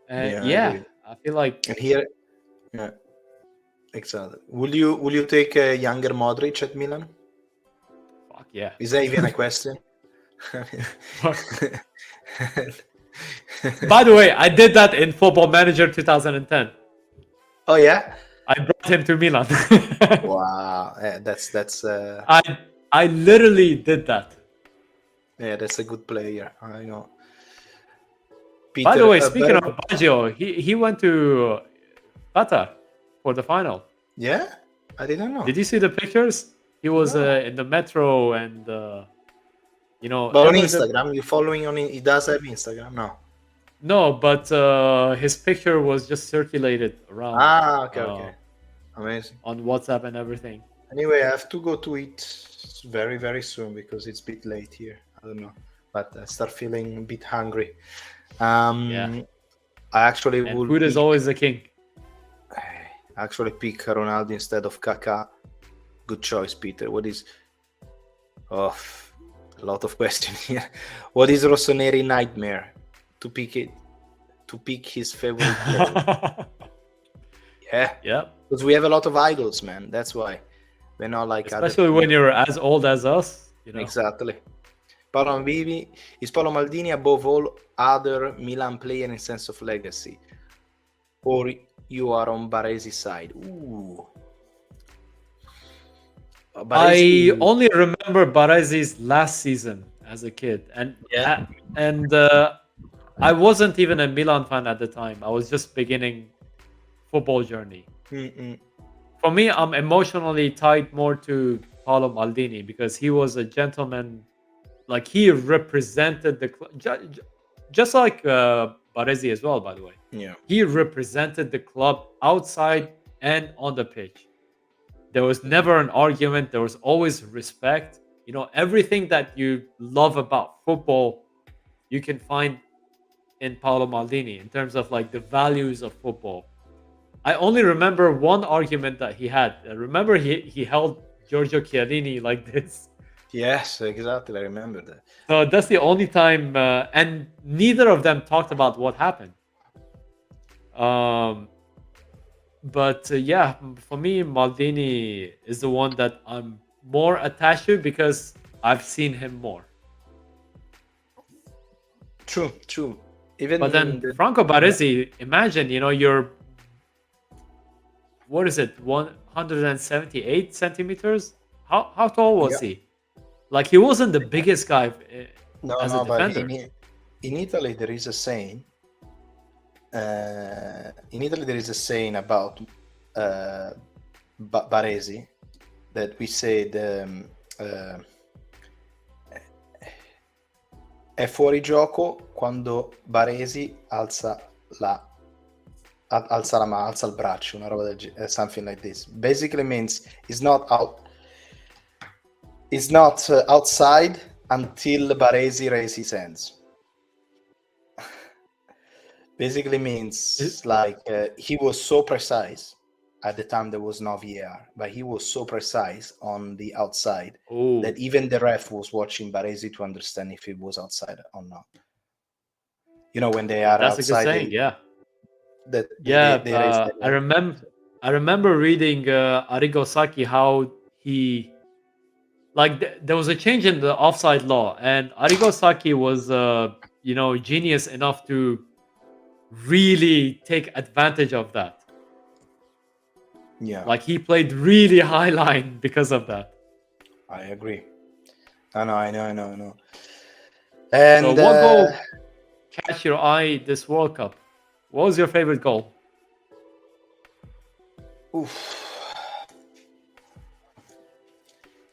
Yeah, I yeah, agree. I feel like And here, yeah, exactly. Will you take a younger Modric at Milan? fuck yeah. Is that even a question? By the way, I did that in Football Manager 2010. Oh yeah. I brought him to Milan. Wow, that's I literally did that. yeah, that's a good player. I know. By the Peter, way, speaking of Baggio, he went to Qatar for the final. yeah, I didn't know. Did you see the pictures? He was No. in the metro, and you know. But on Instagram, you following on? He does have Instagram, no? No, but his picture was just circulated around. Ah, okay. Amazing. On WhatsApp and everything. Anyway, I have to go to eat very, very soon because it's a bit late here. I don't know, but I start feeling a bit hungry. Yeah. I actually And would. food is always the king. I actually pick Ronaldo instead of Kaká. Good choice, Peter. What is? Oh, a lot of questions here. What is Rossoneri nightmare? To pick his favorite player. Yeah. Because we have a lot of idols, man. That's why we're not like especially when you're as old as us. You know? Exactly. Paolo Maldini is Paolo Maldini above all other Milan player in sense of legacy, or you are on Baresi's side? Ooh. I only remember Baresi's last season as a kid, and I wasn't even a Milan fan at the time. I was just beginning football journey. for me, I'm emotionally tied more to Paolo Maldini because he was a gentleman. Like he represented the just like Baresi as well. By the way, Yeah. he represented the club outside and on the pitch. There was never an argument. There was always respect. You know, everything that you love about football, you can find in Paolo Maldini in terms of like the values of football. I only remember one argument that he had. Remember, he held Giorgio Chiellini like this. Yes, exactly. I remember that. So that's the only time, and neither of them talked about what happened. Um, but yeah, for me, Maldini is the one that I'm more attached to because I've seen him more. True, true. But Even then the, Franco yeah, Baresi, imagine, you're what is it, 178 centimeters? How tall was yeah. he? Like he wasn't the biggest guy No, as a no, but defender. in Italy there is a saying. In Italy there is a saying about Baresi that we say è fuori gioco quando Baresi alza alza il braccio, una roba del genere, something like this. Basically means it's not outside until Baresi raises his hands. Basically means like he was so precise at the time there was no VAR, but he was so precise on the outside that even the ref was watching Baresi to understand if he was outside or not. You know, when they are That's outside, a good saying, yeah. they raise their I remember reading Arrigo Sacchi how he there was a change in the offside law, and Arrigo Sacchi was genius enough to really take advantage of that. Yeah, like he played really high line because of that. I agree. I know. And So what goal catch your eye this World Cup? What was your favorite goal?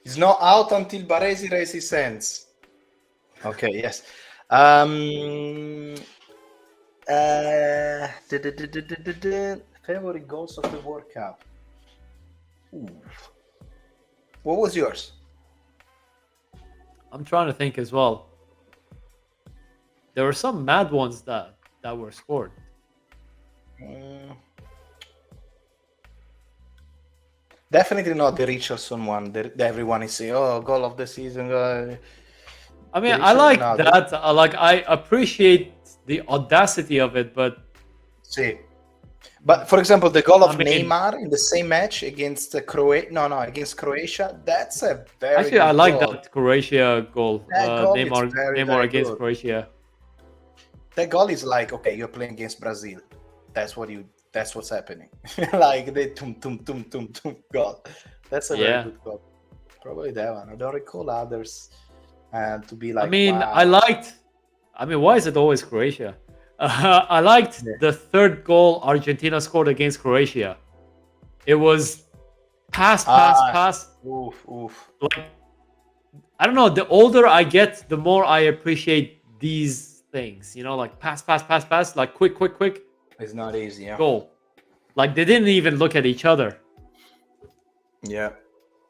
He's not out until Baresi raises his hands. Okay, yes. Favorite goals of the World Cup. What was yours? I'm trying to think as well. There were some mad ones that were scored. Definitely not the Richardson one. That everyone is saying, "Oh, goal of the season." I mean, I like that. I appreciate the audacity of it, but see. But for example, the goal of Neymar in the same match against against Croatia, that's a very actually I like that Croatia goal. That Neymar very against good. Croatia. That goal is like, okay, you're playing against Brazil. That's what's happening. Like the tum goal. That's a very good goal. Probably that one. I don't recall others to be like. I mean, wow. why is it always Croatia? I liked the third goal Argentina scored against Croatia. It was pass. Oof. Like, I don't know. The older I get, the more I appreciate these things. Like pass. Like quick. It's not easy. Yeah. Goal. Like they didn't even look at each other. Yeah.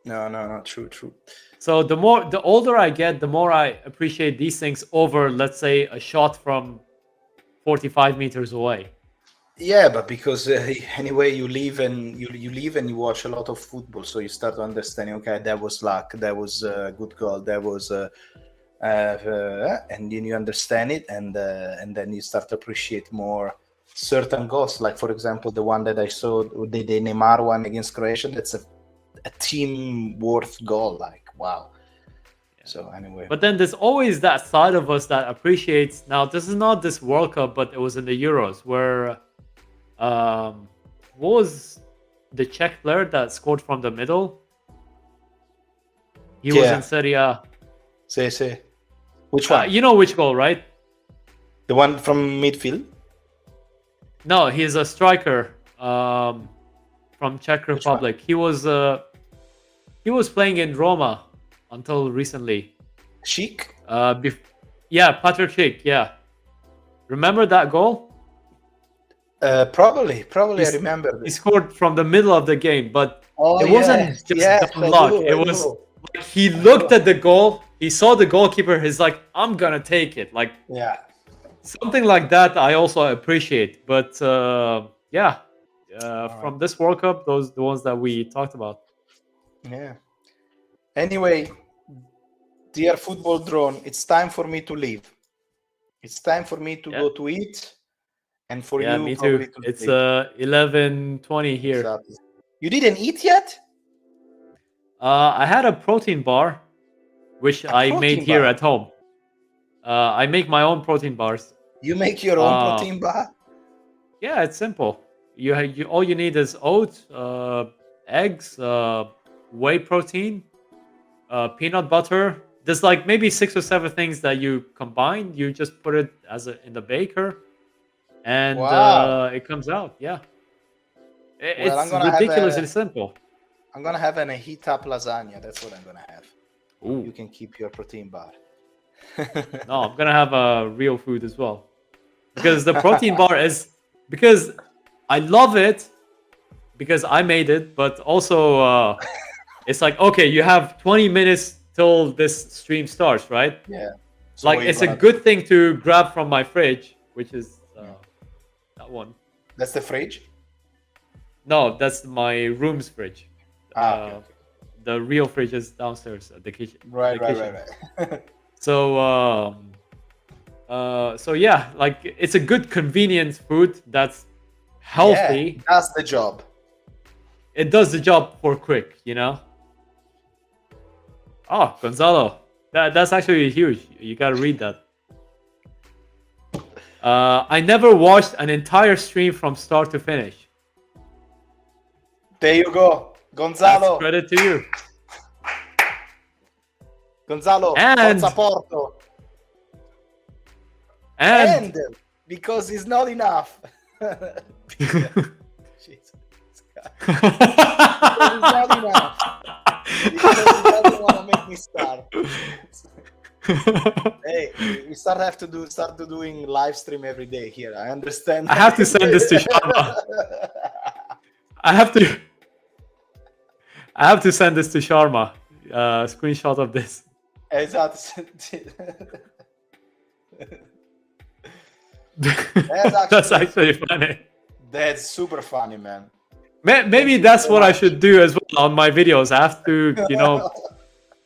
No. True. So the older I get, the more I appreciate these things over, let's say, a shot from 45 meters away. Yeah, but because anyway you live and you watch a lot of football, so you start understanding. Okay, that was luck. That was a good goal. That was, and then you understand it, and then you start to appreciate more certain goals. Like for example, the one that I saw, the Neymar one against Croatia. That's a team worth goal. Like wow. So anyway, but then there's always that side of us that appreciates. Now this is not this World Cup, but it was in the Euros where, what was the Czech player that scored from the middle? He was in Serie A. See. Which one? You know which goal, right? The one from midfield? No, he's a striker. from Czech Which one? Republic. He was playing in Roma until recently. Chic? Yeah, Patrick Schick. Yeah, remember that goal? Probably I He's, remember he this. scored from the middle of the game, but Oh it wasn't yes, just yes, dumb I luck. do, It I was do. like he looked at the goal, he saw the goalkeeper, he's like, I'm gonna take it. Like Yeah. something like that I also appreciate. But yeah, All right. from this World Cup, those the ones that we talked about. Yeah. Anyway, dear football drone, it's time for me to leave. It's time for me to Yeah. go to eat, and for Yeah, you me probably too. to It's sleep. 11:20 here. Exactly. You didn't eat yet? I had a protein bar, which A I made protein here bar. at home. I make my own protein bars. You make your own Uh, protein bar? yeah, it's simple. You all you need is oats, eggs, whey protein, peanut butter. There's like maybe 6 or 7 things that you combine. You just put it in the baker, and Wow. it comes out. Yeah, Well, it's ridiculously simple. I'm gonna have a heat up lasagna. That's what I'm gonna have. Ooh. You can keep your protein bar. No, I'm gonna have real food as well, because the protein bar is because I love it because I made it, but also it's like okay, you have 20 minutes till this stream starts, right? Yeah. So Like what you it's a gonna good thing to grab from my fridge, which is that one. That's the fridge? No, that's my room's fridge. Okay. The real fridge is downstairs at the kitchen. Right. So so yeah, like it's a good convenient food that's healthy. Yeah, that's the job. It does the job for quick, you know. Oh, Gonzalo, that's actually huge. You gotta read that. I never watched an entire stream from start to finish. There you go, Gonzalo. That's credit to you. Gonzalo, And- Forza Porto. And because it's not enough. Jesus Christ. It's not enough. Because he doesn't want to make me start. Hey, we start doing live stream every day here. I understand. I have to send this to Sharma. I have to send this to Sharma. Screenshot of this. Exactly. That's actually funny. That's super funny, man. Maybe that's what I should do as well on my videos. I have to, you know,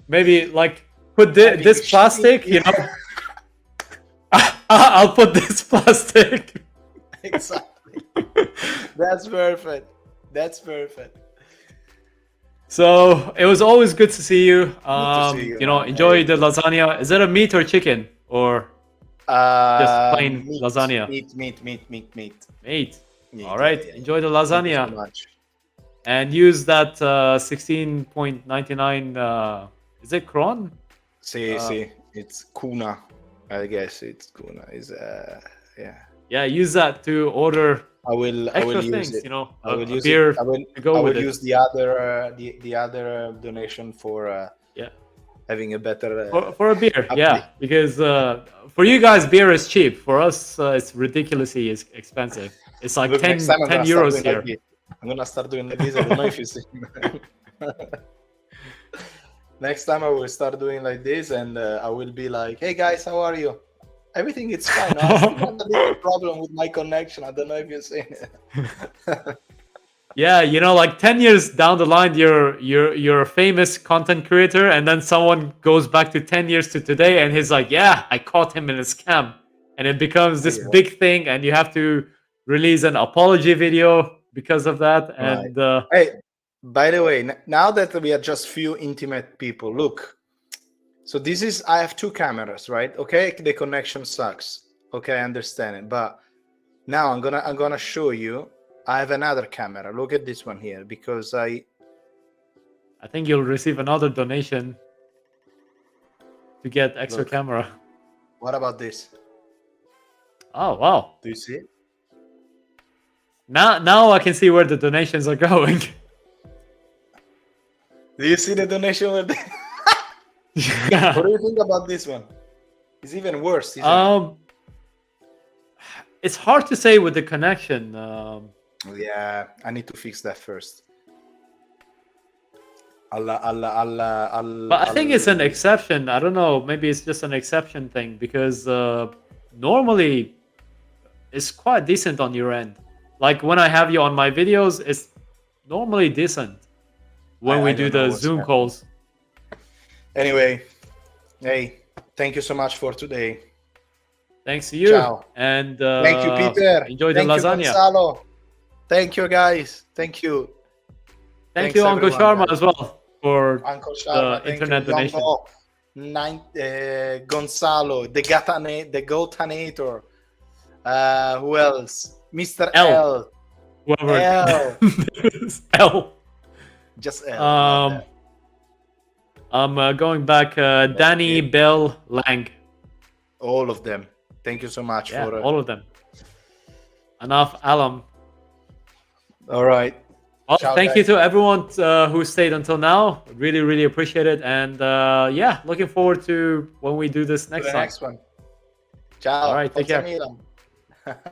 maybe like put this plastic, you know. I'll put this plastic. Exactly. That's perfect. So it was always good to see you. See you, You know, man. enjoy Hey. the lasagna. Is it a meat or chicken or just plain Meat, lasagna? Meat. Meat. Meat, All right. yeah. Enjoy the Thank you lasagna so much. and use that 16.99. Is it kron? See, it's kuna. I guess it's kuna. Is yeah. Yeah, use that to order I will extra use things. it. You know, I will a use beer it. I will to go with it. use the other donation for Yeah. having a better For a beer, update. yeah, because for you guys beer is cheap. For us, it's ridiculously expensive. It's like Look, 10 next time I'm gonna start euros doing here. like this. I'm gonna start doing like this. I don't know if you see. Next time I will start doing like this, and I will be like, "Hey guys, how are you? Everything is fine. I still have a little problem with my connection. I don't know if you've seen it." Yeah, you know, like 10 years down the line, you're a famous content creator, and then someone goes back to 10 years to today, and he's like, "Yeah, I caught him in a scam," and it becomes this Yeah. big thing, and you have to release an apology video because of that. And Hey, by the way, now that we are just few intimate people, look. So this is, I have 2 cameras, right? Okay, the connection sucks. Okay, I understand it, but now I'm gonna show you. I have another camera. Look at this one here, because I think you'll receive another donation to get extra Look. camera. What about this? Oh wow, Do you see it? Now I can see where the donations are going. Do you see the donation? What do you think about this one? It's even worse, isn't it? It's hard to say with the connection. Yeah, I need to fix that first. Allah. But I think it's an exception. I don't know. Maybe it's just an exception thing because normally it's quite decent on your end. Like when I have you on my videos, it's normally decent when we I do don't know the what's Zoom happening. calls. Anyway, hey, thank you so much for today. Thanks to you. Ciao. And Thank you, Peter. enjoy Thank the you, lasagna. Gonzalo. Thank you, guys. Thank you. Thank Thanks, you, Uncle everyone, Sharma, guys. as well for Uncle Sharma, the thank internet you. donation. Gonzalo, the GOATanator. Who else? Mr. L. L. Whoever. L. L. Just L. not that. I'm going back. Danny, it. Bell, Lang. All of them. Thank you so much Yeah, for. all of them. Enough, Alam. All right. Well, Ciao, thank you guys. to everyone who stayed until now. Really, really appreciate it. And yeah, looking forward to when we do this To next the time. next one. Ciao. All right, take Forza care. Milan.